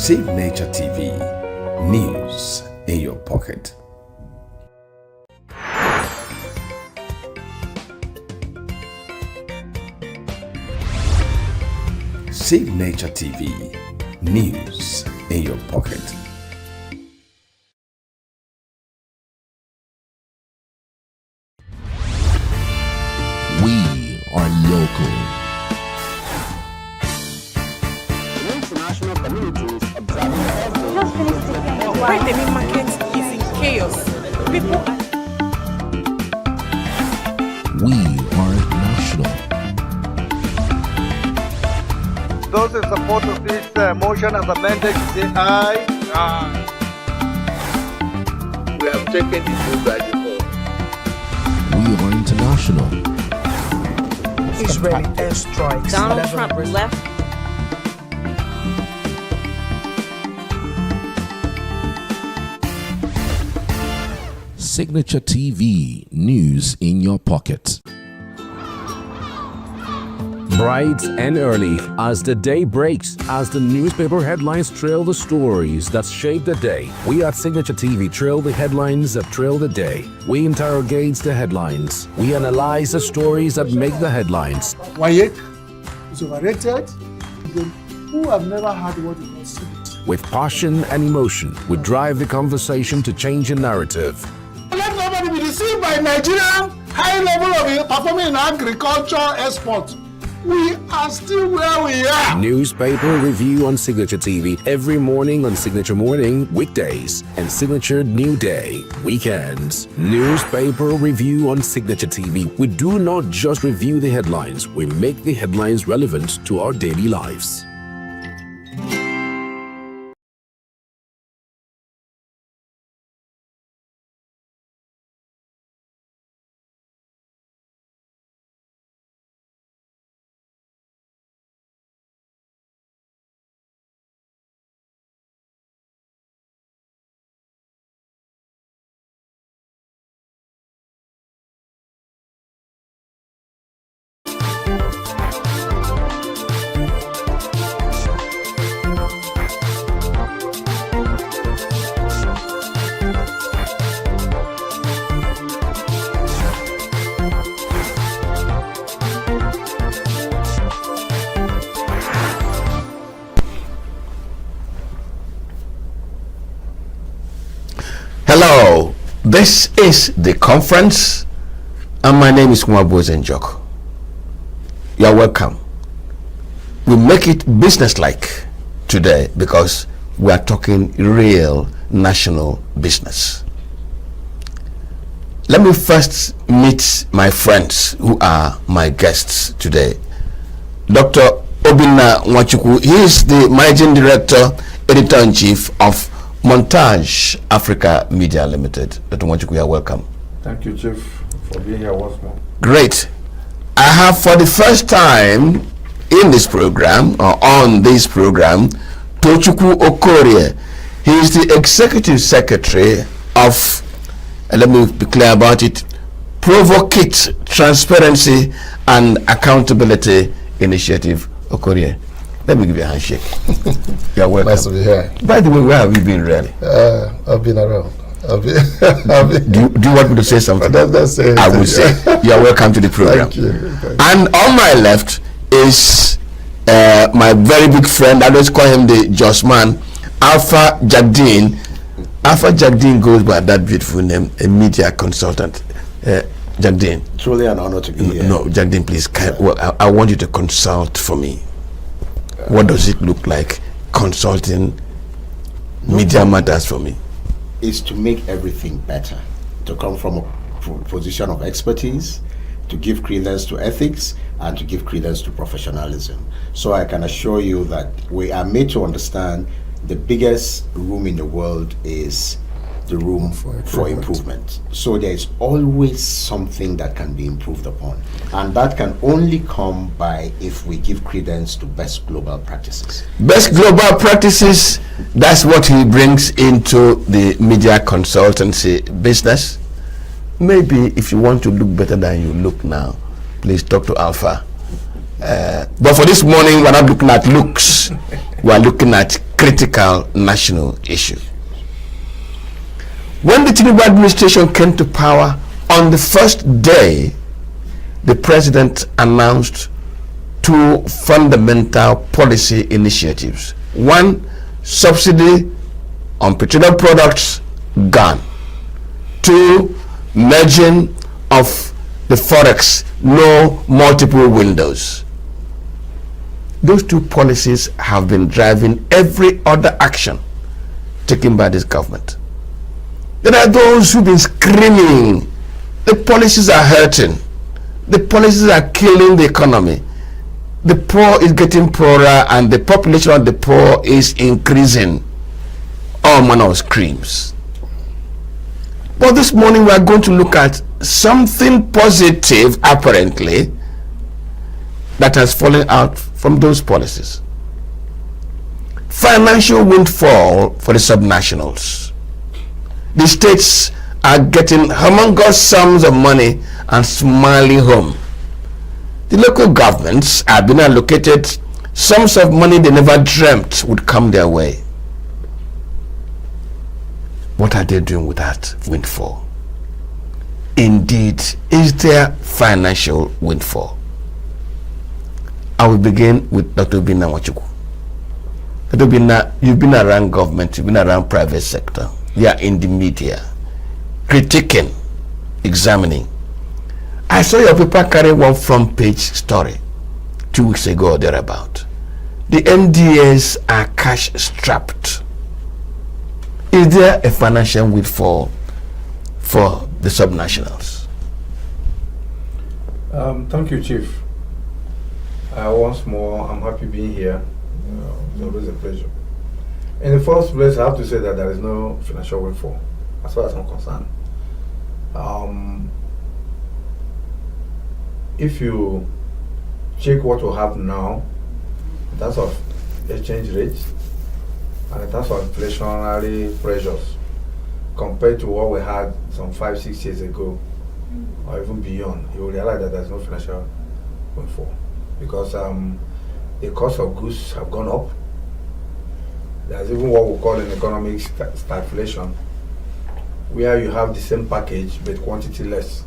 Save Nature TV. News in your pocket. Save Nature TV. News in your pocket. We are local. International communities observing Just finished the Why the main market is in chaos. People are We are national. Those in support of this motion as amended, say aye. Aye. We have taken the full graduate We are international. Israeli airstrikes. Donald Trump left. Signature TV. News in your pocket. Bright and early as the day breaks, as the newspaper headlines trail the stories that shape the day. We at Signature TV trail the headlines that trail the day. We interrogate the headlines. We analyze the stories that make the headlines. Wayek is overrated. Who have never had what it was. With passion and emotion, we drive the conversation to change a narrative. Let nobody be deceived by Nigerian high level of performing in agriculture export. We are still where we are. Newspaper review on Signature TV every morning on Signature Morning, weekdays, and Signature New Day, weekends. Newspaper review on Signature TV. We do not just review the headlines, we make the headlines relevant to our daily lives. Hello, this is the conference, and my name is Mwabu Zenjok. You are welcome. We make it business-like today because we are talking real national business. Let me first meet my friends who are my guests today. Dr. Obinna Nwachukwu, he is the Managing Director, Editor-in-Chief of Montage Africa Media Limited. Dr. Nwachukwu, you are welcome. Thank you, Chief, for being here once more. Great. I have for the first time in this program, or on this program, Tochukwu Okorie. He is the Executive Secretary of, let me be clear about it, Provocate Transparency and Accountability Initiative. Okorie, let me give you a handshake. You're welcome. Nice to be here. By the way, where have you been really? I've been around. Do you want me to say something? That's it. I will say you're welcome to the program. Thank you. And on my left is my very big friend. I always call him the Just Man, Alpha Jagdeen. Alpha Jagdeen goes by that beautiful name, a media consultant. Jagdeen. Truly an honor to be here. No, Jagdeen, please. I want you to consult for me. What does it look like consulting media matters for me? Is to make everything better, to come from a position of expertise, to give credence to ethics, and to give credence to professionalism. So I can assure you that we are made to understand the biggest room in the world is the room for improvement. So there is always something that can be improved upon, and that can only come by if we give credence to best global practices. Best global practices, that's what he brings into the media consultancy business. Maybe if you want to look better than you look now, please talk to Alpha. But for this morning, we're not looking at looks, we're looking at critical national issue. When the Tinubu administration came to power, on the first day, the president announced two fundamental policy initiatives. One, subsidy on petroleum products gone. Two, merging of the forex, no multiple windows. Those two policies have been driving every other action taken by this government. There are those who've been screaming, the policies are hurting, the policies are killing the economy, the poor is getting poorer and the population of the poor is increasing. All manner of screams. But this morning we are going to look at something positive, apparently, that has fallen out from those policies. Financial windfall for the subnationals. The states are getting humongous sums of money and smiling home. The local governments have been allocated sums of money they never dreamt would come their way. What are they doing with that windfall? Indeed, is there financial windfall? I will begin with Dr. Obinna Nwachukwu. Dr. Obinna, you've been around government, you've been around private sector, you are in the media, critiquing, examining. I saw your paper carry one front page story 2 weeks ago or thereabout. The MDAs are cash strapped. Is there a financial windfall for the subnationals? Thank you, Chief. Once more, I'm happy being here. It's always a pleasure. In the first place, I have to say that there is no financial windfall, as far as I'm concerned. If you check what we have now, in terms of exchange rates, and in terms of inflationary pressures, compared to what we had some 5-6 years ago, or even beyond, you will realize that there's no financial windfall. Because the cost of goods have gone up. There's even what we call an economic stagflation, where you have the same package but quantity less.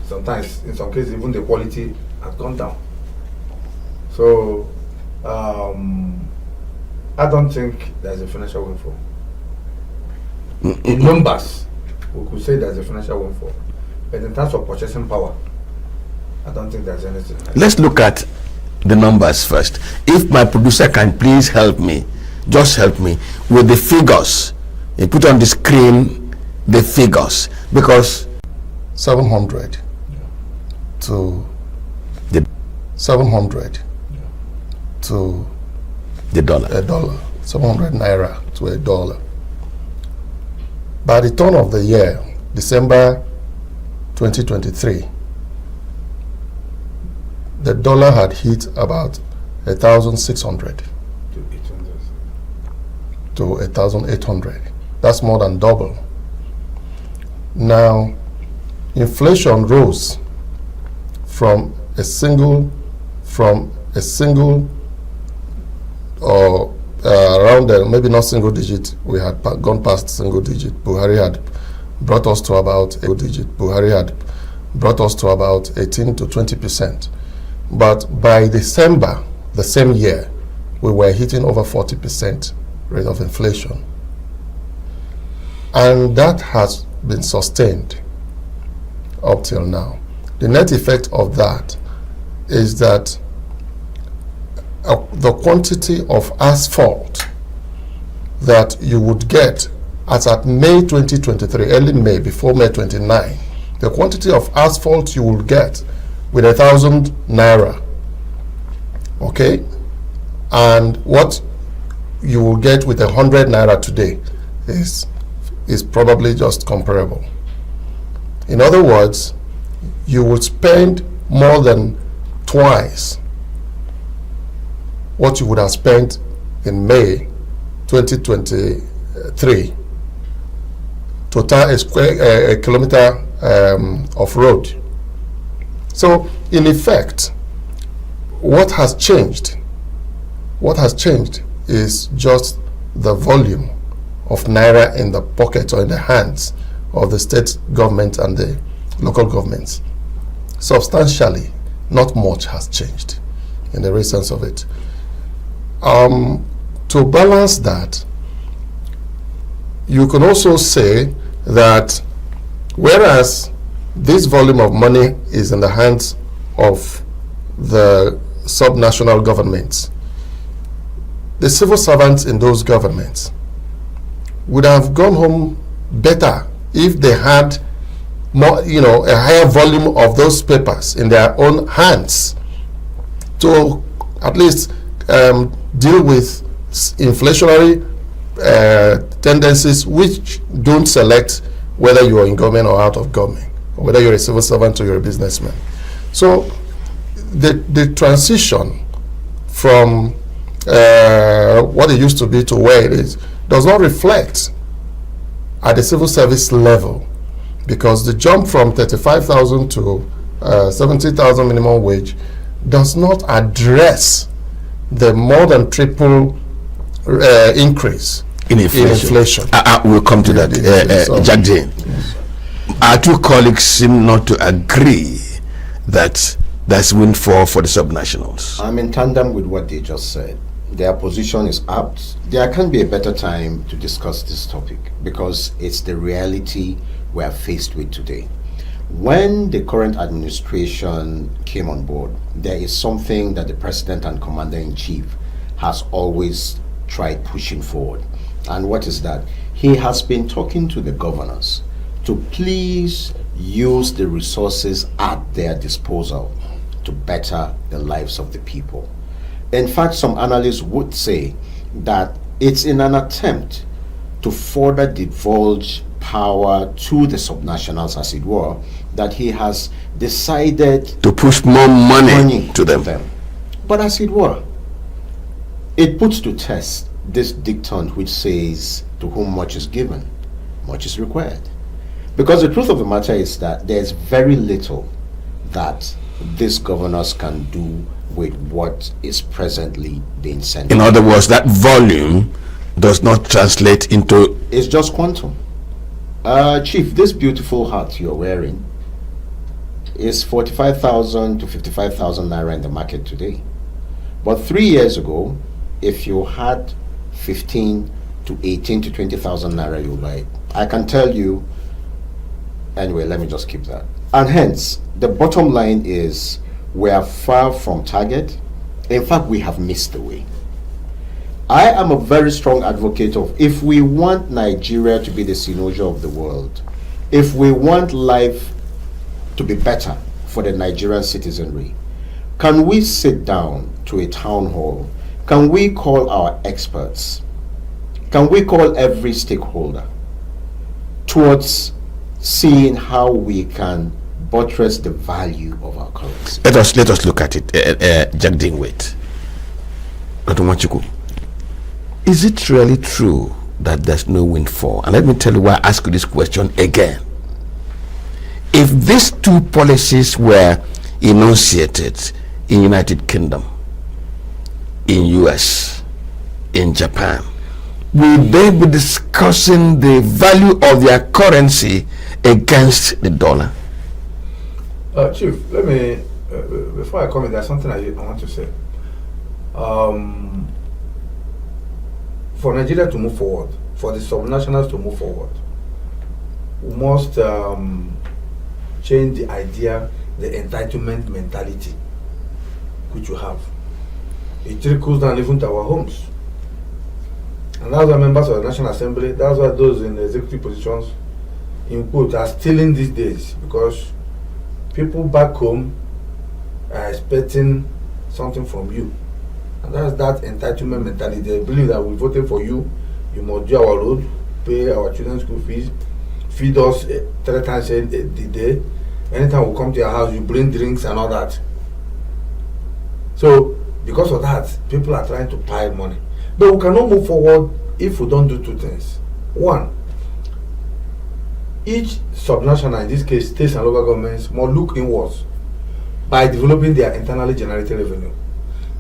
Sometimes, in some cases, even the quality has gone down. So, I don't think there's a financial windfall. In numbers, we could say there's a financial windfall. But in terms of purchasing power, I don't think there's anything. Let's look at the numbers first. If my producer can please help me, just help me with the figures. You put on the screen the figures, because 700 to the 700 to the dollar. A dollar. 700 naira to a dollar. By the turn of the year, December 2023, the dollar had hit about 1,600 to 1,800. That's more than double. Now, inflation rose from a single or around there, maybe not single digit. We had gone past single digit. Buhari had brought us to about a digit. Buhari had brought us to about 18 to 20%. But by December, the same year, we were hitting over 40% rate of inflation. And that has been sustained up till now. The net effect of that is that the quantity of asphalt that you would get as at May 2023, early May, before May 29, the quantity of asphalt you will get with 1,000 naira, okay, and what you will get with 100 naira today is probably just comparable. In other words, you will spend more than twice what you would have spent in May 2023 to tar a kilometer of road. So, in effect, what has changed What has changed is just the volume of naira in the pocket or in the hands of the state government and the local governments. Substantially, not much has changed in the real sense of it. To balance that, you can also say that whereas this volume of money is in the hands of the subnational governments, the civil servants in those governments would have gone home better if they had more, a higher volume of those papers in their own hands to at least deal with inflationary tendencies which don't select whether you are in government or out of government, or whether you're a civil servant or you're a businessman. So the transition from what it used to be to where it is does not reflect at the civil service level, because the jump from 35,000 to 70,000 minimum wage does not address the more than triple increase in inflation. We'll come to that. Jack Jane, our two colleagues seem not to agree that there's windfall for the subnationals. I'm in tandem with what they just said. Their position is apt. There can't be a better time to discuss this topic because it's the reality we are faced with today. When the current administration came on board, there is something that the President and Commander-in-Chief has always tried pushing forward. And what is that? He has been talking to the governors to please use the resources at their disposal to better the lives of the people. In fact, some analysts would say that it's in an attempt to further divulge power to the subnationals, as it were, that he has decided to push more money to them. But as it were, it puts to test this dictum which says, to whom much is given, much is required. Because the truth of the matter is that there's very little that these governors can do with what is presently being sent. In other words, that volume does not translate into... It's just quantum. Chief, this beautiful hat you're wearing is 45,000 to 55,000 naira in the market today. But 3 years ago, if you had 15 to 18 to 20,000 naira, you'll buy it. I can tell you, anyway, let me just keep that. And hence, the bottom line is we are far from target. In fact, we have missed the way. I am a very strong advocate of, if we want Nigeria to be the Sinoja of the world, if we want life to be better for the Nigerian citizenry, can we sit down to a town hall? Can we call our experts? Can we call every stakeholder towards seeing how we can buttress the value of our currency? Let us look at it. Jack Dingwaite, Dr. Machuku, is it really true that there's no windfall? And let me tell you why I ask you this question again. If these two policies were enunciated in United Kingdom, in US, in Japan, will they be discussing the value of their currency against the dollar? Chief, let me, before I comment, there's something I want to say. For Nigeria to move forward, for the subnationals to move forward, we must change the idea, the entitlement mentality which you have. It trickles down even to our homes. And that's why members of the National Assembly, that's why those in the executive positions, in quote, are stealing these days, because people back home are expecting something from you. And that's that entitlement mentality. They believe that we voted for you, you must do our road, pay our children's school fees, feed us 3 times a day. Anytime we come to your house, you bring drinks and all that. So, because of that, people are trying to pile money. But we cannot move forward if we don't do 2 things. One, each subnational, in this case states and local governments, must look inwards by developing their internally generated revenue.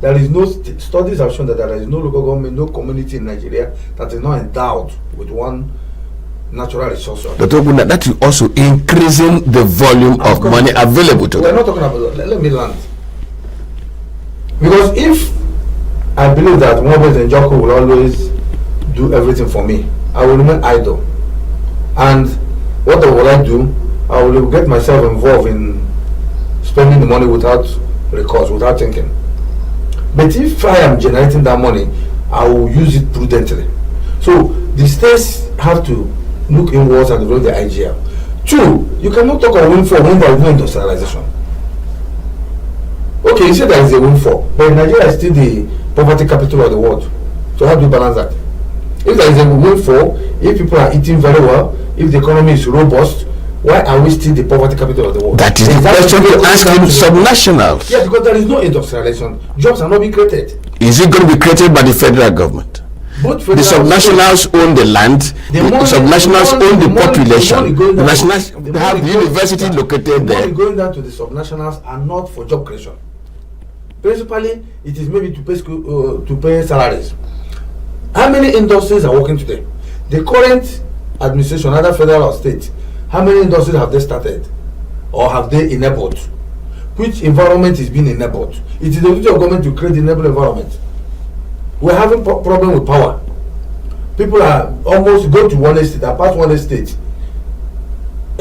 There is no studies have shown that there is no local government, no community in Nigeria that is not endowed with one natural resource. Dr. Oguna, that is also increasing the volume of money available to them. We're not talking about that. Let me land. Because if I believe that Mohammed and Joko will always do everything for me, I will remain idle. And what will I do? I will get myself involved in spending the money without recourse, without thinking. But if I am generating that money, I will use it prudently. So the states have to look inwards and develop the IGL. 2, you cannot talk of windfall when there is no industrialization. Okay, you say there is a windfall, but Nigeria is still the poverty capital of the world. So how do you balance that? If there is a windfall, if people are eating very well, if the economy is robust, why are we still the poverty capital of the world? That is the question to ask subnationals. Yeah, because there is no industrialization. Jobs are not being created. Is it going to be created by the federal government? The subnationals own the land, the subnationals own the population, the nationals have the university located there. The money going down to the subnationals are not for job creation. Principally, it is maybe to pay salaries. How many industries are working today? The current administration, either federal or state, how many industries have they started or have they enabled? Which environment is being enabled? It is the duty of government to create the enable environment. We're having problem with power. People are almost going to one estate, apart one estate.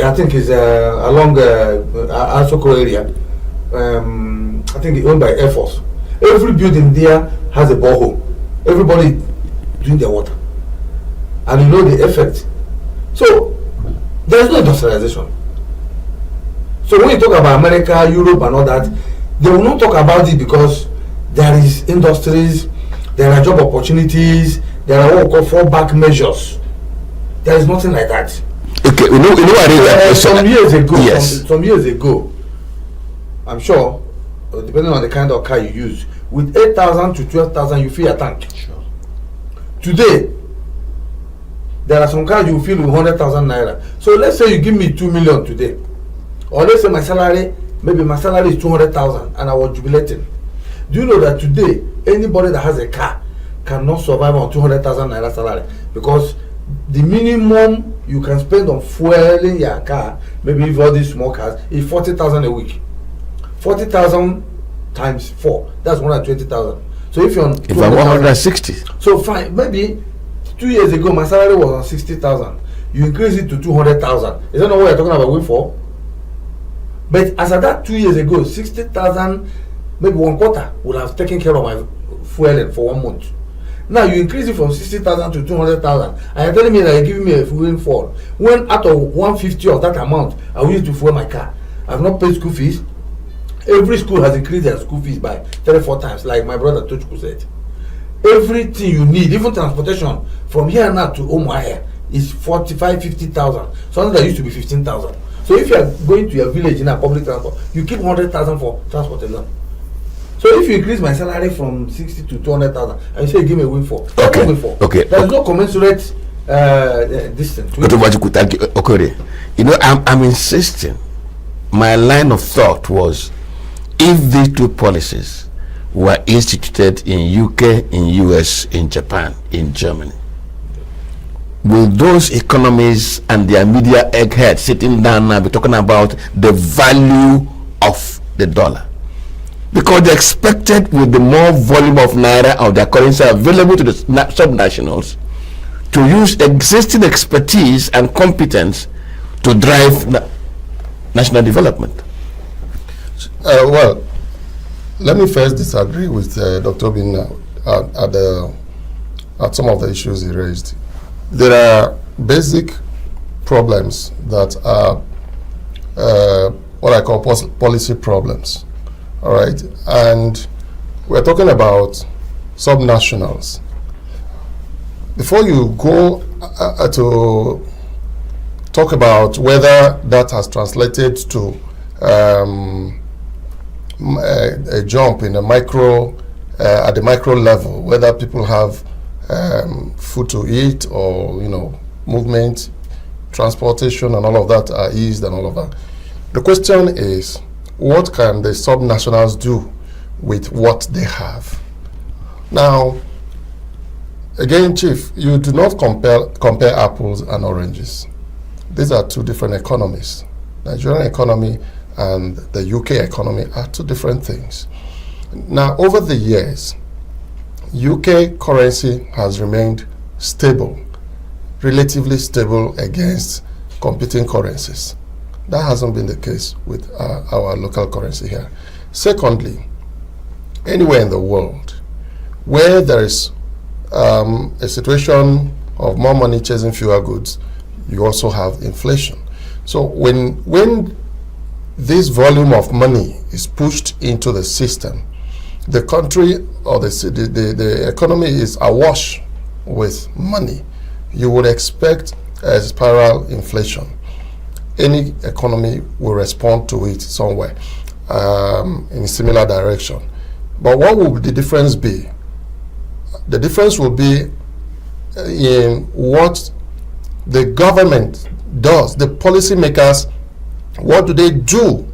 I think it's along Asoko area. I think it's owned by Air Force. Every building there has a borehole. Everybody doing their water. And you know the effect. So, there is no industrialization. So when you talk about America, Europe and all that, they will not talk about it because there is industries, there are job opportunities, there are what we call fallback measures. There is nothing like that. Okay, we know what it is. Some years ago, yes. some years ago, I'm sure, depending on the kind of car you use, with 8,000 to 12,000 you fill a tank. Sure. Today, there are some cars you fill with 100,000 naira. So let's say you give me 2 million today, or let's say my salary is 200,000 and I was jubilating. Do you know that today anybody that has a car cannot survive on 200,000 naira salary, because the minimum you can spend on fueling your car, maybe if all these small cars, is 40,000 a week. 40,000 times 4, that's 120,000. So if you're on, if I'm 160, so fine, maybe 2 years ago my salary was on 60,000. You increase it to 200,000. Is that not what you're talking about windfall? But as at that 2 years ago, 60,000, maybe 1/4 would have taken care of my fueling for 1 month. Now you increase it from 60,000 to 200,000, and you're telling me that you're giving me a windfall, when out of 150 of that amount I will use to fuel my car. I've not paid school fees. Every school has increased their school fees by 3-4 times, like my brother Tochukwu said. Everything you need, even transportation from here now to Umuahia, is 45,000-50,000. Something that used to be 15,000. So if you are going to your village in a public transport, you keep 100,000 for transport alone. So if you increase my salary from 60 to 200,000, and you say give me a windfall, okay, okay, there is no commensurate distance. Thank you, Okore. You know, I'm insisting. My line of thought was, if these two policies were instituted in UK, in US, in Japan, in Germany, will those economies and their media eggheads sitting down now be talking about the value of the dollar? Because they expected, with the more volume of naira of their currency available to the subnationals, to use existing expertise and competence to drive national development. Well, let me first disagree with Dr. Bin at some of the issues he raised. There are basic problems that are what I call policy problems. All right, and we're talking about subnationals. Before you go to talk about whether that has translated to a jump in the micro at the micro level, whether people have food to eat, or movement, transportation, and all of that are eased and all of that. The question is, what can the subnationals do with what they have. Now, again, Chief, you do not compare apples and oranges. These are two different economies. Nigerian economy and the UK economy are two different things. Now, over the years, UK currency has remained stable, relatively stable against competing currencies. That hasn't been the case with our local currency here. Secondly, anywhere in the world where there is a situation of more money chasing fewer goods, you also have inflation. So when this volume of money is pushed into the system, the country or the economy is awash with money, you would expect a spiral inflation. Any economy will respond to it somewhere in a similar direction. But what will the difference be? The difference will be in what the government does, the policymakers, what do they do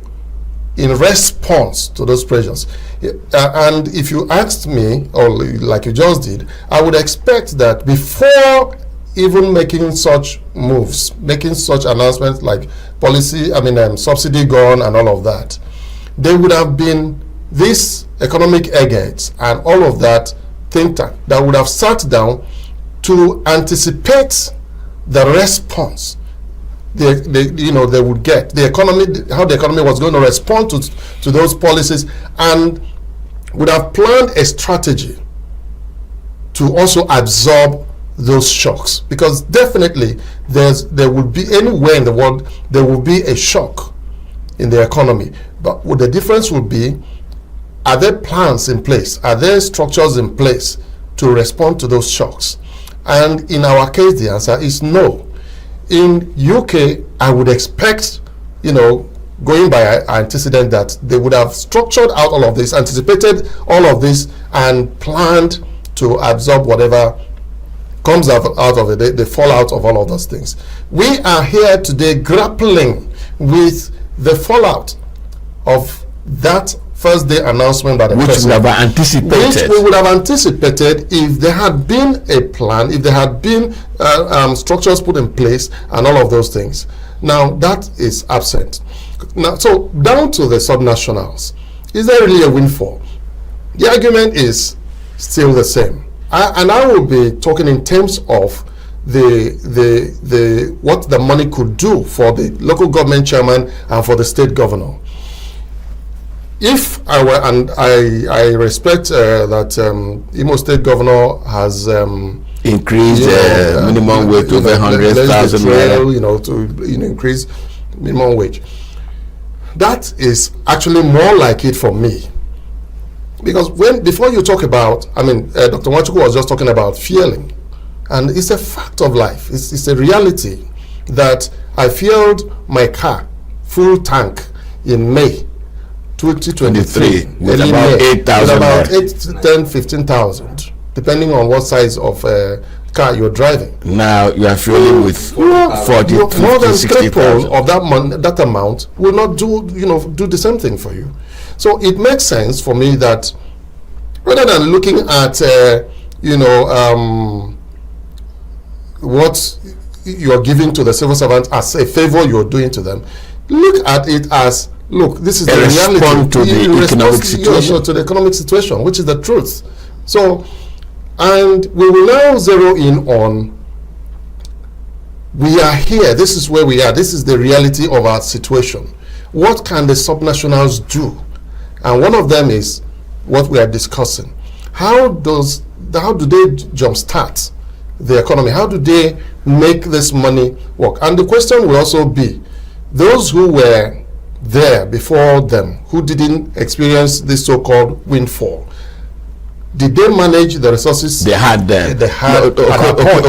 in response to those pressures? And if you asked me, or like you just did, I would expect that before even making such moves, making such announcements like subsidy gone and all of that, there would have been this economic eggheads and all of that think tank that would have sat down to anticipate the response they would get, the economy, how the economy was going to respond to those policies, and would have planned a strategy to also absorb those shocks, because definitely there would be, anywhere in the world there will be a shock in the economy, but what the difference would be, are there plans in place, are there structures in place to respond to those shocks? And in our case the answer is no. In UK, I would expect, going by antecedent, that they would have structured out all of this, anticipated all of this, and planned to absorb whatever comes out of it, the fallout of all of those things. We are here today grappling with the fallout of that first day announcement by the president, which we would have anticipated if there had been a plan, if there had been structures put in place and all of those things. Now that is absent. Now, so down to the subnationals, is there really a windfall? The argument is still the same, and I will be talking in terms of the what the money could do for the local government chairman and for the state governor. If I were, and I respect that Imo State Governor has increased minimum wage to over 100,000 naira, to increase minimum wage. That is actually more like it for me, because before you talk about, Dr. Nwachukwu was just talking about fueling, and it's a fact of life. It's a reality that I fueled my car full tank in May 2023 with about 8,000, about 8, 10, 15,000, depending on what size of car you're driving. Now you are fueling with 40, more than 60,000 of that amount will not do the same thing for you. So it makes sense for me that rather than looking at what you're giving to the civil servant as a favor you're doing to them, look at it as, look, this is the reality to the economic situation. To the economic situation, which is the truth. So, and we will now zero in on, we are here, this is where we are, this is the reality of our situation. What can the subnationals do? And one of them is what we are discussing. How do they jumpstart the economy? How do they make this money work? And the question will also be, those who were there before them, who didn't experience this so-called windfall, did they manage the resources they had then? They had what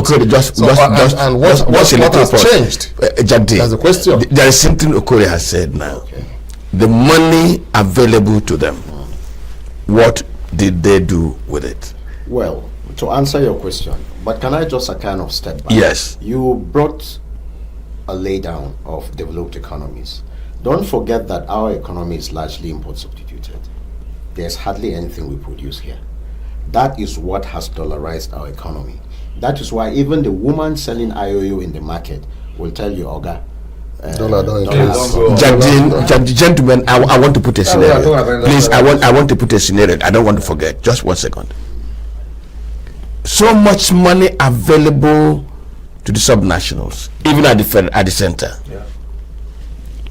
has changed? That's the question. There is something Okori has said now. Okay. The money available to them, what did they do with it? Well, to answer your question, but can I just kind of step back? Yes. You brought a laydown of developed economies. Don't forget that our economy is largely import substituted. there's hardly anything we produce here. That is what has dollarized our economy. That is why even the woman selling IOU in the market will tell you, Oga, gentlemen, I want to put a scenario. Please, I want to put a scenario. I don't want to forget. Just 1 second. So much money available to the subnationals, even at the center. Yeah.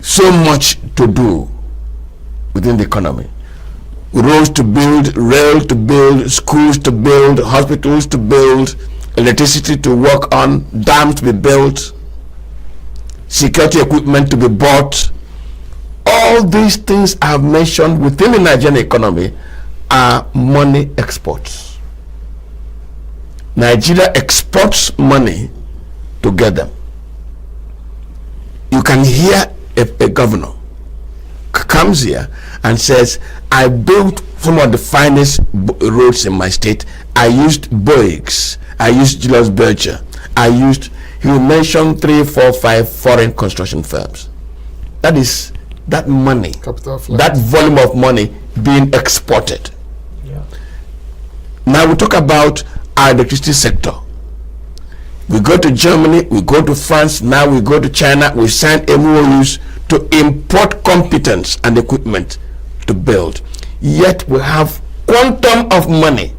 So much to do within the economy. Roads to build, rail to build, schools to build, hospitals to build, electricity to work on, dams to be built, security equipment to be bought. All these things I have mentioned within the Nigerian economy are money exports. Nigeria exports money to get them. You can hear a governor comes here and says, I built some of the finest roads in my state. I used Boeings. I used Julius Berger. He will mention 3, 4, 5 foreign construction firms. That is that money, that volume of money being exported. Yeah. Now we talk about our electricity sector. We go to Germany, we go to France, now we go to China, we sign MOUs to import competence and equipment to build. Yet we have quantum of money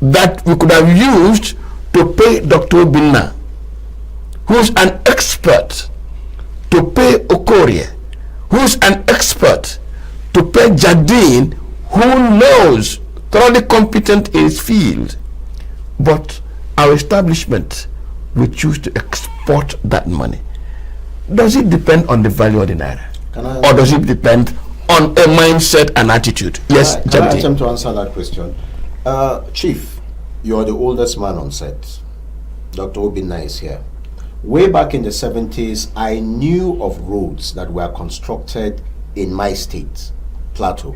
that we could have used to pay Dr. Obinna, who's an expert, to pay Okorie, who's an expert, to pay Jardine, who knows, thoroughly competent in his field. But our establishment will choose to export that money. Does it depend on the value of the naira? Or does it depend on a mindset and attitude? Yes, Can I attempt to answer that question? Chief, you are the oldest man on set. Dr. Obinna is here. Way back in the 70s, I knew of roads that were constructed in my state, Plateau,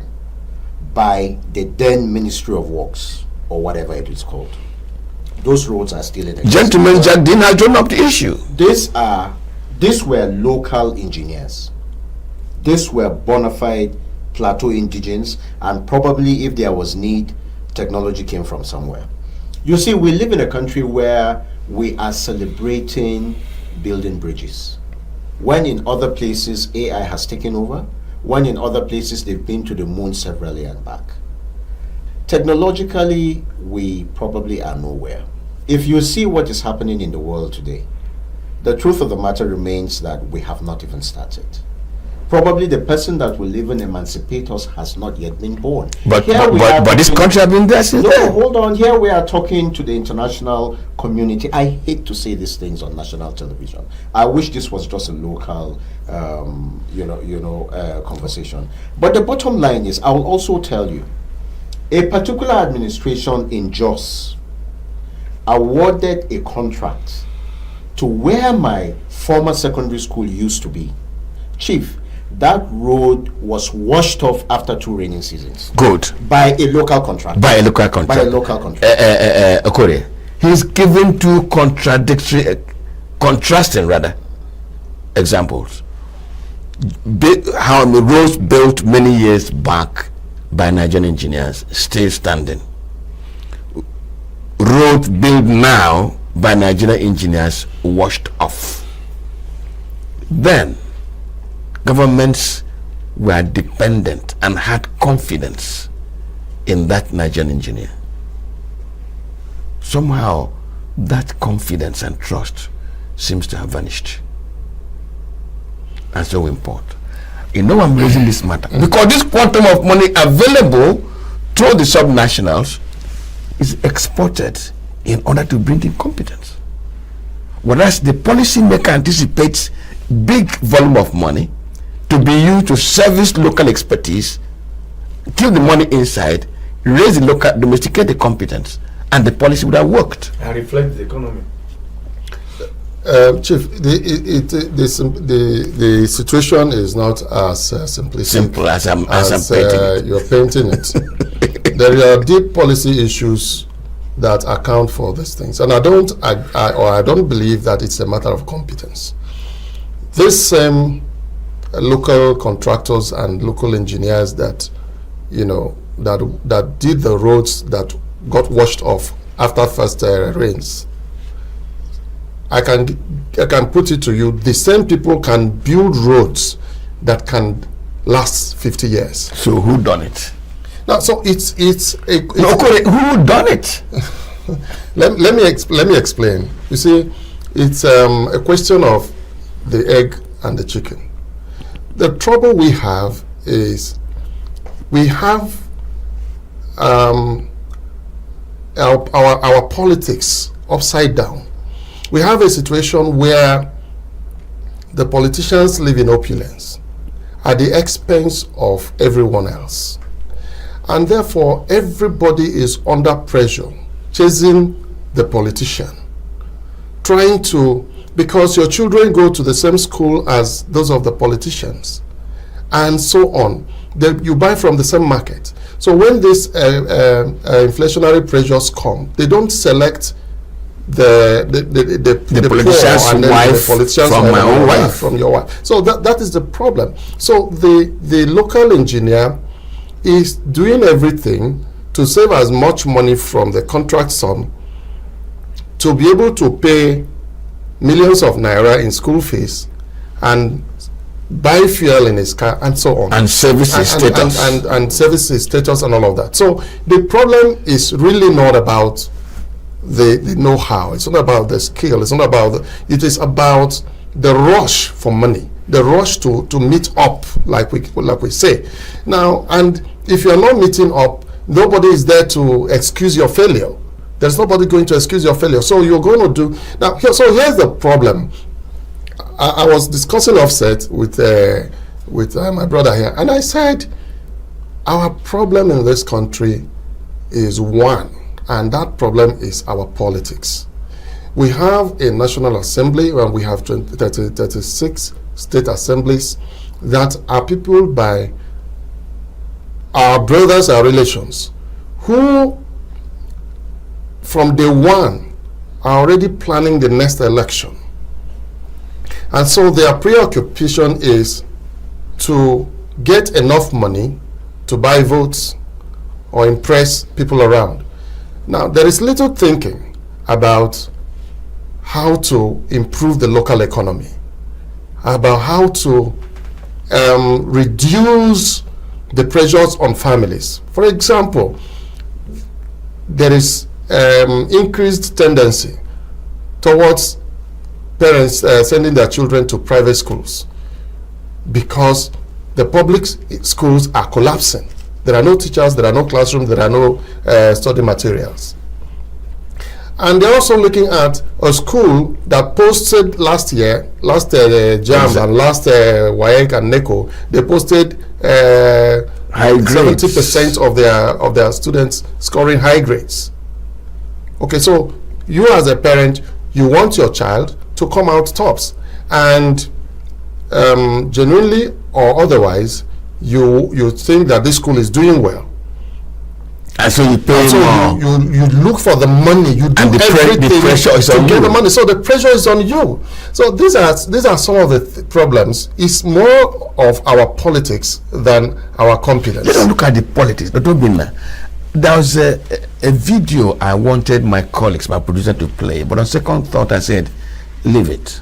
by the then Ministry of Works, or whatever it is called. Those roads are still in existence. Gentlemen, Jack Dean has drawn up the issue. These were local engineers. These were bona fide Plateau indigenes, and probably if there was need, technology came from somewhere. You see, we live in a country where we are celebrating building bridges, when in other places AI has taken over, when in other places they've been to the moon several years back. Technologically, we probably are nowhere. If you see what is happening in the world today, the truth of the matter remains that we have not even started. Probably the person that will even emancipate us has not yet been born. But this country has been there since then. No, hold on. Here we are talking to the international community. I hate to say these things on national television. I wish this was just a local, conversation. But the bottom line is, I will also tell you, a particular administration in Jos awarded a contract to where my former secondary school used to be. Chief, that road was washed off after 2 rainy seasons. Good. By a local contractor. Okorie, he's given 2 contrasting examples. How the roads built many years back by Nigerian engineers still standing. Roads built now by Nigerian engineers washed off. Then governments were dependent and had confidence in that Nigerian engineer. Somehow that confidence and trust seems to have vanished. And so we import. You know I'm raising this matter because this quantum of money available through the subnationals is exported in order to bring in competence. Whereas the policy maker anticipates big volume of money to be used to service local expertise, keep the money inside, raise the local, domesticate the competence, and the policy would have worked. And reflect the economy. Chief, the situation is not as simple as I'm painting it. You're painting it. There are deep policy issues that account for these things, and I don't believe that it's a matter of competence. This same local contractors and local engineers that that did the roads that got washed off after first rains. I can put it to you, the same people can build roads that can last 50 years. So who done it? Now, so it's who done it? let me explain. You see, it's a question of the egg and the chicken. The trouble we have is we have our politics upside down. We have a situation where the politicians live in opulence at the expense of everyone else. And therefore, everybody is under pressure, chasing the politician, trying to, because your children go to the same school as those of the politicians, and so on. You buy from the same market. So when these inflationary pressures come, they don't select the politician's wife from my own wife, from your wife. So that is the problem. So the local engineer is doing everything to save as much money from the contract sum to be able to pay millions of naira in school fees and buy fuel in his car and so on, and service his status and service his status and all of that. So the problem is really not about the know-how. It's not about the skill. It's not about it is about the rush for money, the rush to meet up, like we say now. And if you're not meeting up, nobody is there to excuse your failure. There's nobody going to excuse your failure. So you're going to do now. So here's the problem. I was discussing offset with my brother here, and I said our problem in this country is one, and that problem is our politics. We have a National Assembly, and we have 36 state assemblies that are peopled by our brothers and relations who from day one are already planning the next election. And so their preoccupation is to get enough money to buy votes or impress people around. Now, there is little thinking about how to improve the local economy, about how to reduce the pressures on families. For example, there is increased tendency towards parents sending their children to private schools because the public schools are collapsing. There are no teachers, there are no classrooms, there are no study materials. And they're also looking at a school that posted last JAM and last WAEC and NECO, they posted 70% of their students scoring high grades. Okay, so you as a parent, you want your child to come out tops, and genuinely or otherwise, you think that this school is doing well. And so you pay more. You look for the money. You do everything the pressure is on to get you. the money. So the pressure is on you. So these are some of the problems. It's more of our politics than our competence. Let us look at the politics. But don't be mad. There was a video I wanted my colleagues, my producer, to play, but on second thought I said, leave it.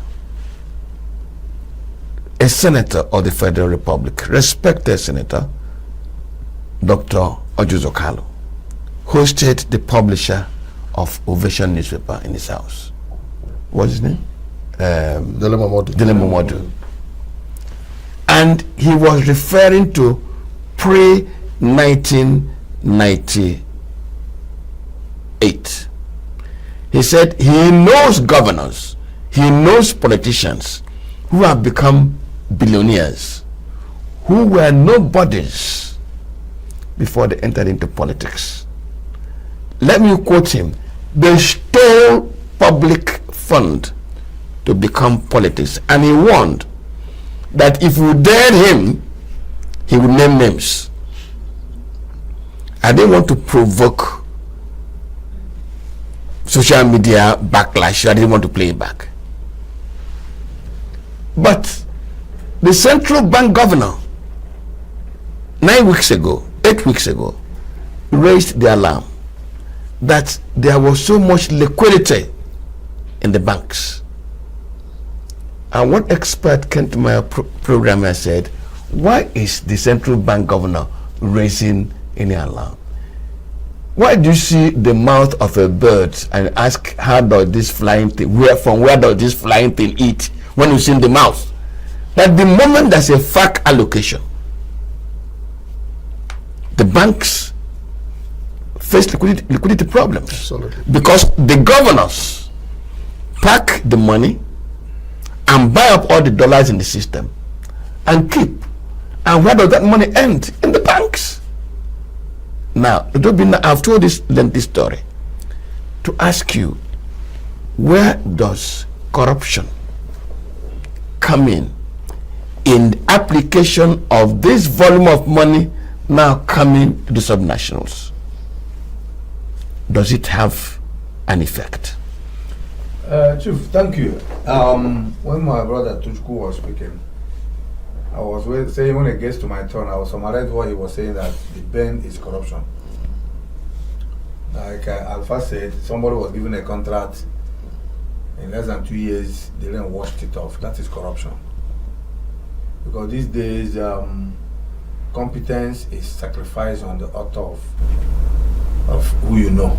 A senator of the Federal Republic, respected senator, Dr. Ojuzo-Kalu, hosted the publisher of Ovation newspaper in his house. What's his name? Dele Momodu. And he was referring to pre-1998. He said he knows governors, he knows politicians who have become billionaires, who were nobodies before they entered into politics. Let me quote him. They stole public fund to become politics, and he warned that if we dared him, he would name names. I didn't want to provoke social media backlash. I didn't want to play it back. But the central bank governor 8 weeks ago raised the alarm that there was so much liquidity in the banks. And one expert came to my program and said, why is the central bank governor raising any alarm? Why do you see the mouth of a bird and ask, how does this flying thing, from where does this flying thing eat, when you see the mouth? That the moment there's a FAC allocation, the banks face liquidity problems. Absolutely. Because the governors pack the money and buy up all the dollars in the system and keep. And where does that money end? In the banks. Now, I've told this lengthy story to ask you, where does corruption come in the application of this volume of money now coming to the subnationals? Does it have an effect? Chief, thank you. When my brother Tuchku was speaking, I was saying, when it gets to my turn, I was summarizing what he was saying, that the bend is corruption. Like Alpha said, somebody was given a contract, in less than 2 years, they then washed it off. That is corruption. Because these days, competence is sacrificed on the altar of who you know.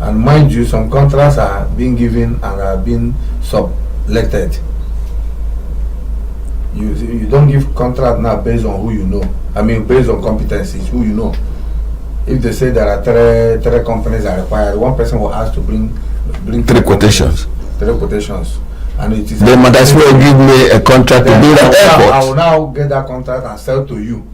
And mind you, some contracts are being given and are being subletted. You don't give contract now based on who you know. I mean, based on competencies, who you know. If they say there are three companies are required, one person will ask to bring three quotations. Three quotations. And it is. They might as well give me a contract to build an airport. I will now get that contract and sell to you.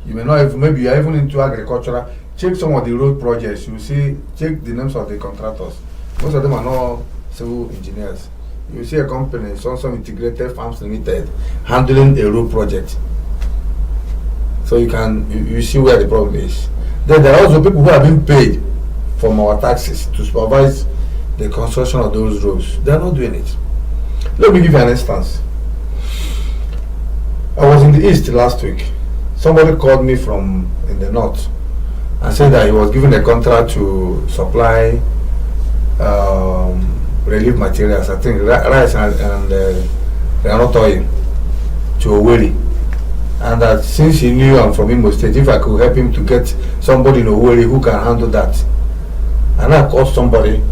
You may not, maybe you are even into agricultural. Check some of the road projects. You see, check the names of the contractors. Most of them are not civil engineers. You see a company, some Integrated Farms Limited, handling a road project. So you see where the problem is. Then there are also people who are being paid from our taxes to supervise the construction of those roads. They are not doing it. Let me give you an instance. I was in the East last week. Somebody called me from in the North and said that he was given a contract to supply relief materials, I think rice and granite oil to Owerri. And that since he knew I'm from Imo State, if I could help him to get somebody in Owerri who can handle that. And I called somebody.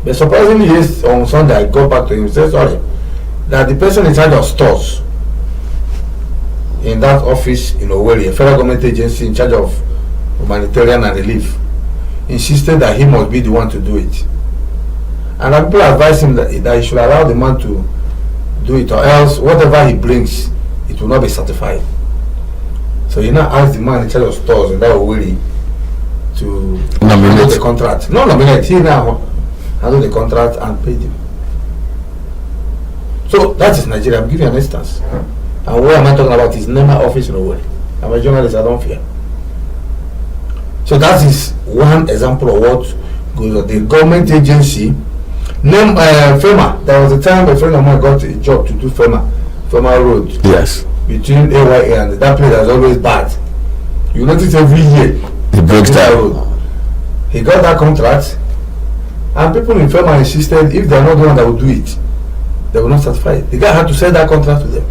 But surprisingly, yes, on Sunday I got back to him and said, sorry, that the person in charge of stores in that office in Owerri, a federal government agency in charge of humanitarian and relief, insisted that he must be the one to do it. And people advised him that he should allow the man to do it, or else whatever he brings, it will not be certified. So he now asked the man in charge of stores in that Owerri to handle the contract. No, nominate. He now handle the contract and paid him. So that is Nigeria. I'm giving you an instance. And what am I talking about is NEMA office in Owerri. I'm a journalist, I don't fear. So that is one example of what goes on. The government agency, name FEMA. There was a time a friend of mine got a job to do FEMA Road. Yes. Between AYA and that place is always bad. You notice every year it breaks down. Road. He got that contract, and people in FEMA insisted if they are not the one that will do it, they will not certify it. The guy had to sell that contract to them.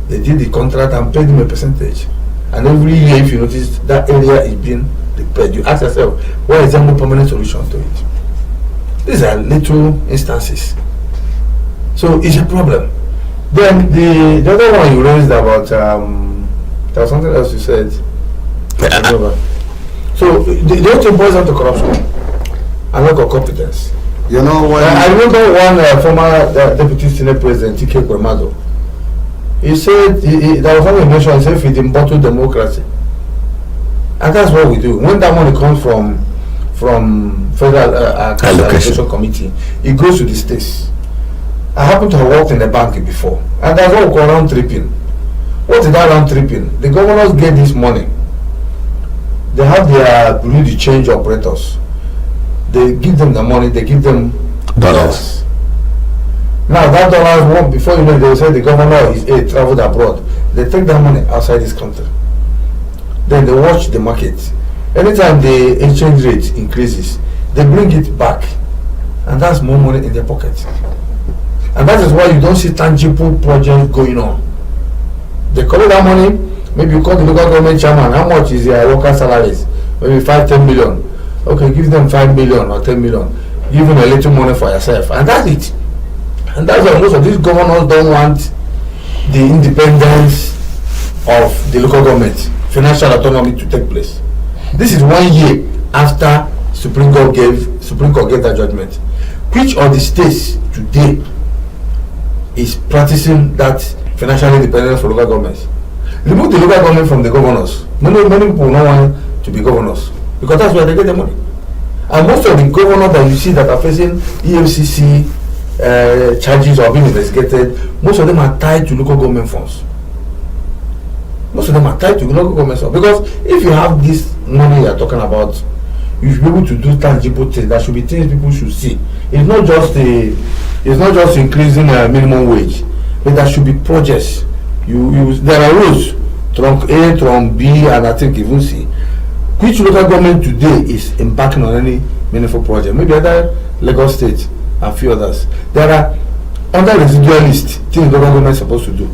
They did the contract and paid him a percentage. And every year, if you notice, that area is being repaired. You ask yourself, why is there no permanent solution to it? These are little instances. So it's a problem. Then the other one you raised about, there was something else you said. So the whole thing boils down to corruption and lack of competence. You know, when I remember one former deputy senate president, T.K. Kwemado. He said, there was something he mentioned, he said feeding bottle democracy. And that's what we do. When that money comes from federal allocation committee, it goes to the states. I happen to have worked in a bank before, and that's what we call round tripping. What is that round tripping? The governors get this money. They have their really change operators. They give them the money, they give them dollars. Now that dollars, before you know, they will say the governor or his aide traveled abroad. They take that money outside this country. Then they watch the market. Anytime the exchange rate increases, they bring it back, and that's more money in their pocket. And that is why you don't see tangible projects going on. They collect that money. Maybe you call the local government chairman. How much is their worker salaries? Maybe 5-10 million. Okay, give them 5 million or 10 million. Give them a little money for yourself, and that's it. And that's why most of these governors don't want the independence of the local government, financial autonomy to take place. This is 1 year after Supreme Court gave that judgment. Which of the states today is practicing that financial independence for local governments? Remove the local government from the governors. Many people don't want to be governors because that's where they get the money. And most of the governors that you see that are facing EFCC charges or being investigated, most of them are tied to local government funds. Most of them are tied to local government funds because if you have this money you are talking about, you should be able to do tangible things. That should be things people should see. It's not just increasing minimum wage, but there should be projects. There are rules, trunk A, trunk B, and I think even C. Which local government today is embarking on any meaningful project? Maybe other Lagos State and a few others. There are under residual list things local government is supposed to do.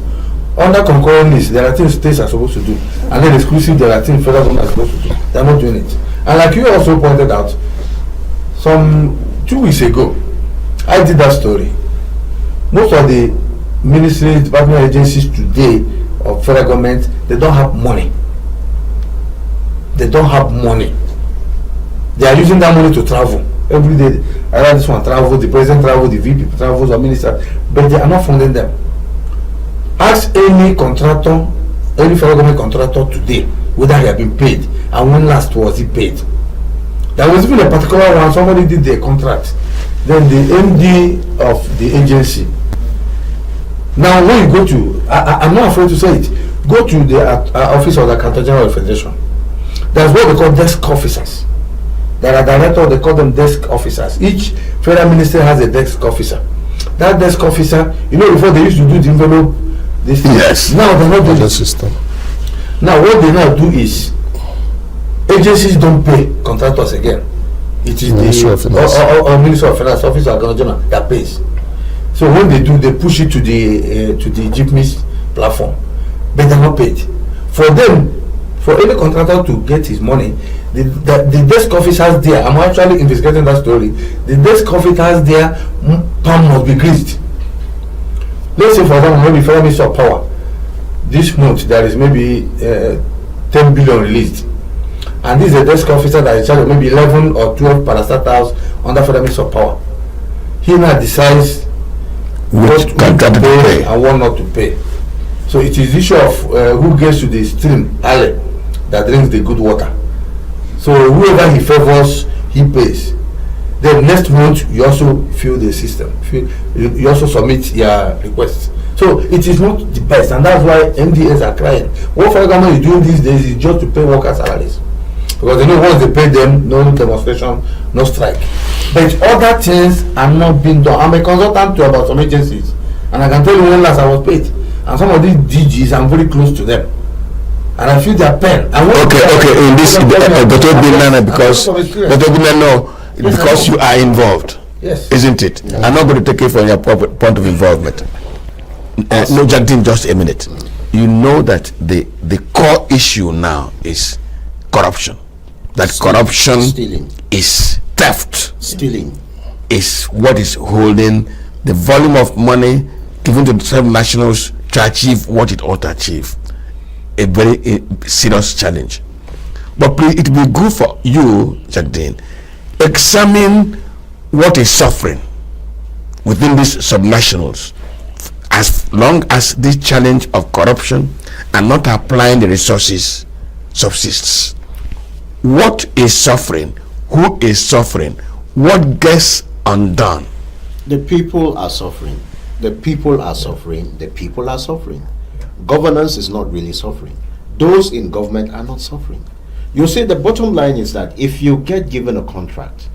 Under concurrent list, there are things states are supposed to do. And then exclusive, there are things federal government are supposed to do. They are not doing it. And like you also pointed out, some 2 weeks ago, I did that story. Most of the ministries, department agencies today of federal government, they don't have money. They don't have money. They are using that money to travel every day. Either this one travel, the president travel, the VP travels, or minister, but they are not funding them. Ask any contractor, any federal government contractor today whether he has been paid and when last was he paid. There was even a particular one, somebody did their contract. Then the MD of the agency. Now when you go to, I'm not afraid to say it, go to the office of the Accountant General of the Federation. There's what they call desk officers. There are directors, they call them desk officers. Each federal minister has a desk officer. That desk officer, before they used to do the envelope, this yes. Now they're not doing the system. Now what they now do is agencies don't pay contractors again. It is Ministry of Finance or Ministry of Finance, Office of Accountant General that pays. So when they do, they push it to the GPMIS platform, but they're not paid. For them, for any contractor to get his money, the desk officers there, I'm actually investigating that story, the desk officers there, palm must be greased. Let's say for example, maybe Federal Ministry of Power, this month there is maybe 10 billion released. And this is a desk officer that is charged maybe 11 or 12 parastatals under Federal Ministry of Power. He now decides what to pay and what not to pay. So it is the issue of who gets to the stream early that drinks the good water. So whoever he favors, he pays. Then next month you also fill the system. You also submit your requests. So it is not the best, and that's why MDAs are crying. What federal government is doing these days is just to pay workers' salaries, because they know once they pay them, no demonstration, no strike. But other things are not being done. I'm a consultant to about some agencies, and I can tell you when last I was paid. And some of these DGs, I'm very close to them, and I feel their pain. Okay. In this, because you are involved, yes, isn't it? Yeah. I'm not going to take it from your point of involvement. No, Jagdin, just a minute. You know that the core issue now is corruption. That corruption, stealing, is theft. Stealing is what is holding the volume of money given to the sub-nationals to achieve what it ought to achieve. A very serious challenge. But please, it will be good for you, Jagdin, examine what is suffering within these subnationals, as long as this challenge of corruption and not applying the resources subsists. What is suffering? Who is suffering? What gets undone? The people are suffering. The people are suffering. The people are suffering. Governance is not really suffering. Those in government are not suffering. You see, the bottom line is that if you get given a contract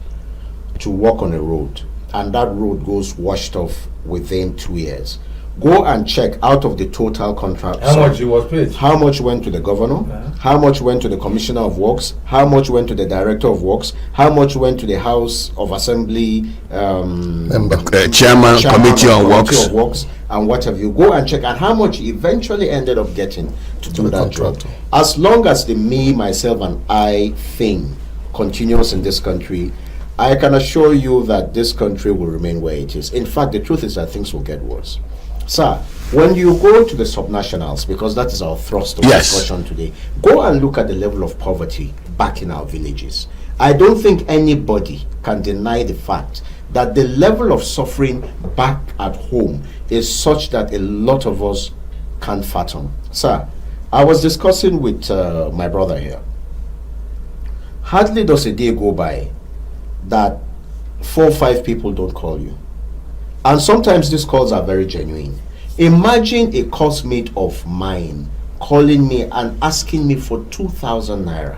to work on a road and that road goes washed off within 2 years, Go and check out of the total contract. How much he was paid? How much went to the governor? How much went to the commissioner of works? How much went to the director of works? How much went to the House of Assembly chairman, committee on of works? And what have you? Go and check, and how much he eventually ended up getting to do that job. As long as the me, myself, and I thing continues in this country, I can assure you that this country will remain where it is. In fact, the truth is that things will get worse. Sir, when you go to the subnationals, because that is our thrust of discussion today, go and look at the level of poverty back in our villages. I don't think anybody can deny the fact that the level of suffering back at home is such that a lot of us can't fathom. Sir, I was discussing with my brother here. Hardly does a day go by that 4 or 5 people don't call you. And sometimes these calls are very genuine. Imagine a coursemate of mine calling me and asking me for 2,000 naira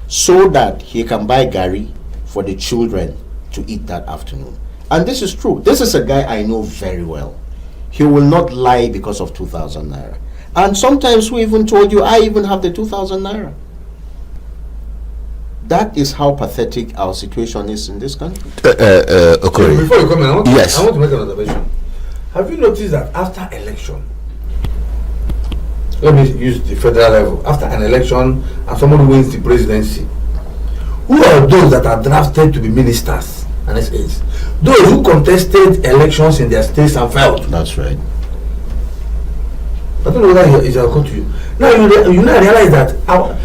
so that he can buy gari for the children to eat that afternoon. And this is true. This is a guy I know very well. He will not lie because of 2,000 naira. And sometimes we even told you, I even have the 2,000 naira. That is how pathetic our situation is in this country. Okay. Before you come in, I want to make an observation. Have you noticed that after election, let me use the federal level, after an election and somebody wins the presidency, who are those that are drafted to be ministers and SAs? Those who contested elections in their states and failed. That's right. I don't know whether it's occurred to you. Now you now realize that our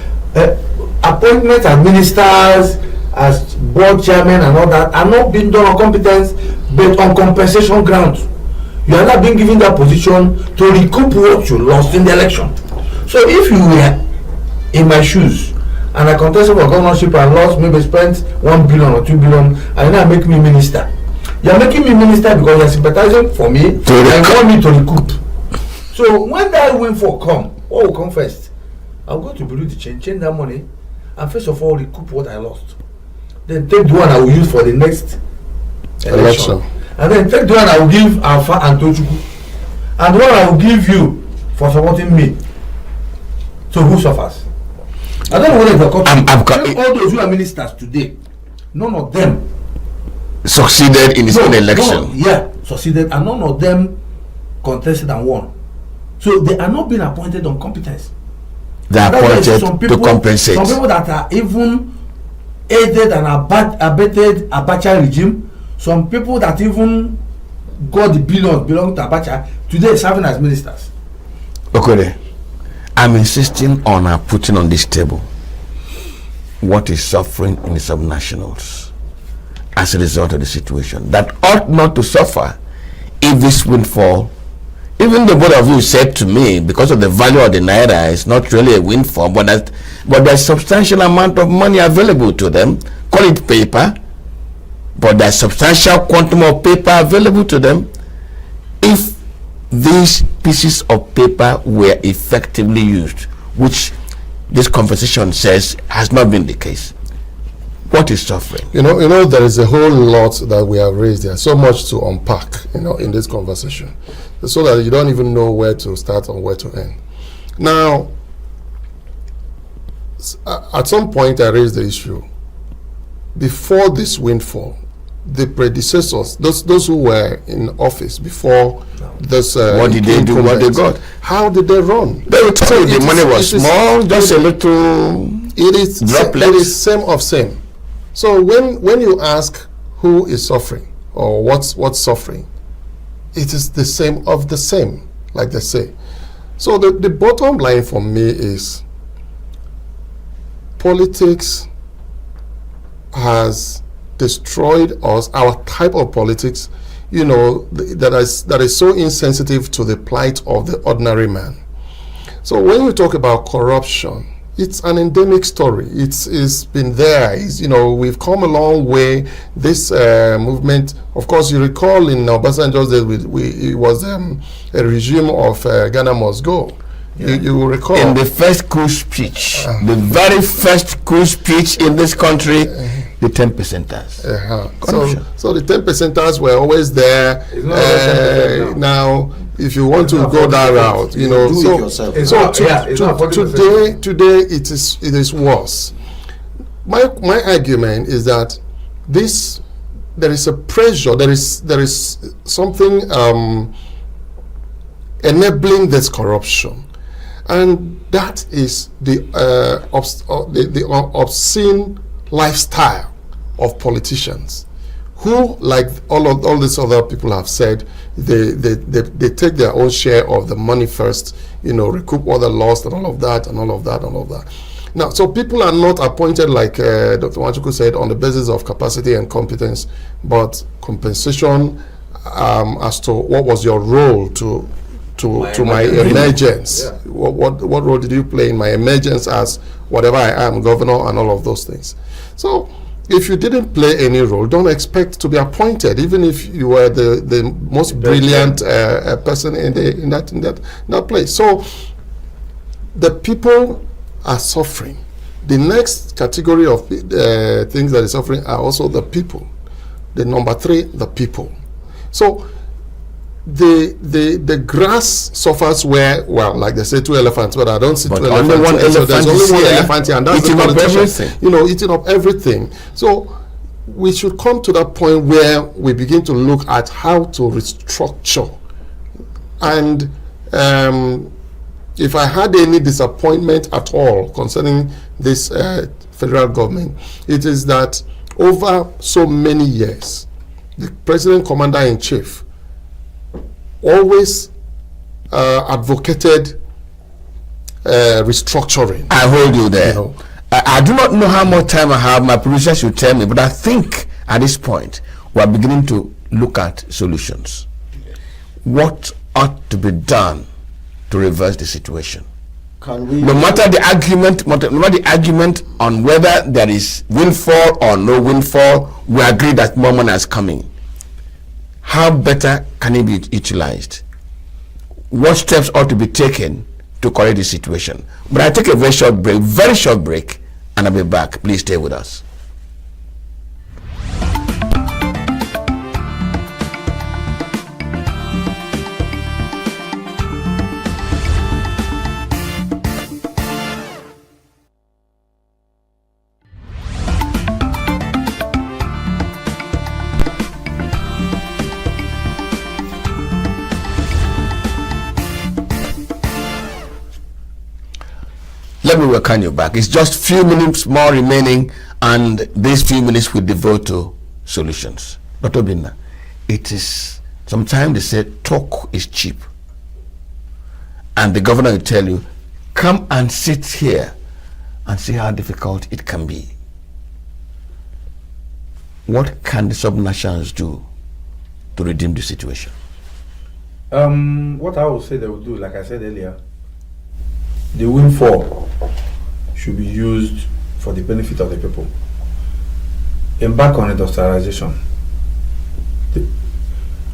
appointments as ministers, as board chairmen and all that are not being done on competence but on compensation grounds. You are not being given that position to recoup what you lost in the election. So if you were in my shoes and I contested for governorship and lost, maybe spent 1 billion or 2 billion, and now make me minister. You are making me minister because you are sympathizing for me and want me to recoup. So when that windfall come, what will come first? I'll go to Bureau de change that money, and first of all recoup what I lost. Then take the one I will use for the next election. And then take the one I will give Alpha and Tochukwu. And the one I will give you for supporting me. So who suffers? I don't know whether it's a all those who are ministers today, none of them succeeded in his own election. Succeeded, and none of them contested and won. So they are not being appointed on competence. They are appointed to compensate. Some people that are even aided and abetted Abacha regime. Some people that even got the billions belong to Abacha today serving as ministers. Okay, I'm insisting on putting on this table what is suffering in the subnationals as a result of the situation that ought not to suffer if this windfall. Even the both of you said to me, because of the value of the naira, it's not really a windfall, but there's substantial amount of money available to them. Call it paper, but there's substantial quantum of paper available to them. If these pieces of paper were effectively used, which this conversation says has not been the case, what is suffering? You know, there is a whole lot that we have raised there, so much to unpack, in this conversation, so that you don't even know where to start or where to end. Now, at some point I raised the issue. Before this windfall, the predecessors, those who were in office before this, what did they do? What they got? How did they run? They would tell you the money was small, just a little. It is same of same. So when you ask who is suffering or what's suffering, it is the same of the same, like they say. So the bottom line for me is politics has destroyed us, our type of politics, that is so insensitive to the plight of the ordinary man. So when we talk about corruption, it's an endemic story. It's been there. We've come a long way. This movement, of course, you recall in Obasanjo's days, it was a regime of Ghana must go. Yeah. You will recall in the first coup speech, the very first coup speech in this country, the 10%ers. So the 10%ers were always there. Now if you want to go that route, you know. Today it is worse. My argument is that there is a pressure, there is something enabling this corruption, and that is the obscene lifestyle of politicians, who, like all these other people have said, they take their own share of the money first, you know, recoup what they lost and all of that. Now, so people are not appointed, like Dr. Wanchuku said, on the basis of capacity and competence, but compensation as to what was your role to my emergence. Yeah. What role did you play in my emergence as whatever I am, governor, and all of those things. So if you didn't play any role, don't expect to be appointed, even if you were the most brilliant person in that place. So the people are suffering. The next category of things that is suffering are also the people. The number 3, the people. So the grass suffers where, well, like they say, 2 elephants, but I don't see 2 elephants. Only one elephant, so there's only one elephant here, and that's eating up everything. You know, eating up everything. So we should come to that point where we begin to look at how to restructure. And if I had any disappointment at all concerning this federal government, it is that over so many years, the President Commander-in-Chief always advocated restructuring. I hold you there. You know, I do not know how much time I have. My producer should tell me, but I think at this point we are beginning to look at solutions. What ought to be done to reverse the situation? No matter the argument on whether there is windfall or no windfall, we agree that more money is coming. How better can it be utilized? What steps ought to be taken to correct the situation? But I take a very short break, and I'll be back. Please stay with us. Let me welcome you back. It's just few minutes more remaining, and these few minutes we devote to solutions. Dr. Binna, it is, sometimes they say talk is cheap. And the governor will tell you, come and sit here and see how difficult it can be. What can the subnationals do to redeem the situation? What I would say they will do, like I said earlier, the windfall should be used for the benefit of the people. Embark on industrialization.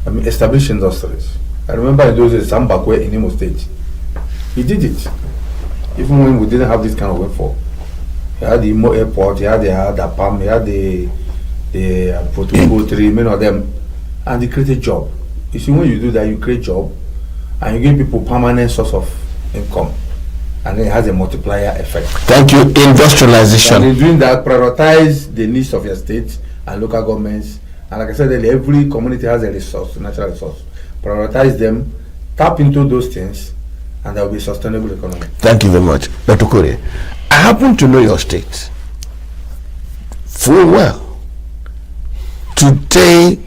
Establish industries. I remember in those days, Sambakwe in Imo State, he did it. Even when we didn't have this kind of windfall. He had the Imo airport, he had the PAM, he had the protocol 3, many of them, and they created job. You see, when you do that, you create job, and you give people permanent source of income. And then it has a multiplier effect. Thank you. Industrialization. And in doing that, prioritize the needs of your state and local governments. And like I said earlier, every community has a resource, natural resource. Prioritize them, tap into those things, and there will be a sustainable economy. Thank you very much. Dr. Kore, I happen to know your state full well. Today,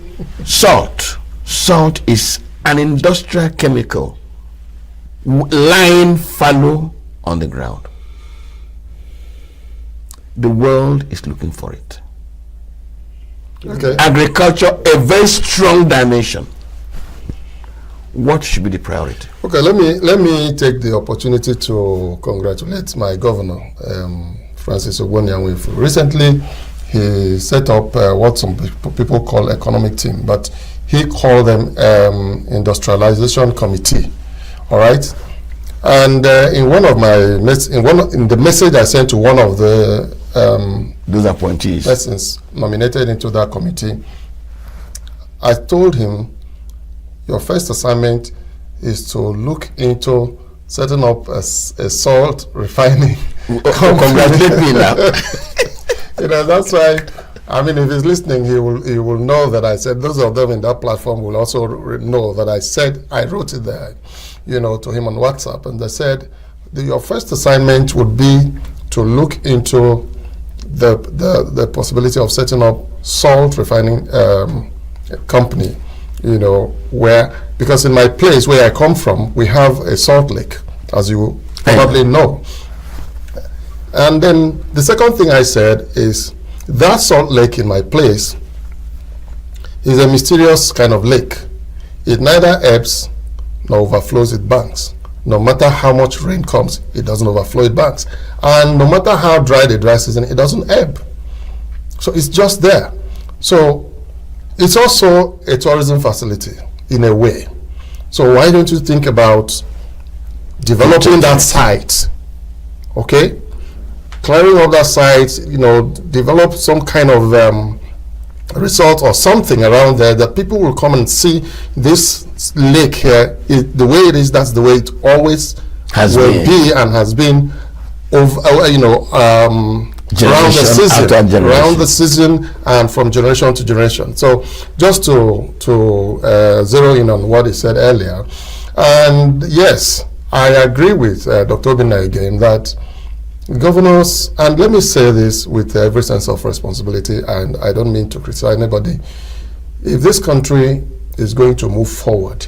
salt is an industrial chemical lying fallow on the ground. The world is looking for it. Okay. Agriculture, a very strong dimension. What should be the priority? Okay, let me take the opportunity to congratulate my governor, Francis Ogbonniyanwefu. Recently, he set up what some people call economic team, but he called them industrialization committee. All right. And in one of my in the message I sent to one of the those appointees persons nominated into that committee, I told him, your first assignment is to look into setting up a salt refining company. Congratulate me now. That's why. I mean, if he's listening, he will know that I said. Those of them in that platform will also know that I wrote it there, to him on WhatsApp, and they said, your first assignment would be to look into the possibility of setting up salt refining company, because in my place where I come from, we have a salt lake, as you probably know. And then the second thing I said is that salt lake in my place is a mysterious kind of lake. It neither ebbs nor overflows its banks. No matter how much rain comes, it doesn't overflow its banks. And no matter how dry the dry season, it doesn't ebb. So it's just there. So it's also a tourism facility in a way. So why don't you think about developing that site? Okay? Clearing up that site, develop some kind of resort or something around there that people will come and see this lake here. The way it is, that's the way it always will be and has been around the season and from generation to generation. So just to zero in on what he said earlier, and yes, I agree with Dr. Obinna again that governors, and let me say this with every sense of responsibility, and I don't mean to criticize anybody, if this country is going to move forward,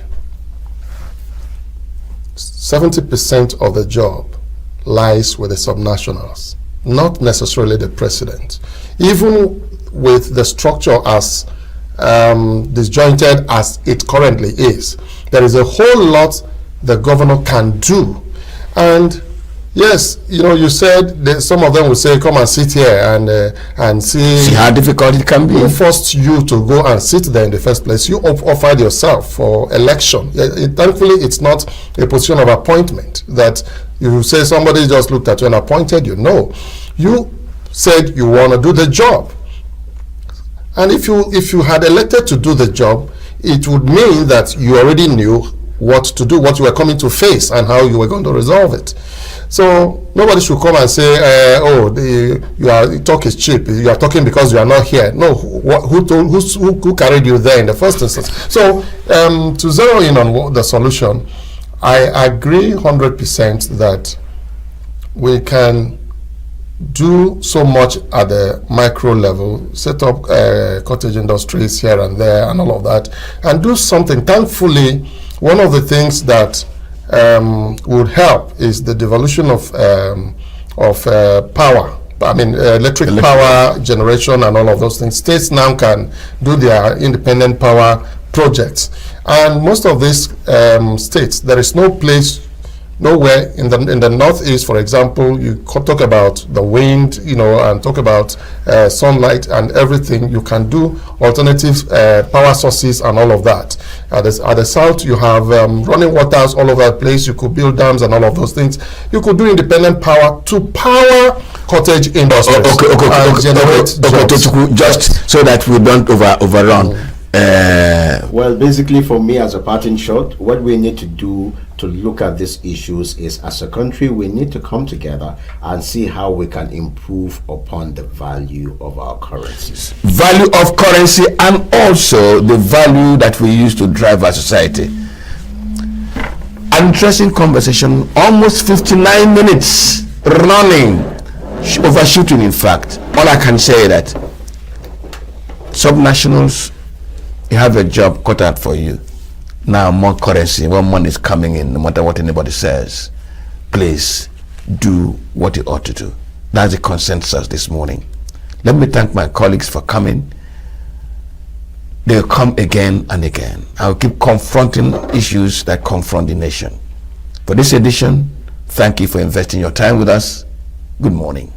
70% of the job lies with the subnationals, not necessarily the president. Even with the structure as disjointed as it currently is, there is a whole lot the governor can do. And yes, you said that some of them will say, come and sit here and see how difficult it can be. Who forced you to go and sit there in the first place? You offered yourself for election. Thankfully, it's not a position of appointment that you say somebody just looked at you and appointed you. No, you said you want to do the job. And if you had elected to do the job, it would mean that you already knew what to do, what you were coming to face, and how you were going to resolve it. So nobody should come and say, talk is cheap. You are talking because you are not here. No, who carried you there in the first instance? So to zero in on the solution, I agree 100% that we can do so much at the micro level, set up cottage industries here and there and all of that, and do something. Thankfully, one of the things that would help is the devolution of power. I mean, electric power generation and all of those things. States now can do their independent power projects. And most of these states, there is nowhere in the northeast, for example, you talk about the wind, and talk about sunlight and everything. You can do alternative power sources and all of that. At the south, you have running waters all over the place. You could build dams and all of those things. You could do independent power to power cottage industries. Okay, just so that we don't overrun. Well, basically, for me, as a parting shot, what we need to do to look at these issues is, as a country, we need to come together and see how we can improve upon the value of our currencies. Value of currency, and also the value that we use to drive our society. An interesting conversation, almost 59 minutes running, overshooting in fact. All I can say is that subnationals, you have a job cut out for you. Now more currency, when money is coming in, no matter what anybody says, please do what you ought to do. That's the consensus this morning. Let me thank my colleagues for coming. They'll come again and again. I'll keep confronting issues that confront the nation. For this edition, thank you for investing your time with us. Good morning.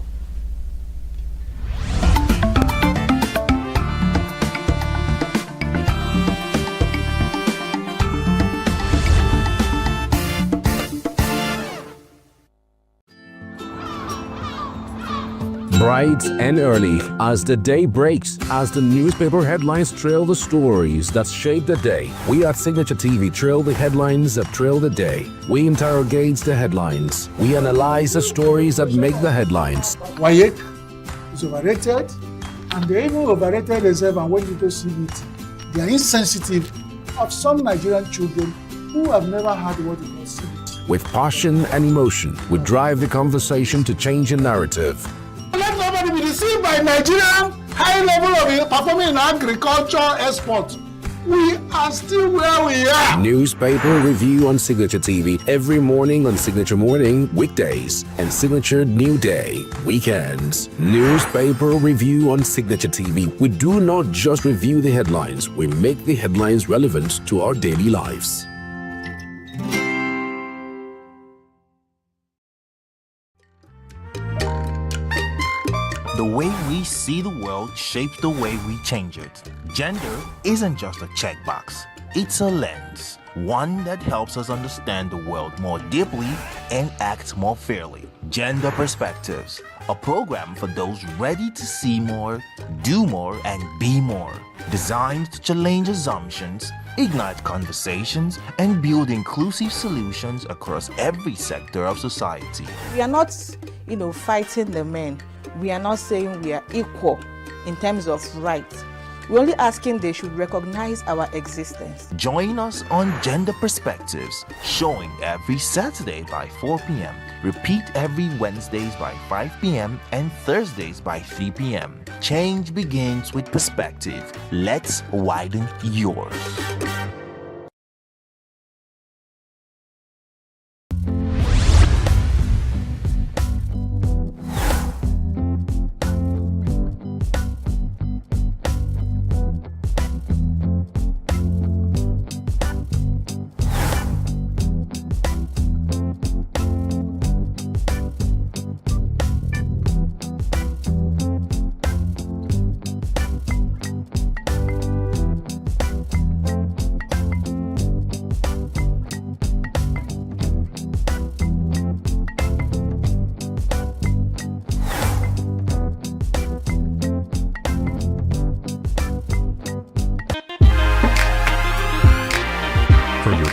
bright and early as the day breaks, as the newspaper headlines trail the stories that shape the day. We at Signature TV trail the headlines that trail the day. We interrogate the headlines. We analyze the stories that make the headlines. WAEC is overrated, and they even overrated themselves and went into CBT. They are insensitive of some Nigerian children who have never had what they call CBT. With passion and emotion, we drive the conversation to change the narrative. Let nobody be deceived by Nigerian high level of performing in agriculture export. We are still where we are. Newspaper review on Signature TV every morning on Signature Morning weekdays and Signature New Day weekends. Newspaper review on Signature TV. We do not just review the headlines, we make the headlines relevant to our daily lives. The way we see the world shapes the way we change it. Gender isn't just a checkbox, it's a lens. One that helps us understand the world more deeply and act more fairly. Gender Perspectives, a program for those ready to see more, do more, and be more. Designed to challenge assumptions, ignite conversations, and build inclusive solutions across every sector of society. We are not, fighting the men. We are not saying we are equal in terms of rights. We're only asking they should recognize our existence. Join us on Gender Perspectives, showing every Saturday by 4 p.m. Repeat every Wednesdays by 5 p.m. and Thursdays by 3 p.m. Change begins with perspective. Let's widen yours.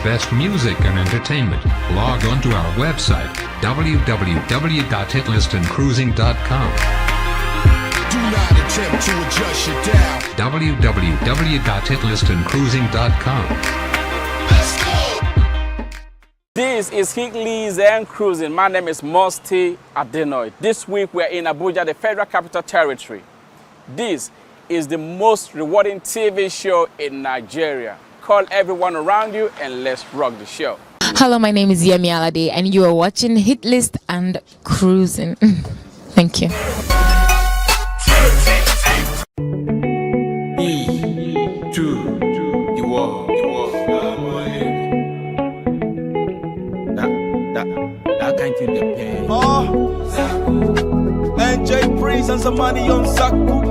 Best music and entertainment, log on to our website, www.hitlistenCruising.com. Do not attempt to adjust your dial. www.hitlistenCruising.com. Let's go! This is Hit and Cruising. My name is Musty Adenoid. This week we are in Abuja, the Federal Capital Territory. This is the most rewarding TV show in Nigeria. Call everyone around you and let's rock the show. Hello, my name is Yemi Alade and you are watching Hit List and Cruising. Thank you. That kind of depend. NJ Breeze and some money on Saku.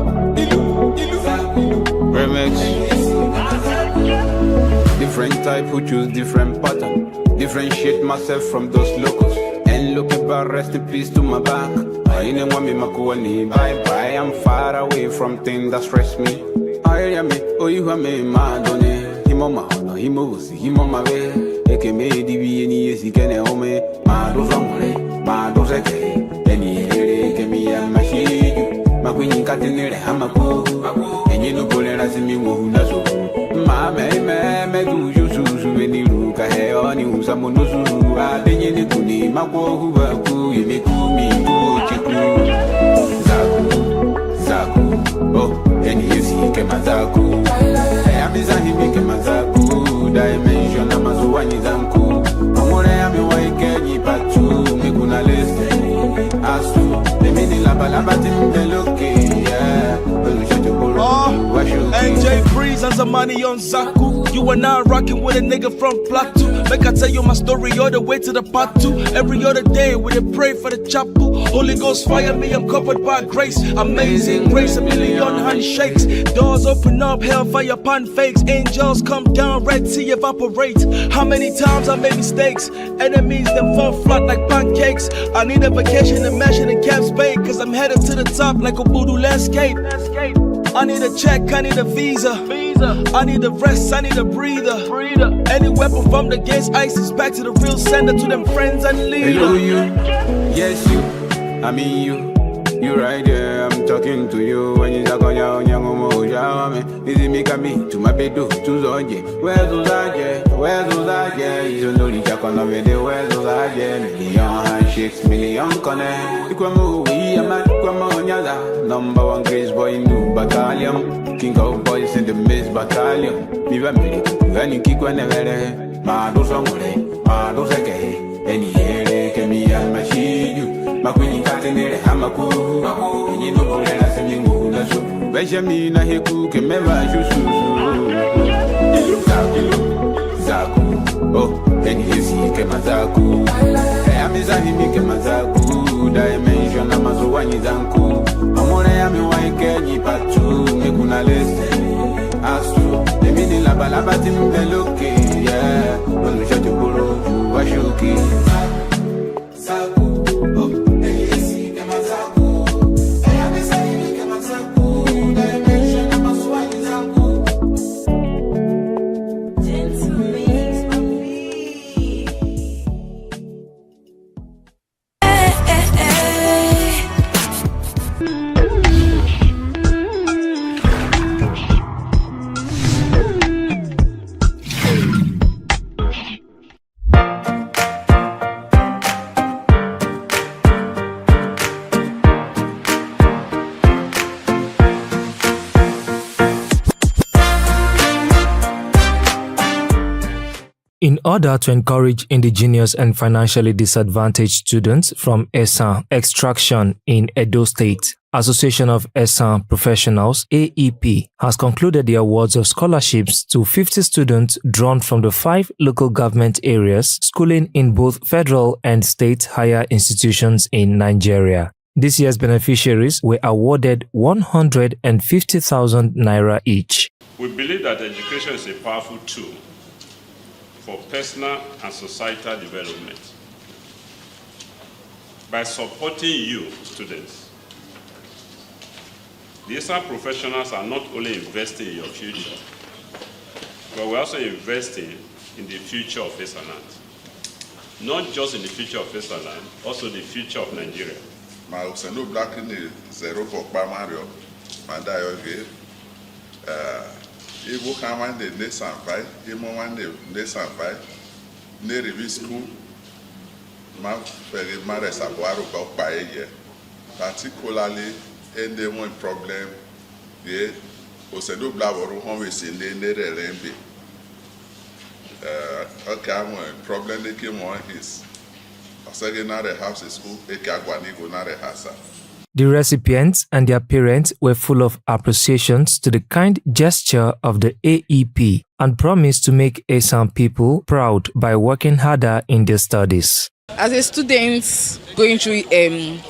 Remix. Different type who choose different pattern. Differentiate myself from those locals. And look about rest in peace to my back. I ain't want me makuani. Bye bye. I'm far away from things that stress me. I am me. Oh, you are me. Madone. Himoma. Himos. Himoma. Eke me divi any yes. He can help me. Madu Ramore. Madu Seke. Any eke me and my shade. Maquin Catinere Hamako. And you know, Polera Simi Munazo. Me do you any look a hair on you, someone knows who I think you kuni, Mako, who are cool, you make me go Zaku, oh, and you see Kemazaku. I am his anime Kemazaku, dimension, Amazuani Zanku. Amore, I'm a white candy patu, Meguna listen. Asu, the mini labatim, the look, yeah. NJ Breeze and some money on Zaku. You are now rocking with a nigga from Plateau. Make I tell you my story all the way to the part 2. Every other day we dey pray for the chapel. Holy Ghost fire me, I'm covered by grace. Amazing grace, a million handshakes. Doors open up, hellfire upon fakes. Angels come down, Red Sea evaporate. How many times I made mistakes? Enemies them fall flat like pancakes. I need a vacation and mansion in Camp Spade, cause I'm headed to the top like a voodoo landscape. I need a check, I need a visa. I need a rest, I need a breather. Any weapon from the against ISIS, back to the real sender, to them friends and leaders. Hello you, yes you, I mean you. You right there, I'm talking to you. When you talk on your own, is it me to my bed to Zonje? Where's those I you know the jack on the video, where's those I million handshakes, million connect. You come over, come on, number one grace boy in new battalion. King of boys in the Miss battalion. Viva me, when you kick one never, my do somewhere, my do second, any here, can be a machine. Makwini katenere hamaku Enyi nukule na semingu na su Benjamin na heku kemeva shusu Zaku Oh, eni hesi kemazaku Amizahimi kemazaku Dimension na mazuwanyi zanku Amore yami waike jipatu Mekuna leste Asu Emini laba laba timbeloke Yeah Wanu shati buru Washuki Zaku In order to encourage indigenous and financially disadvantaged students from Esan extraction in Edo State, Association of Esan Professionals (AEP) has concluded the awards of scholarships to 50 students drawn from the 5 local government areas schooling in both federal and state higher institutions in Nigeria. This year's beneficiaries were awarded 150,000 naira each. We believe that education is a powerful tool for personal and societal development. By supporting you, students, the ESA professionals are not only investing in your future, but we're also investing in the future of ESALand. Not just in the future of ESALand, also the future of Nigeria. Ma usendo black ni zero for Mario, Mandayo gave. Ibu kaman de ne sampai, imo wan de ne sampai, ne revi school, ma fere ma reservoir ko pa ye, particularly in the one problem, ye, osendo blaboru hon we sinde ne rembe. Okay, one problem they came on is, second na the house school, e ka gwani go na the house. The recipients and their parents were full of appreciations to the kind gesture of the AEP and promised to make Esan people proud by working harder in their studies. As a student going through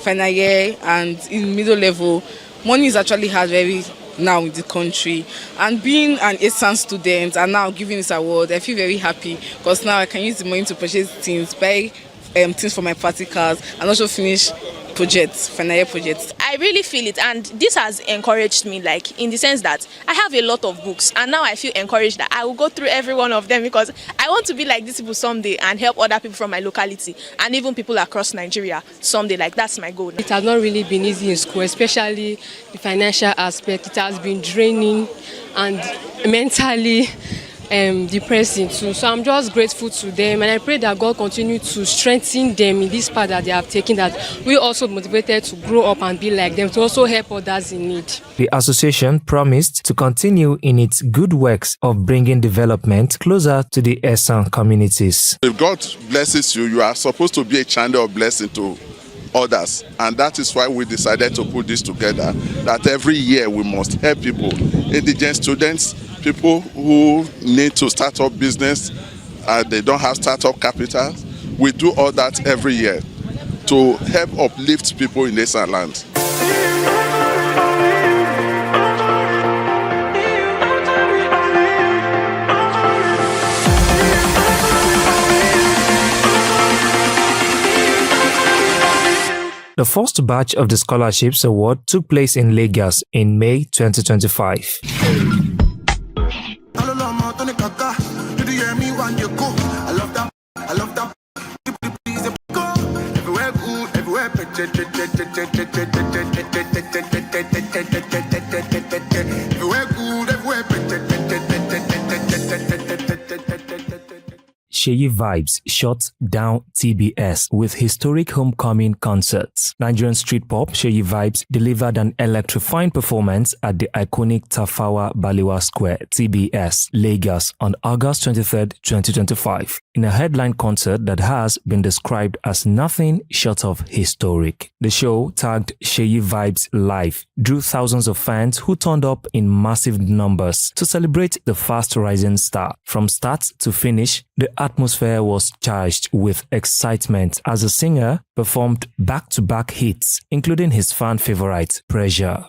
final year and in middle level, money is actually hard very now in the country. And being an Esan student and now giving this award, I feel very happy because now I can use the money to purchase things, buy things for my practicals and also finish projects, final year projects. I really feel it, and this has encouraged me, like in the sense that I have a lot of books and now I feel encouraged that I will go through every one of them because I want to be like these people someday and help other people from my locality and even people across Nigeria someday. Like that's my goal. It has not really been easy in school, especially the financial aspect. It has been draining and mentally depressing too. So I'm just grateful to them and I pray that God continue to strengthen them in this path that they have taken, that we also motivated to grow up and be like them, to also help others in need. The association promised to continue in its good works of bringing development closer to the Esan communities. If God blesses you, you are supposed to be a channel of blessing to others, and that is why we decided to put this together, that every year we must help people, indigent students, people who need to start up business, they don't have startup capital. We do all that every year. to help uplift people in Esan land. The first batch of the Scholarships Award took place in Lagos in May 2025. Sheyi Vibes shut down TBS with historic homecoming concerts. Nigerian street pop Sheyi Vibes delivered an electrifying performance at the iconic Tafawa Balewa Square, TBS, Lagos on August 23, 2025, in a headline concert that has been described as nothing short of historic. The show, tagged Sheyi Vibes Live, drew thousands of fans who turned up in massive numbers to celebrate the fast-rising star. From start to finish, the atmosphere was charged with excitement as the singer performed back-to-back hits, including his fan favorite, Pressure.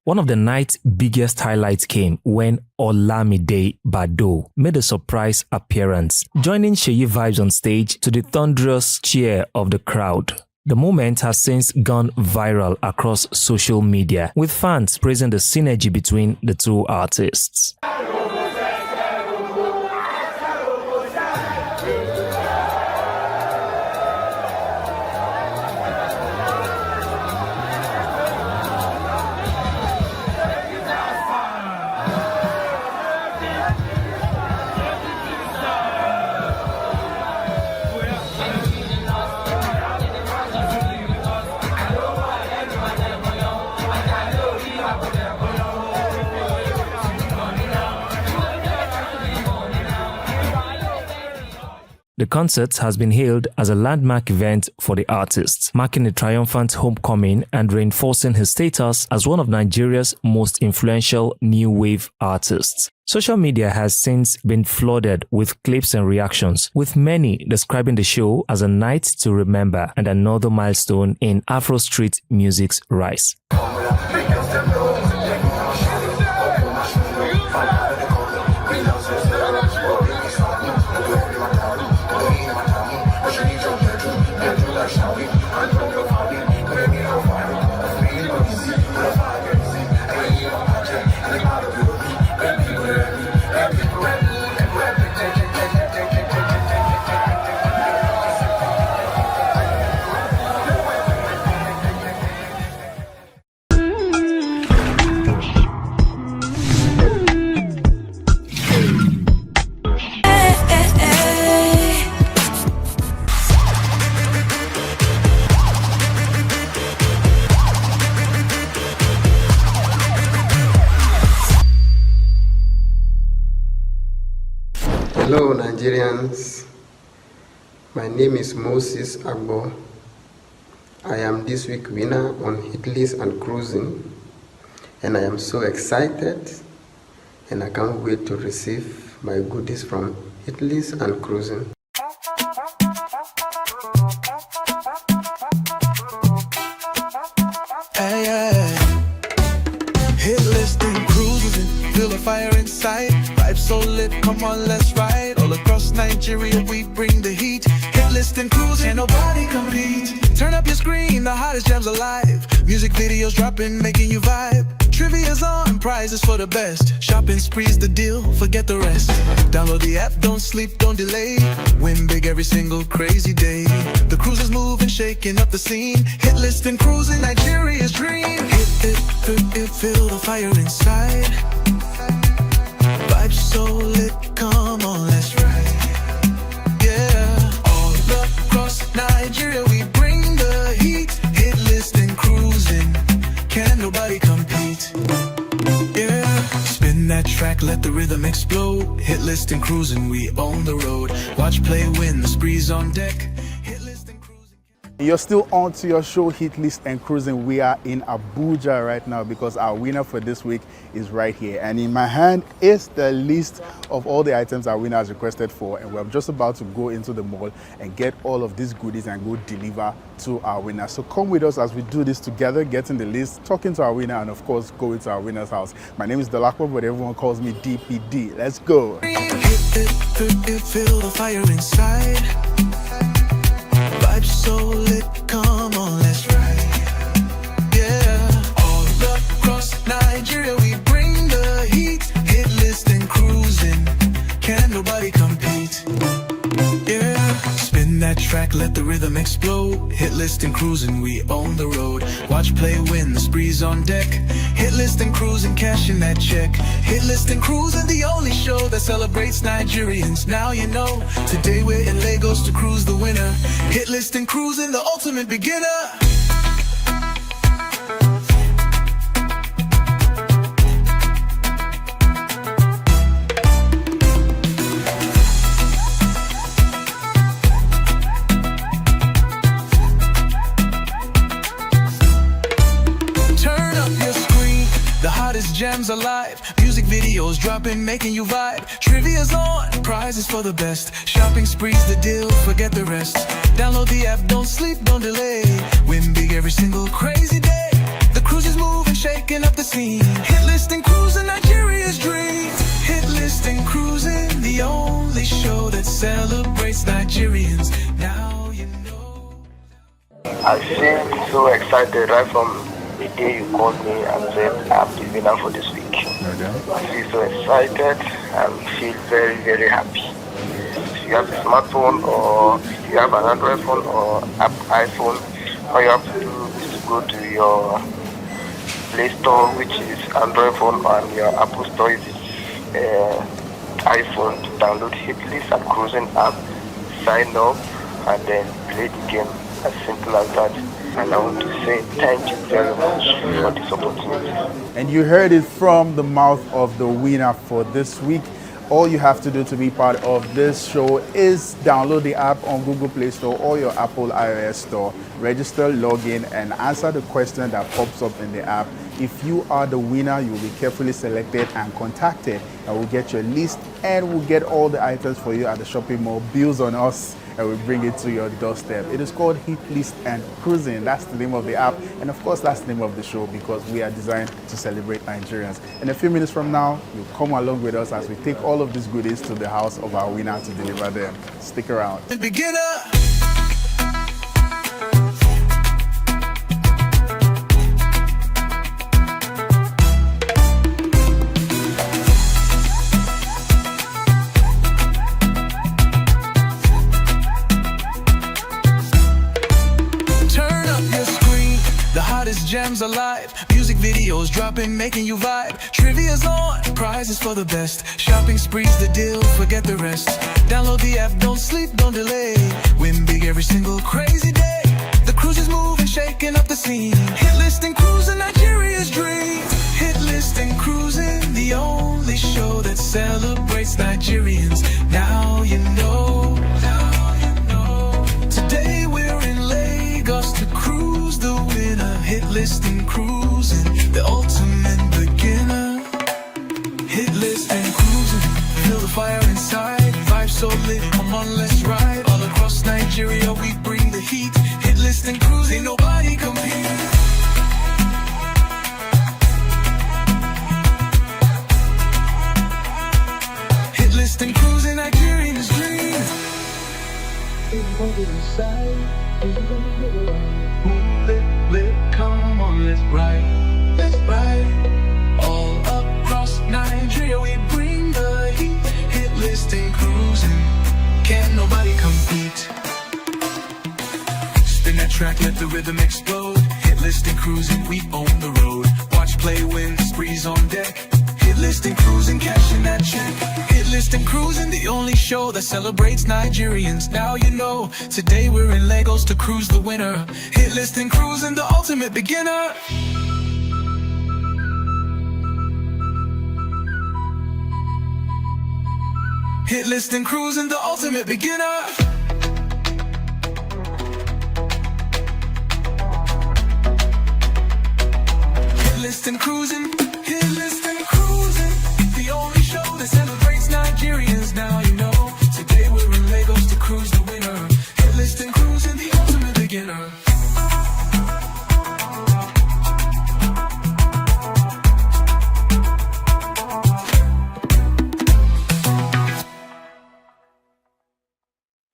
One of the night's biggest highlights came when Olamide Bado made a surprise appearance, joining Sheyi Vibes on stage to the thunderous cheer of the crowd. The moment has since gone viral across social media, with fans praising the synergy between the two artists. The concert has been hailed as a landmark event for the artist, marking a triumphant homecoming and reinforcing his status as one of Nigeria's most influential new wave artists. Social media has since been flooded with clips and reactions, with many describing the show as a night to remember and another milestone in Afro street music's rise. Hello Nigerians, my name is Moses Agbo. I am this week winner on Hitlist and Cruising, and I am so excited and I can't wait to receive my goodies from Hitlist and Cruising. Hey, hey. Hitlist and Cruising, feel the fire inside. Vibe so lit, come on, let's ride. All across Nigeria, we bring the heat. Hitlist and Cruising, ain't nobody compete. Turn up your screen, the hottest jams alive. Music videos dropping, making you vibe. Trivia's on, prizes for the best. Shopping spree's the deal, forget the rest. Download the app, don't sleep, don't delay. Win big every single crazy day. The cruisers moving, shaking up the scene. Hitlist and Cruising, Nigeria's dream. Hit, feel the fire inside. Vibes so lit, come on, let's ride. Yeah, all that track, let the rhythm explode. Hit list and cruising, we own the road. Watch, play, win, the spree's on deck. You're still on to your show, Hit List and Cruising. We are in Abuja right now because our winner for this week is right here. And in my hand is the list of all the items our winner has requested for. And we're just about to go into the mall and get all of these goodies and go deliver to our winner. So come with us as we do this together, getting the list, talking to our winner, and of course, going to our winner's house. My name is Delakwa, but everyone calls me DPD. Let's go. Feel the fire inside. Vibes so lit, come on, let's ride. Yeah, all across Nigeria we bring the heat. Hit list and cruising, can nobody compete. Yeah, spin that track, let the rhythm explode. Hit list and cruising, we own the road. Watch, play, win, the spree's on deck. Hit list and cruising, cashing that check. Hit list and cruising, the only show that celebrates Nigerians. Now you know, today we're in Lagos to cruise the winner. Hit list and cruising, the ultimate beginner. Gems alive, music videos dropping, making you vibe. Trivia's on, prizes for the best. Shopping spree's the deal, forget the rest. Download the app, don't sleep, don't delay. Win big every single crazy day. The cruise is moving, shaking up the scene. Hit list and cruising, Nigeria's dream. Hit list and cruising, the only show that celebrates Nigerians. Now you know. I seem so excited right from the day you called me and said I'm the winner for this week. I feel so excited and feel very, very happy. If you have a smartphone or if you have an Android phone or iPhone, all you have to do is to go to your Play Store, which is Android phone, and your Apple Store is iPhone, to download Hit List and Cruising app, sign up, and then play the game. As simple as that. And I want to say thank you very much for this opportunity. And you heard it from the mouth of the winner for this week. All you have to do to be part of this show is download the app on Google Play Store or your Apple iOS store. Register, log in, and answer the question that pops up in the app. If you are the winner, you will be carefully selected and contacted. And we'll get your list and we'll get all the items for you at the shopping mall. Bills on us, and we bring it to your doorstep. It is called Hit List and Cruising. That's the name of the app. And of course, that's the name of the show because we are designed to celebrate Nigerians. In a few minutes from now, you'll come along with us as we take all of these goodies to the house of our winner to deliver them. Stick around. Beginner. Gems alive, music videos dropping, making you vibe. Trivia's on, prizes for the best. Shopping spree's the deal, forget the rest. Download the app, don't sleep, don't delay. Win big every single crazy day. The cruise is moving, shaking up the scene. Hit list and cruising, Nigeria's dream. Hit list and cruising, the only show that celebrates Nigerians. Now you know. Now you know. Today we're in Lagos to cruise the winner. Hit list and cruising, the ultimate beginner. Hit list and cruising, feel the fire inside. Vibe so lit, come on, let's ride. All across Nigeria, we bring the heat. Hit list and cruising, nobody compete. Hit list and cruising, Nigerian's dream. Lit, come on, let's ride, let's ride. All across Nigeria, we bring the heat. Hit list and cruising, can't nobody compete. Spin that track, let the rhythm explode. Hit list and cruising, we own the road. Watch, play, win, spree's on deck. Hit list and cruising, cashing that check. Hit list and cruising, the only show that celebrates Nigerians. Now you know, today we're in Lagos to cruise the winner. Hit list and cruising, the ultimate beginner. Hit list and cruising, the ultimate beginner. Hit list and cruising, hit list and cruising. The only show that celebrates Nigerians. Now you know. Today we're in Lagos to cruise the winner. Hit list and cruising, the ultimate beginner.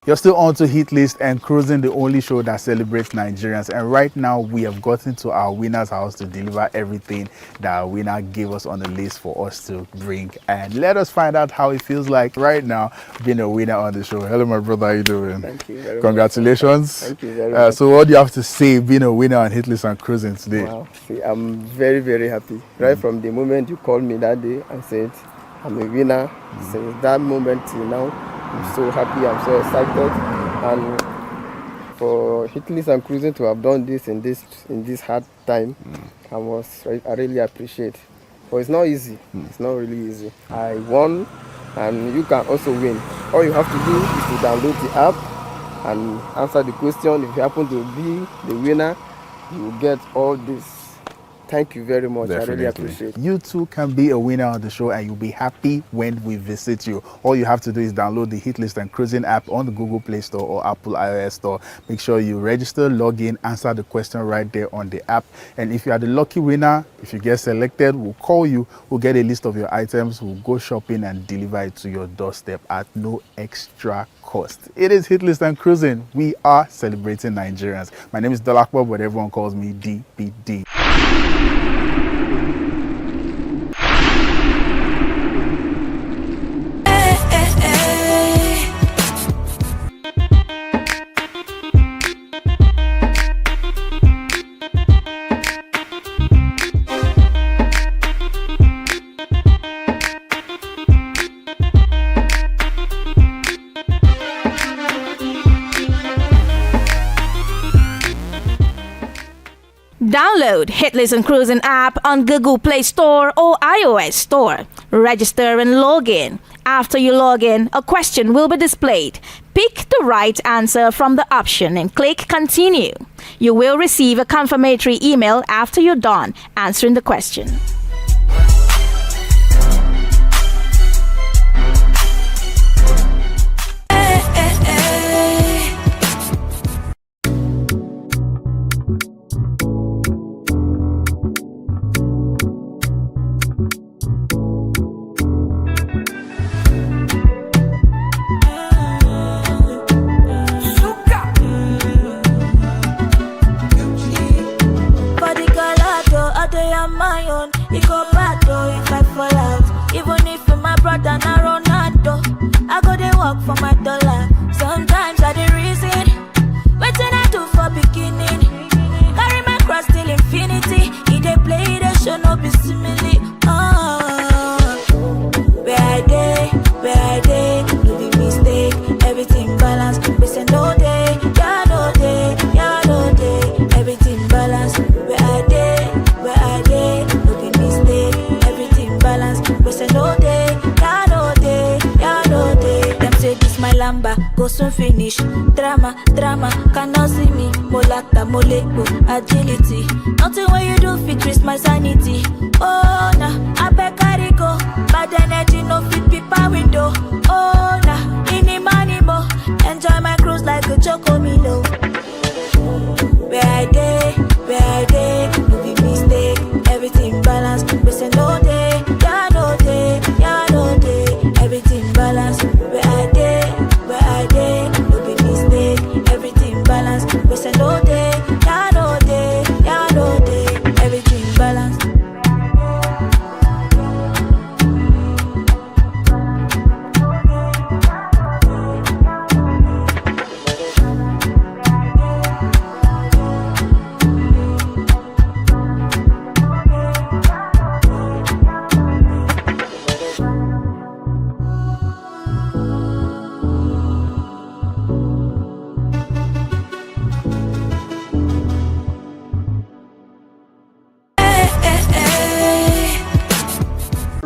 You're still on to Hit List and Cruising, the only show that celebrates Nigerians. And right now, we have gotten to our winner's house to deliver everything that our winner gave us on the list for us to bring. And let us find out how it feels like right now being a winner on the show. Hello, my brother. How you doing? Thank you very Congratulations. much. Thank you very much. So what do you have to say being a winner on Hit List and Cruising today? Wow. See, I'm very, very happy. Right from the moment you called me that day and said, I'm a winner. Since that moment till now, I'm so happy, I'm so excited, and for Hit List and Cruising to have done this in this hard time, I really appreciate. But it's not easy. It's not really easy. I won, and you can also win. All you have to do is to download the app and answer the question. If you happen to be the winner, you will get all this. Thank you very much. Definitely. I really appreciate it. You too can be a winner on the show, and you'll be happy when we visit you. All you have to do is download the Hit List and Cruising app on the Google Play Store or Apple iOS Store. Make sure you register, log in, answer the question right there on the app. And if you are the lucky winner, if you get selected, we'll call you, we'll get a list of your items, we'll go shopping and deliver it to your doorstep at no extra cost. It is Hit List and Cruising. We are celebrating Nigerians. My name is Dalakwa, but everyone calls me DPD. Download Hit List and Cruising app on Google Play Store or iOS Store. Register and log in. After you log in, a question will be displayed. Pick the right answer from the option and click Continue. You will receive a confirmatory email after you're done answering the question. For my dollar, sometimes I dey reason wetin I do for beginning. Carry my cross till infinity. He dey play the show, no be simile. Where I dey, no be mistake. Everything balance, we say no day, yeah no day, yeah no day. Everything balance. Where I dey, no be mistake. Everything balance, we say no day, yeah no day, yeah no day. Say this my lamba, go soon finish. Drama, cannot see me. Molata, moleko, agility. Nothing when you do fit risk my sanity. Oh nah, I beg carry go. Bad energy no fit people window. Oh nah, any money mo. Enjoy my cruise like a chocomilo. Where I dey, no be mistake. Everything balanced, we say no day, yeah no day, yeah no day. Everything balanced. Where I dey, no be mistake. Everything balanced. We say no day, yeah no day, yeah no day. Everything balanced.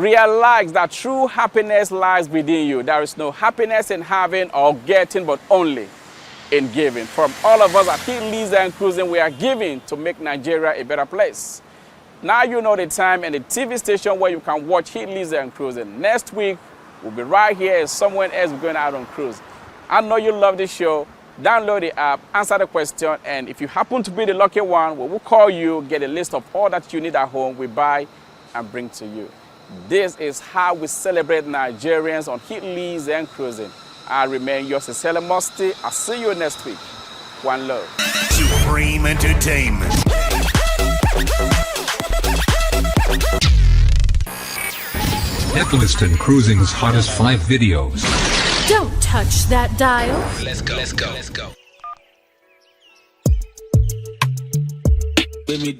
Realize that true happiness lies within you. There is no happiness in having or getting, but only in giving. From all of us at Hit Leisure and Cruising, we are giving to make Nigeria a better place. Now you know the time and the TV station where you can watch Hit Leisure and Cruising. Next week, we'll be right here as someone else going out on cruise. I know you love this show. Download the app, answer the question, and if you happen to be the lucky one, we will call you, get a list of all that you need at home, we buy and bring to you. This is how we celebrate Nigerians on Hit Leisure and Cruising. I remain yours, Cecilia Musty. I'll see you next week. One love. Supreme Entertainment. Hitlist and Cruising's hottest 5 videos. Don't touch that dial. Let's go. Let's go. Let's go. Baby.